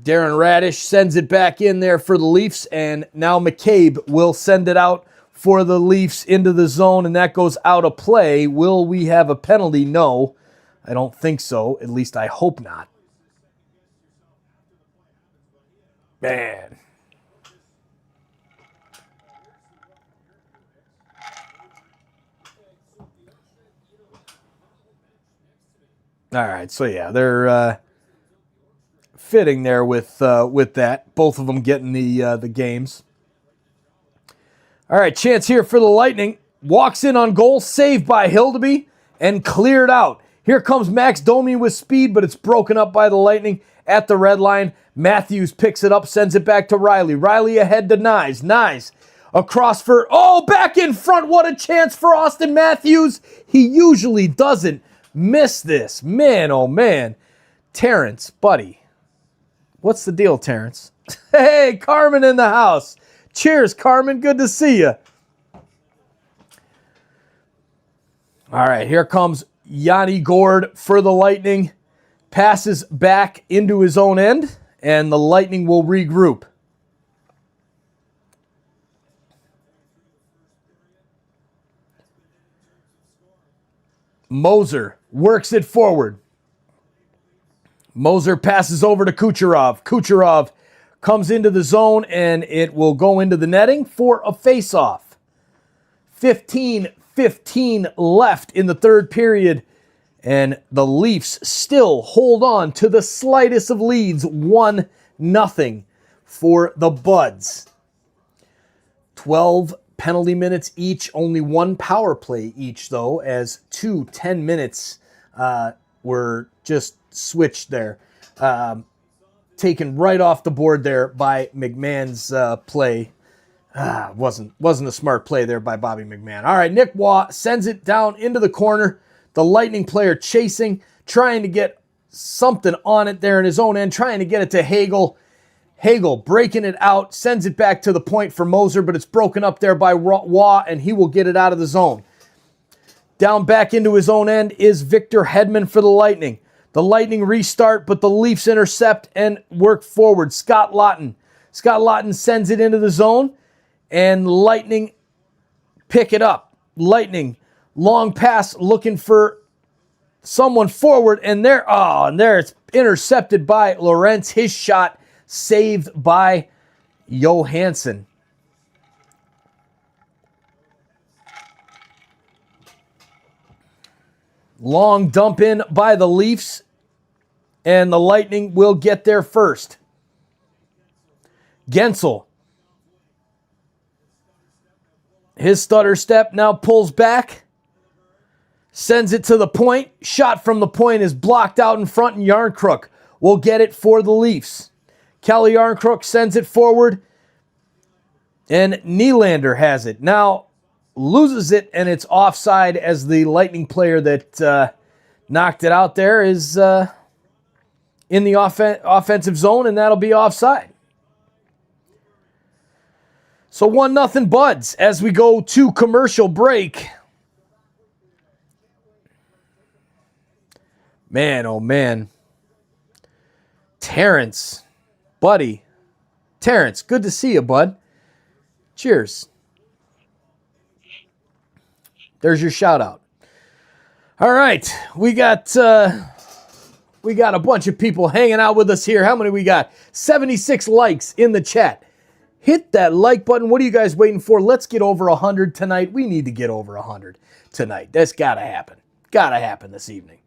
Darren Radish sends it back in there for the Leafs, and now McCabe will send it out for the Leafs into the zone, and that goes out of play. Will we have a penalty? No, I don't think so. At least I hope not. Man. All right, so yeah, they're fitting there with that. Both of them getting the games. All right, chance here for the Lightning. Walks in on goal, saved by Hildeby, and cleared out. Here comes Max Domi with speed, but it's broken up by the Lightning at the red line. Matthews picks it up, sends it back to Riley. Riley ahead to Nyes. Nyes across for... Oh, back in front. What a chance for Austin Matthews. He usually doesn't miss this. Man, oh man. Terrence, buddy. What's the deal, Terrence? Hey, Carmen in the house. Cheers, Carmen. Good to see you. All right, here comes Yanni Gourde for the Lightning. Passes back into his own end, and the Lightning will regroup. Moser works it forward. Moser passes over to Kucherov. Kucherov comes into the zone, and it will go into the netting for a face-off. 15-15 left in the third period, and the Leafs still hold on to the slightest of leads, 1-0 for the Buds. 12 penalty minutes each, only one power play each, though, as 2 10 minutes were just switched there. Taken right off the board there by McMahon's play. Wasn't a smart play there by Bobby McMahon. All right, Nick Waugh sends it down into the corner. The Lightning player chasing, trying to get something on it there in his own end, trying to get it to Hagel. Hagel breaking it out, sends it back to the point for Moser, but it's broken up there by Waugh, and he will get it out of the zone. Down back into his own end is Victor Hedman for the Lightning. The Lightning restart, but the Leafs intercept and work forward. Scott Laughton. Scott Laughton sends it into the zone, and Lightning pick it up. Lightning, long pass, looking for someone forward, and there it's intercepted by Lorentz. His shot saved by Johansson. Long dump in by the Leafs, and the Lightning will get there first. Gensel. His stutter step now pulls back. Sends it to the point. Shot from the point is blocked out in front, and Yarncrook will get it for the Leafs. Kelly Yarncrook sends it forward, and Nylander has it. Now loses it, and it's offside as the Lightning player that knocked it out there is in the offensive zone, and that'll be offside. So 1-0 Buds as we go to commercial break. Man, oh man. Terrence, buddy. Terrence, good to see you, bud. Cheers. There's your shout out. All right, we got a bunch of people hanging out with us here. How many we got? 76 likes in the chat. Hit that like button. What are you guys waiting for? Let's get over 100 tonight. We need to get over 100 tonight. That's got to happen. Got to happen this evening.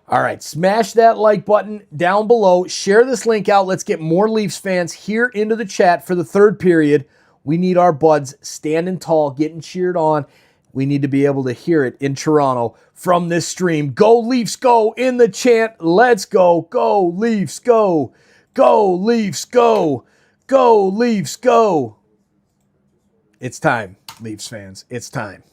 All right, smash that like button down below. Share this link out. Let's get more Leafs fans here into the chat for the third period. We need our Buds standing tall, getting cheered on. We need to be able to hear it in Toronto from this stream. Go Leafs, go in the chant. Let's go. Go Leafs, go. Go Leafs, go. Go Leafs, go. It's time, Leafs fans. It's time.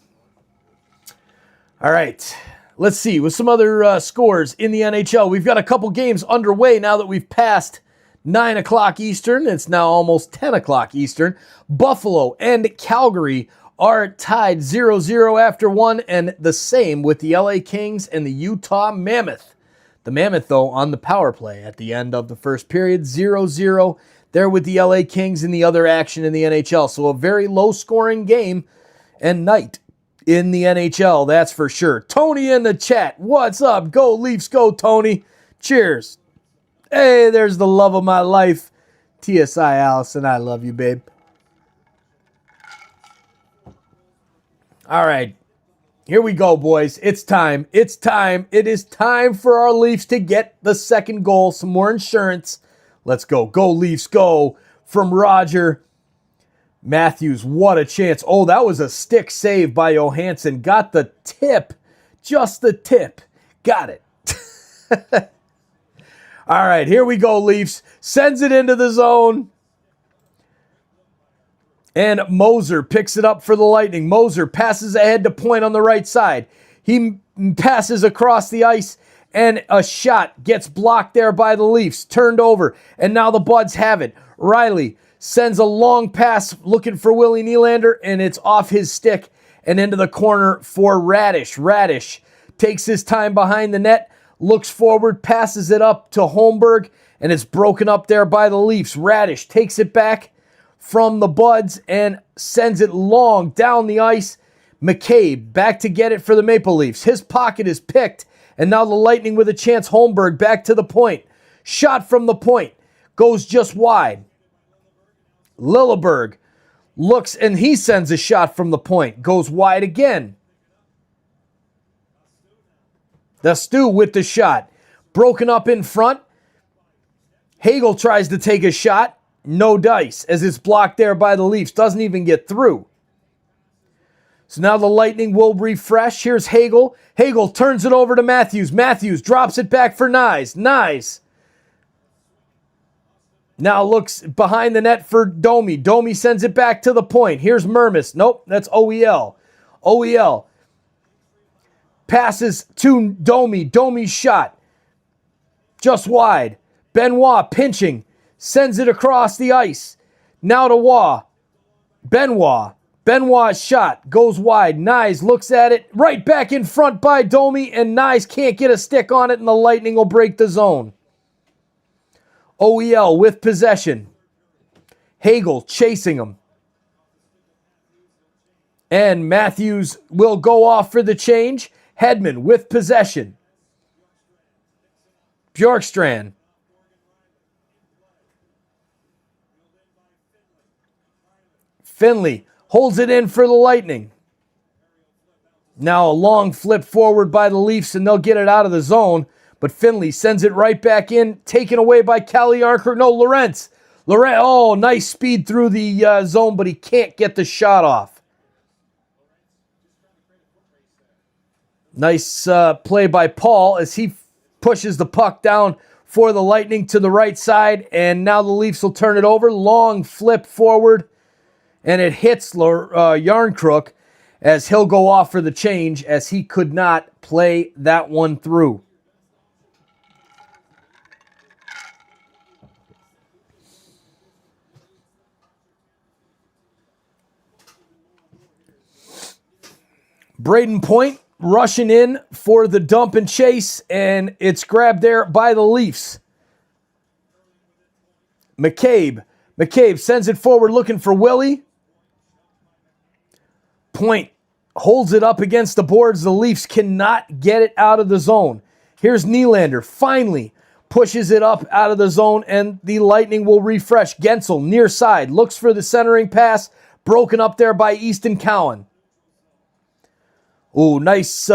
All right. Let's see, with some other scores in the NHL. We've got a couple games underway now that we've passed 9 o'clock Eastern. It's now almost 10 o'clock Eastern. Buffalo and Calgary are tied 0-0 after one, and the same with the LA Kings and the Utah Mammoth. The Mammoth, though, on the power play at the end of the first period, 0-0 there with the LA Kings in the other action in the NHL. So a very low-scoring game and night in the NHL, that's for sure. Tony in the chat, what's up? Go Leafs, go Tony. Cheers. Hey, there's the love of my life. TSI Allison, I love you, babe. All right, here we go, boys. It's time. It's time. It is time for our Leafs to get the second goal. Some more insurance. Let's go. Go Leafs, go from Roger Matthews. What a chance. Oh, that was a stick save by Johansson. Got the tip. Just the tip. Got it. All right, here we go, Leafs. Sends it into the zone. And Moser picks it up for the Lightning. Moser passes ahead to point on the right side. He passes across the ice, and a shot gets blocked there by the Leafs. Turned over, and now the Buds have it. Riley sends a long pass looking for Willie Nylander, and it's off his stick and into the corner for Radish. Radish takes his time behind the net, looks forward, passes it up to Holmberg, and it's broken up there by the Leafs. Radish takes it back from the Buds and sends it long down the ice. McCabe back to get it for the Maple Leafs. His pocket is picked, and now the Lightning with a chance. Holmberg back to the point. Shot from the point. Goes just wide. Lilleberg looks, and he sends a shot from the point. Goes wide again. The Stu with the shot. Broken up in front. Hagel tries to take a shot. No dice, as it's blocked there by the Leafs. Doesn't even get through. So now the Lightning will refresh. Here's Hagel. Hagel turns it over to Matthews. Matthews drops it back for Nyes. Nyes now looks behind the net for Domi. Domi sends it back to the point. Here's Mermis. Nope, that's OEL. OEL passes to Domi. Domi's shot just wide. Benoit pinching. Sends it across the ice. Now to Waugh. Benoit. Benoit's shot goes wide. Nyes looks at it. Right back in front by Domi, and Nyes can't get a stick on it, and the Lightning will break the zone. OEL with possession. Hagel chasing him. And Matthews will go off for the change. Hedman with possession. Bjorkstrand. Finley holds it in for the Lightning. Now a long flip forward by the Leafs, and they'll get it out of the zone. But Finley sends it right back in, taken away by Calle Arnker. No, Lorentz. Oh, nice speed through the zone, but he can't get the shot off. Nice play by Paul as he pushes the puck down for the Lightning to the right side, and now the Leafs will turn it over. Long flip forward, and it hits Yarncrook as he'll go off for the change as he could not play that one through. Braden Point rushing in for the dump and chase, and it's grabbed there by the Leafs. McCabe sends it forward looking for Willie. Point holds it up against the boards. The Leafs cannot get it out of the zone. Here's Nylander, finally pushes it up out of the zone, and the Lightning will refresh. Gensel near side, looks for the centering pass, broken up there by Easton Cowan. Ooh, nice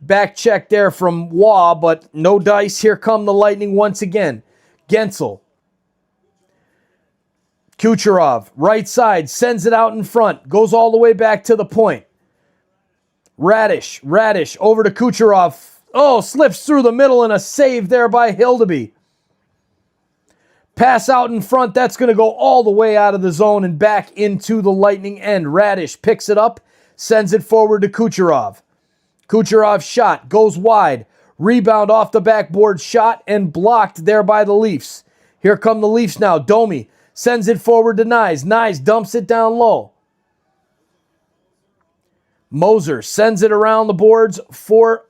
back check there from Waugh, but no dice. Here come the Lightning once again. Gensel. Kucherov, right side, sends it out in front. Goes all the way back to the point. Radish over to Kucherov. Oh, slips through the middle and a save there by Hildeby. Pass out in front. That's going to go all the way out of the zone and back into the Lightning end. Radish picks it up. Sends it forward to Kucherov. Kucherov's shot goes wide. Rebound off the backboard, shot and blocked there by the Leafs. Here come the Leafs now. Domi sends it forward to Nyes. Nyes dumps it down low. Moser sends it around the boards for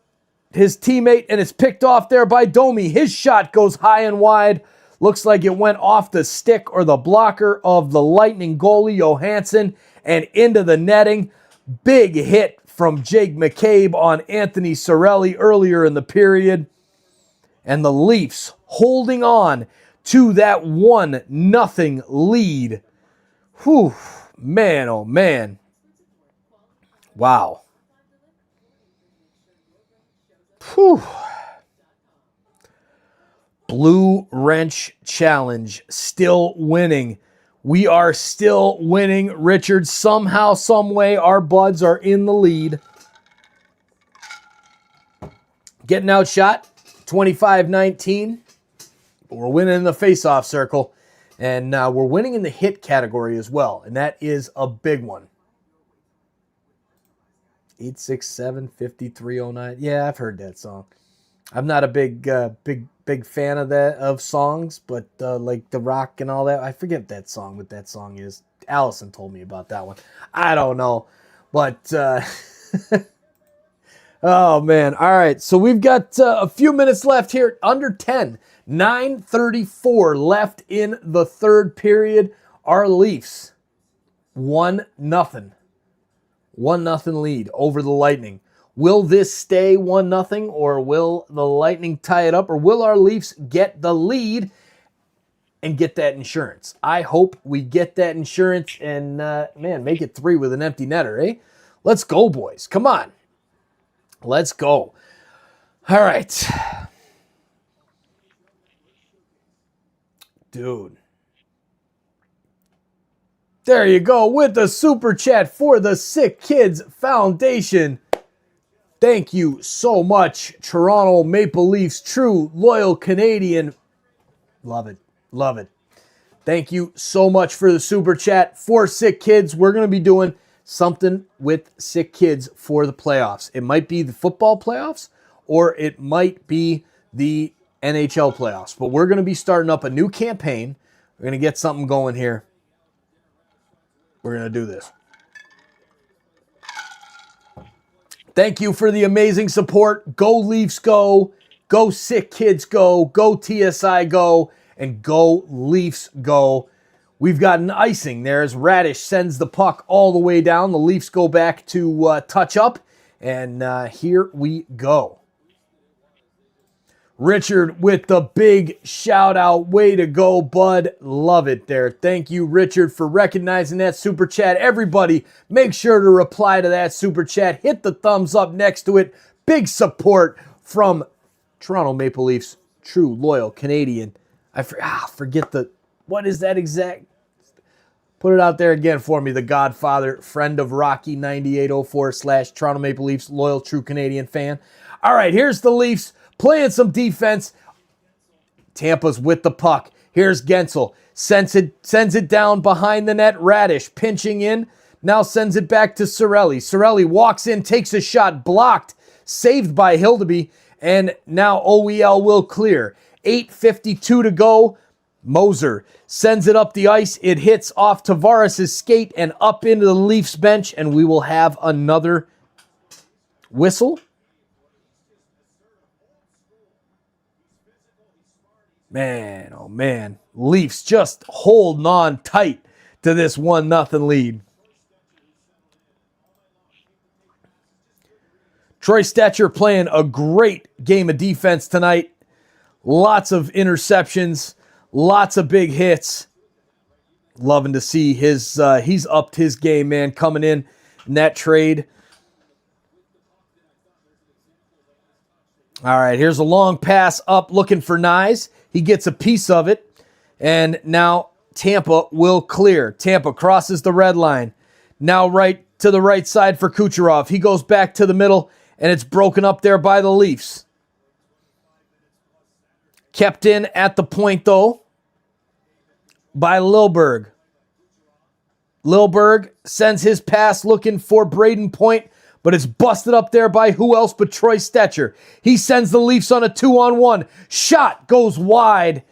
his teammate, and it's picked off there by Domi. His shot goes high and wide. Looks like it went off the stick or the blocker of the Lightning goalie, Johansson, and into the netting. Big hit from Jake McCabe on Anthony Cirelli earlier in the period. And the Leafs holding on to that 1-0 lead. Whew, man, oh man. Wow. Whew. Blue Wrench Challenge still winning. We are still winning, Richard. Somehow, some way, our buds are in the lead. Getting outshot, 25-19. But we're winning in the face-off circle. And we're winning in the hit category as well. And that is a big one. 867-5309. Yeah, I've heard that song. I'm not a big fan of that of songs, but like The Rock and all that. I forget what that song is. Allison told me about that one. I don't know, but oh man! All right, so we've got a few minutes left here. Under 10, 9:34 left in the third period. Our Leafs 1-0 lead over the Lightning. Will this stay 1-0, or will the Lightning tie it up, or will our Leafs get the lead and get that insurance? I hope we get that insurance and, man, make it 3 with an empty netter, eh? Let's go, boys. Come on. Let's go. All right. Dude. There you go with the super chat for the Sick Kids Foundation. Thank you so much, Toronto Maple Leafs, true loyal Canadian. Love it. Love it. Thank you so much for the super chat for Sick Kids. We're going to be doing something with Sick Kids for the playoffs. It might be the football playoffs or it might be the NHL playoffs. But we're going to be starting up a new campaign. We're going to get something going here. We're going to do this. Thank you for the amazing support. Go Leafs go. Go Sick Kids go. Go TSI go. And go Leafs go. We've got an icing there as Radish sends the puck all the way down. The Leafs go back to touch up. And here we go. Richard with the big shout out. Way to go, bud. Love it there. Thank you, Richard, for recognizing that super chat. Everybody, make sure to reply to that super chat. Hit the thumbs up next to it. Big support from Toronto Maple Leafs, true loyal Canadian. Forget the, what is that exact? Put it out there again for me. The Godfather, friend of Rocky 9804 / Toronto Maple Leafs, loyal true Canadian fan. All right, here's the Leafs playing some defense. Tampa's with the puck. Here's Gensel. Sends it down behind the net. Radish pinching in. Now sends it back to Cirelli. Cirelli walks in, takes a shot, blocked, saved by Hildeby, and now OEL will clear. 8:52 to go. Moser sends it up the ice. It hits off Tavares' skate and up into the Leafs bench, and we will have another whistle. Man, oh man. Leafs just holding on tight to this 1-0 lead. Troy Stetcher playing a great game of defense tonight. Lots of interceptions, lots of big hits. Loving to see his he's upped his game, man, coming in that trade. All right, here's a long pass up looking for Nyes. He gets a piece of it, and now Tampa will clear. Tampa crosses the red line. Now right to the right side for Kucherov. He goes back to the middle, and it's broken up there by the Leafs. Kept in at the point, though, by Lilberg. Lilberg sends his pass looking for Braden Point, but it's busted up there by who else but Troy Stetcher. He sends the Leafs on a 2-on-1. Shot goes wide,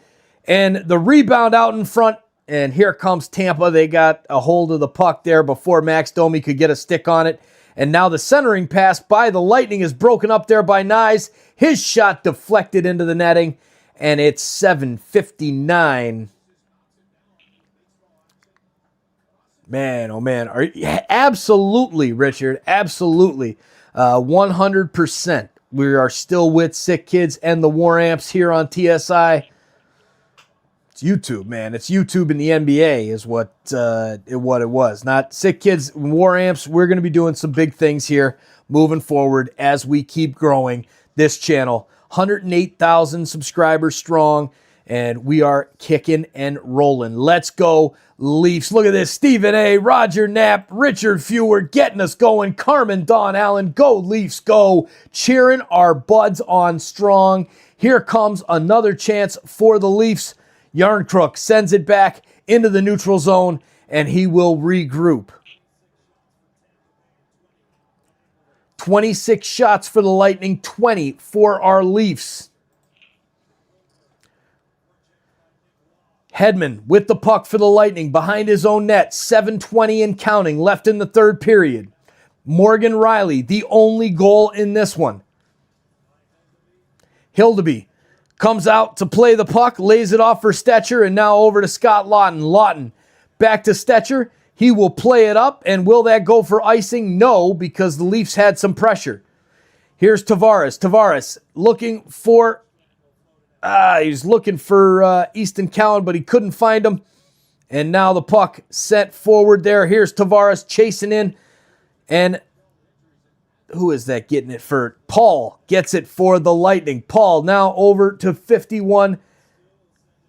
and the rebound out in front, and here comes Tampa. They got a hold of the puck there before Max Domi could get a stick on it. And now the centering pass by the Lightning is broken up there by Nyes. His shot deflected into the netting, and it's 7:59. Man, oh man. Absolutely, Richard. Absolutely. 100%. We are still with Sick Kids and the War Amps here on TSI. It's YouTube, man. It's YouTube in the NBA is what it was. Not Sick Kids, War Amps. We're going to be doing some big things here moving forward as we keep growing this channel. 108,000 subscribers strong, and we are kicking and rolling. Let's go, Leafs. Look at this. Stephen A., Roger Knapp, Richard Fewer getting us going. Carmen Don Allen, go Leafs, go. Cheering our buds on strong. Here comes another chance for the Leafs. Yarncrook sends it back into the neutral zone, and he will regroup. 26 shots for the Lightning, 20 for our Leafs. Hedman with the puck for the Lightning behind his own net. 7:20 and counting left in the third period. Morgan Riley, the only goal in this one. Hildeby comes out to play the puck, lays it off for Stetcher, and now over to Scott Lawton. Lawton back to Stetcher. He will play it up, and will that go for icing? No, because the Leafs had some pressure. Here's Tavares. Tavares looking for... he's looking for Easton Cowan, but he couldn't find him. And now the puck sent forward there. Here's Tavares chasing in. And who is that getting it for? Paul gets it for the Lightning. Paul now over to 51.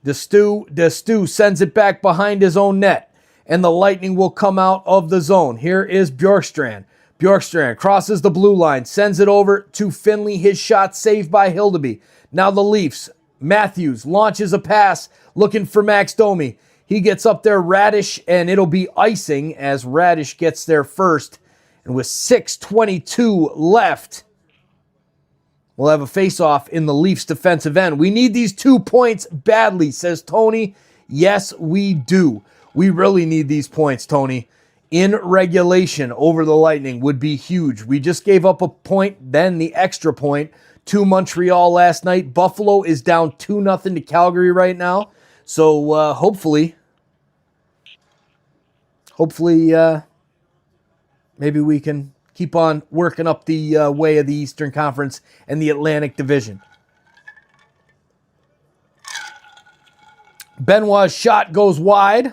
Destu sends it back behind his own net. and the Lightning will come out of the zone. Here is Bjorkstrand. Bjorkstrand crosses the blue line, sends it over to Finley. His shot saved by Hildeby. Now the Leafs. Matthews launches a pass looking for Max Domi. He gets up there, Radish, and it'll be icing as Radish gets there first. And with 6:22 left, we'll have a face-off in the Leafs defensive end. We need these 2 points badly, says Tony. Yes, we do. We really need these points, Tony. In regulation over the Lightning would be huge. We just gave up a point, then the extra point to Montreal last night. Buffalo is down 2-0 to Calgary right now. So hopefully, maybe we can keep on working up the way of the Eastern Conference and the Atlantic Division. Benoit's shot goes wide.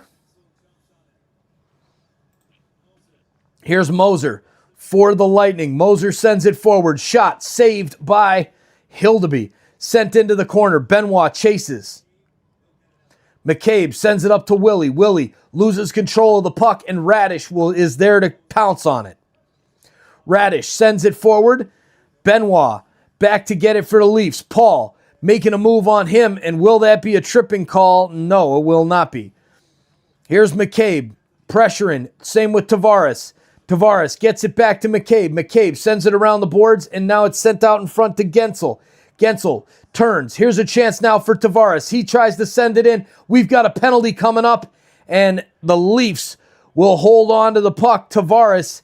Here's Moser for the Lightning. Moser sends it forward. Shot saved by Hildeby. Sent into the corner. Benoit chases. McCabe sends it up to Willie. Willie loses control of the puck, and Radish is there to pounce on it. Radish sends it forward. Benoit back to get it for the Leafs. Paul making a move on him, and will that be a tripping call? No, it will not be. Here's McCabe pressuring. Same with Tavares. Tavares gets it back to McCabe. McCabe sends it around the boards, and now it's sent out in front to Gensel. Gensel turns. Here's a chance now for Tavares. He tries to send it in. We've got a penalty coming up, and the Leafs will hold on to the puck. Tavares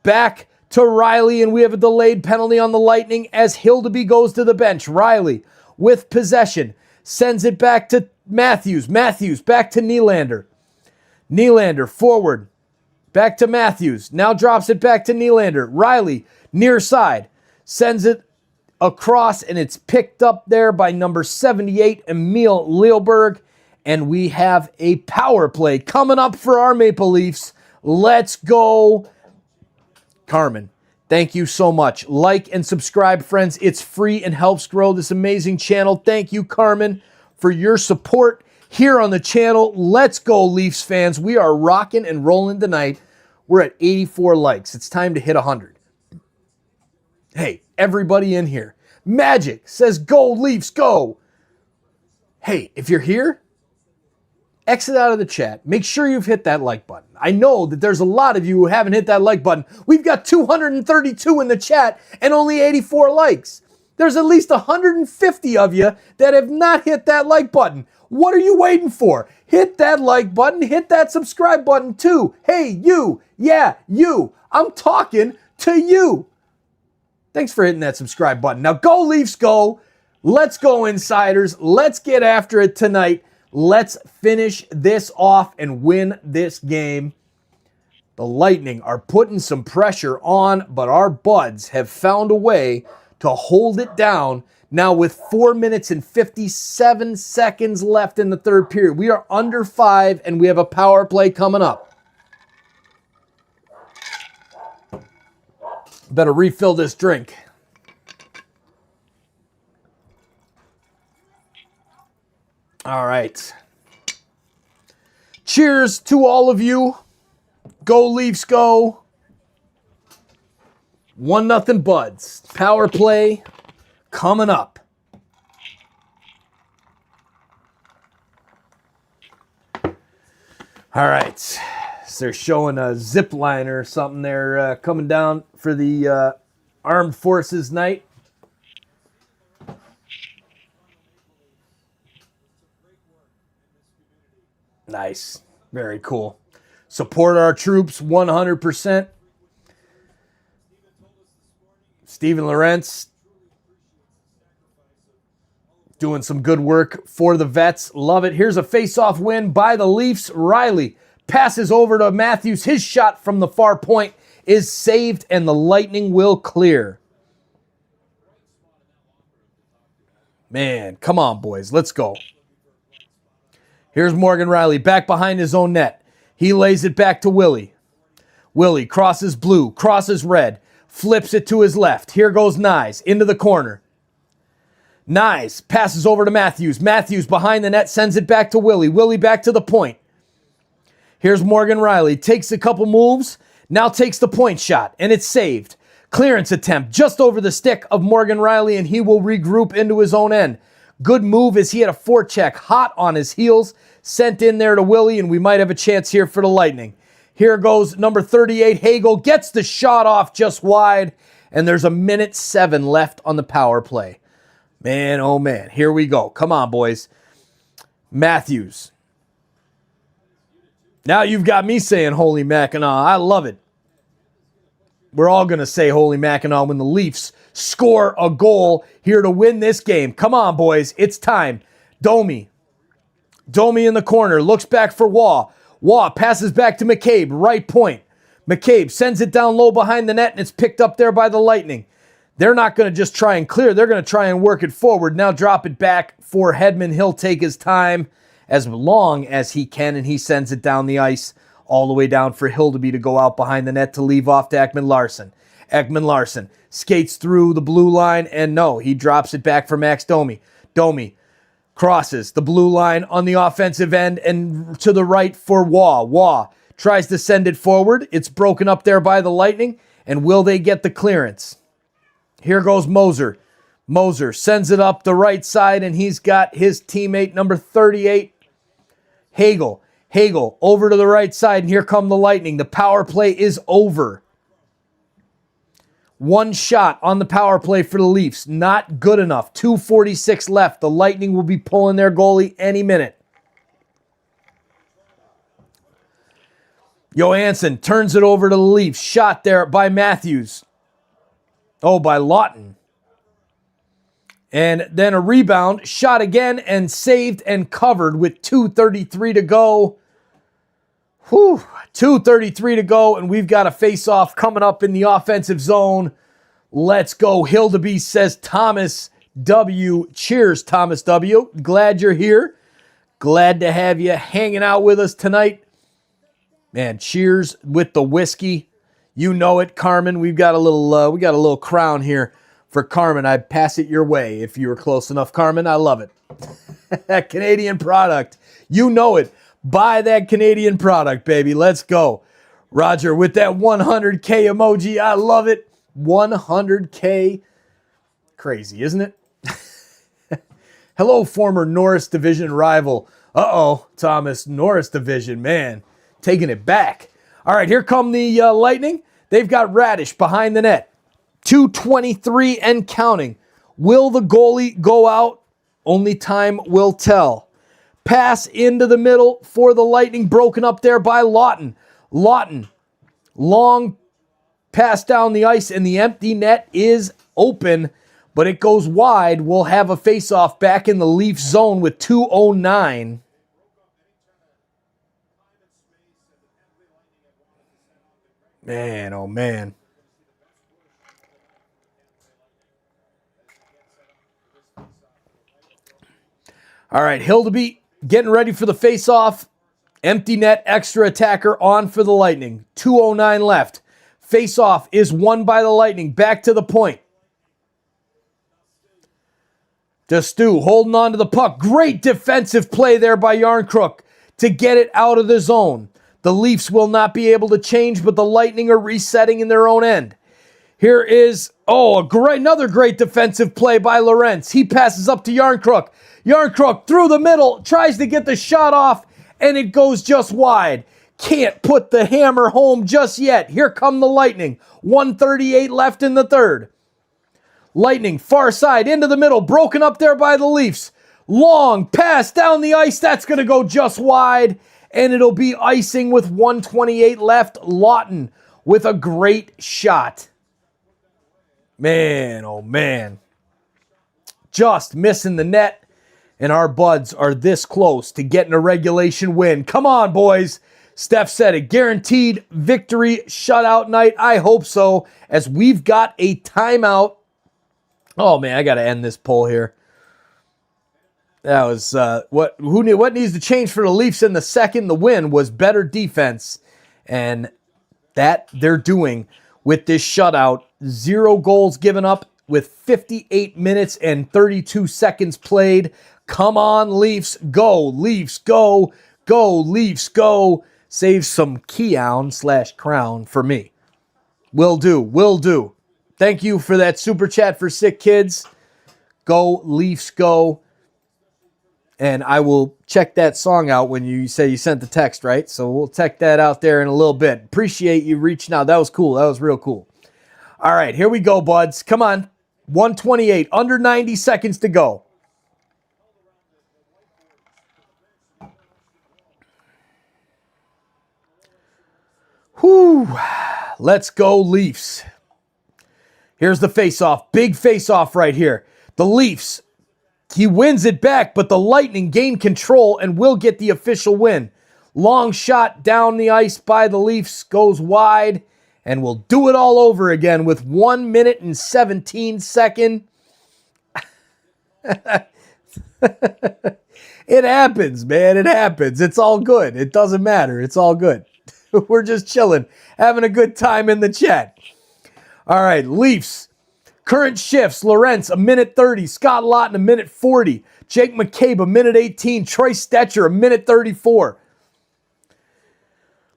back to Riley, and we have a delayed penalty on the Lightning as Hildeby goes to the bench. Riley with possession sends it back to Matthews. Matthews back to Nylander. Nylander forward. Back to Matthews. Now drops it back to Nylander. Riley, near side, sends it across, and it's picked up there by number 78, Emil Lielberg. And we have a power play coming up for our Maple Leafs. Let's go. Carmen, thank you so much. Like and subscribe, friends. It's free and helps grow this amazing channel. Thank you, Carmen, for your support here on the channel. Let's go, Leafs fans. We are rocking and rolling tonight. We're at 84 likes. It's time to hit 100. Hey, everybody in here. Magic says, go, Leafs, go. Hey, if you're here, exit out of the chat. Make sure you've hit that like button. I know that there's a lot of you who haven't hit that like button. We've got 232 in the chat and only 84 likes. There's at least 150 of you that have not hit that like button. What are you waiting for? Hit that like button. Hit that subscribe button too. Hey, you. Yeah, you. I'm talking to you. Thanks for hitting that subscribe button. Now go, Leafs, go. Let's go, Insiders. Let's get after it tonight. Let's finish this off and win this game. The Lightning are putting some pressure on, but our buds have found a way to hold it down. Now with 4 minutes and 57 seconds left in the third period. We are under 5, and we have a power play coming up. Better refill this drink. All right. Cheers to all of you. Go, Leafs, go. 1-0 Buds. Power play coming up. All right. So they're showing a zip line or something there coming down for the Armed Forces night. Nice. Very cool. Support our troops 100%. Steven Lorentz doing some good work for the vets. Love it. Here's a face-off win by the Leafs. Riley passes over to Matthews. His shot from the far point is saved, and the Lightning will clear. Man, come on, boys. Let's go. Here's Morgan Riley back behind his own net. He lays it back to Willie. Willie crosses blue, crosses red, flips it to his left. Here goes Nyes into the corner. Nyes passes over to Matthews. Matthews behind the net sends it back to Willie. Willie back to the point. Here's Morgan Riley. Takes a couple moves. Now takes the point shot, and it's saved. Clearance attempt just over the stick of Morgan Riley, and he will regroup into his own end. Good move as he had a forecheck hot on his heels. Sent in there to Willie, and we might have a chance here for the Lightning. Here goes number 38, Hagel. Gets the shot off just wide, and there's 1:07 left on the power play. Man, oh man, here we go. Come on, boys. Matthews. Now you've got me saying holy Mackinac. I love it. We're all going to say holy Mackinac when the Leafs score a goal here to win this game. Come on, boys. It's time. Domi. Domi in the corner. Looks back for Waugh. Waugh passes back to McCabe. Right point. McCabe sends it down low behind the net, and it's picked up there by the Lightning. They're not going to just try and clear. They're going to try and work it forward. Now drop it back for Hedman. He'll take his time as long as he can, and he sends it down the ice all the way down for Hildeby to go out behind the net to leave off to Ekman Larsson. Ekman Larsson skates through the blue line, and no, he drops it back for Max Domi. Domi crosses the blue line on the offensive end and to the right for Waugh. Waugh tries to send it forward. It's broken up there by the Lightning, and will they get the clearance? Here goes Moser. Moser sends it up the right side, and he's got his teammate, number 38, Hagel. Hagel over to the right side, and here come the Lightning. The power play is over. One shot on the power play for the Leafs. Not good enough. 2:46 left. The Lightning will be pulling their goalie any minute. Johansson turns it over to the Leafs. Shot there by Matthews. Oh, by Lawton. And then a rebound. Shot again and saved and covered with 2:33 to go. 2:33 to go, and we've got a face-off coming up in the offensive zone. Let's go. Hildeby says Thomas W. Cheers, Thomas W. Glad you're here. Glad to have you hanging out with us tonight. Man, cheers with the whiskey. You know it, Carmen. We got a little crown here for Carmen. I'd pass it your way if you were close enough, Carmen. I love it. Canadian product. You know it. Buy that Canadian product, baby. Let's go. Roger with that 100K emoji. I love it. 100K. Crazy, isn't it? Hello, former Norris Division rival. Uh-oh, Thomas. Norris Division, man. Taking it back. All right, here come the Lightning. They've got Radish behind the net. 2:23 and counting. Will the goalie go out? Only time will tell. Pass into the middle for the Lightning, broken up there by Lawton. Lawton, long pass down the ice, and the empty net is open, but it goes wide. We'll have a face-off back in the Leaf zone with 2:09. Man, oh man. All right, Hildeby getting ready for the face-off. Empty net, extra attacker on for the Lightning. 2:09 left. Face-off is won by the Lightning. Back to the point. To Stu, holding on to the puck. Great defensive play there by Yarncrook to get it out of the zone. The Leafs will not be able to change, but the Lightning are resetting in their own end. Here is, another great defensive play by Lorentz. He passes up to Yarncrook. Yarncrook through the middle, tries to get the shot off, and it goes just wide. Can't put the hammer home just yet. Here come the Lightning. 1:38 left in the third. Lightning, far side, into the middle, broken up there by the Leafs. Long pass down the ice, that's going to go just wide, and it'll be icing with 1:28 left. Lawton with a great shot. Man, oh man. Just missing the net. And our Buds are this close to getting a regulation win. Come on, boys. Steph said it. Guaranteed victory shutout night. I hope so, as we've got a timeout. Oh, man, I got to end this poll here. That was what needs to change for the Leafs in the second. The win was better defense. And that they're doing with this shutout. 0 goals given up with 58 minutes and 32 seconds played. Come on, Leafs, go. Leafs, go. Go, Leafs, go. Save some Keon/crown for me. Will do. Will do. Thank you for that super chat for Sick Kids. Go Leafs, go. And I will check that song out when you say you sent the text, right? So we'll check that out there in a little bit. Appreciate you reaching out. That was cool. That was real cool. All right, here we go, buds. Come on. 128, under 90 seconds to go. Whew. Let's go, Leafs. Here's the face-off. Big face-off right here. The Leafs. He wins it back, but the Lightning gain control and will get the official win. Long shot down the ice by the Leafs, goes wide, and we'll do it all over again with 1 minute and 17 seconds. It happens, man. It happens. It's all good. It doesn't matter. It's all good. We're just chilling, having a good time in the chat. All right, Leafs. Current shifts, Lorentz, a minute 30. Scott Laughton, a minute 40. Jake McCabe, a minute 18. Troy Stetcher, a minute 34.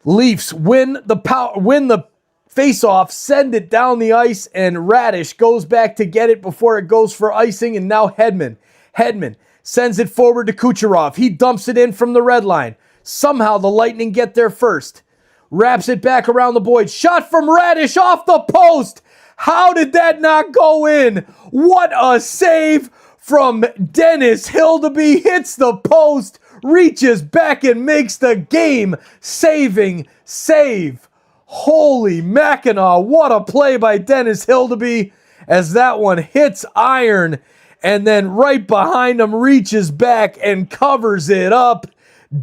Leafs win the face-off, send it down the ice, and Radish goes back to get it before it goes for icing, and now Hedman sends it forward to Kucherov. He dumps it in from the red line. Somehow the Lightning get there first. Wraps it back around the board. Shot from Radish off the post. How did that not go in? What a save from Dennis Hildeby. Hits the post, reaches back and makes the game-saving save. Holy Mackinac, what a play by Dennis Hildeby as that one hits iron and then right behind him reaches back and covers it up.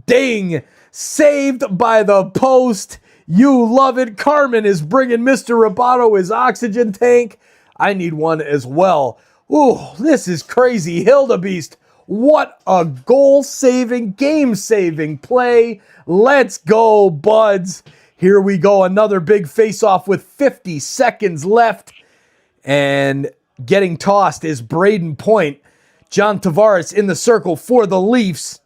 Ding! Saved by the post. You love it. Carmen is bringing Mr. Roboto his oxygen tank. I need one as well. Ooh, this is crazy. Hildebeest, what a goal-saving, game-saving play. Let's go, buds. Here we go. Another big face-off with 50 seconds left. And getting tossed is Braden Point. John Tavares in the circle for the Leafs.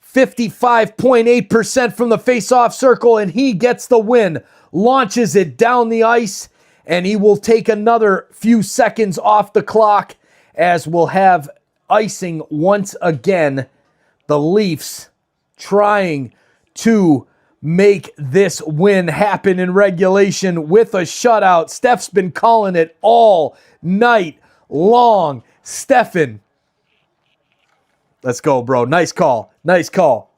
55.8% from the face-off circle, and he gets the win. Launches it down the ice, and he will take another few seconds off the clock as we'll have icing once again. The Leafs trying to make this win happen in regulation with a shutout. Steph's been calling it all night long. Stefan, let's go, bro. Nice call. Nice call.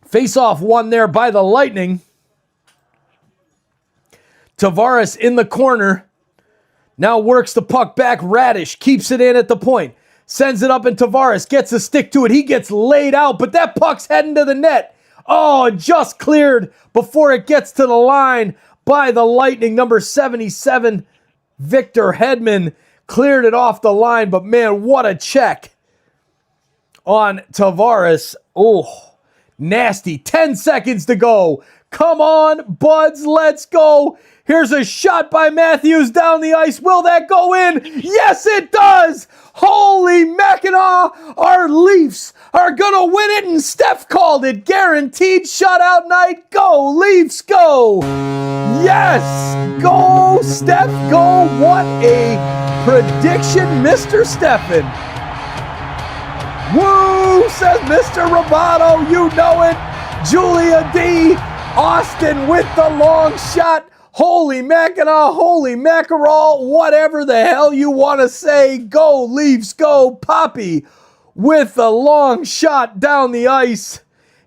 Face-off won there by the Lightning. Tavares in the corner. Now works the puck back. Radish keeps it in at the point. Sends it up and Tavares gets a stick to it. He gets laid out, but that puck's heading to the net. Oh, just cleared before it gets to the line by the Lightning. Number 77, Victor Hedman, cleared it off the line, but man, what a check on Tavares. Oh, nasty. 10 seconds to go. Come on, buds, let's go. Here's a shot by Matthews down the ice. Will that go in? Yes, it does. Holy Mackinac. Our Leafs are going to win it, and Steph called it. Guaranteed shutout night. Go, Leafs, go. Yes, go, Steph, go. What a prediction, Mr. Stephan. Woo, says Mr. Roboto. You know it. Julia D. Austin with the long shot. Holy Mackinac, holy mackerel, whatever the hell you want to say. Go, Leafs, go. Poppy with a long shot down the ice.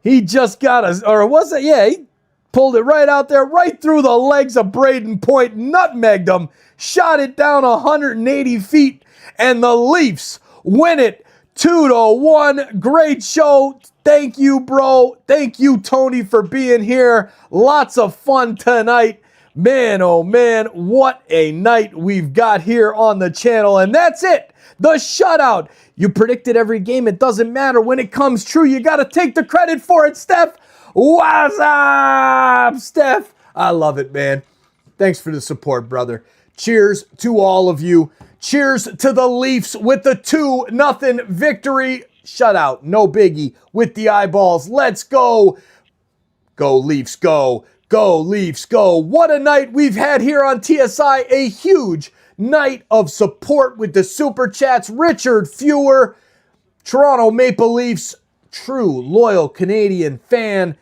He just got or was it? Yeah, he pulled it right out there, right through the legs of Braden Point, nutmegged him, shot it down 180 feet, and the Leafs win it 2-1. Great show. Thank you, bro. Thank you, Tony, for being here. Lots of fun tonight. Man, oh man, what a night we've got here on the channel. And that's it. The shutout. You predicted every game. It doesn't matter. When it comes true, you got to take the credit for it, Steph. What's up, Steph? I love it, man. Thanks for the support, brother. Cheers to all of you. Cheers to the Leafs with the 2-0 victory. shutout, no biggie with the eyeballs. Let's go. Go Leafs, go. Go Leafs, go. What a night we've had here on TSI. A huge night of support with the Super Chats. Richard Fewer, Toronto Maple Leafs, true loyal Canadian fan.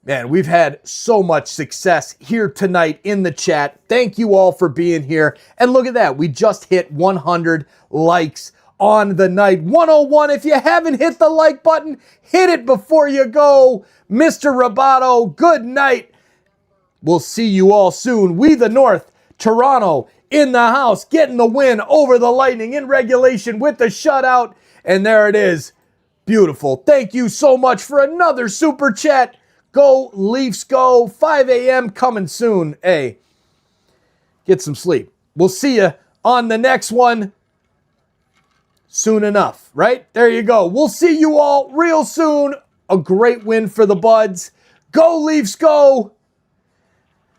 Man, we've had so much success here tonight in the chat. Thank you all for being here. And look at that. We just hit 100 likes on the night. 101. If you haven't hit the like button, hit it before you go. Mr. Roboto, good night. We'll see you all soon. We the North, Toronto in the house, getting the win over the Lightning in regulation with the shutout. And there it is. Beautiful. Thank you so much for another super chat. Go Leafs, go. 5 a.m. coming soon. Hey, get some sleep. We'll see you on the next one soon enough, right? There you go. We'll see you all real soon. A great win for the Buds. Go Leafs, go.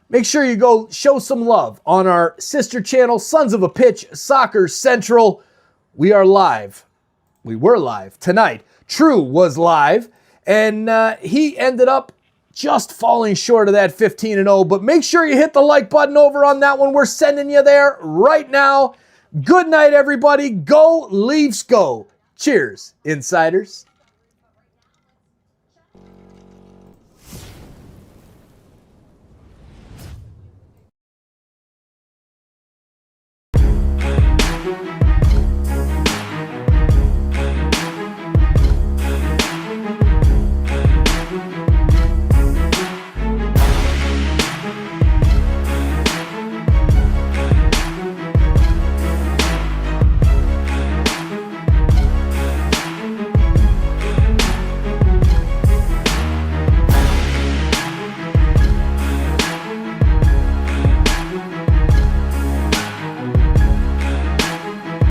Make sure you go show some love on our sister channel, Sons of a Pitch Soccer Central. We are live. We were live tonight. True was live, and he ended up just falling short of that 15-0. But make sure you hit the like button over on that one. We're sending you there right now. Good night, everybody. Go Leafs, go. Cheers, insiders.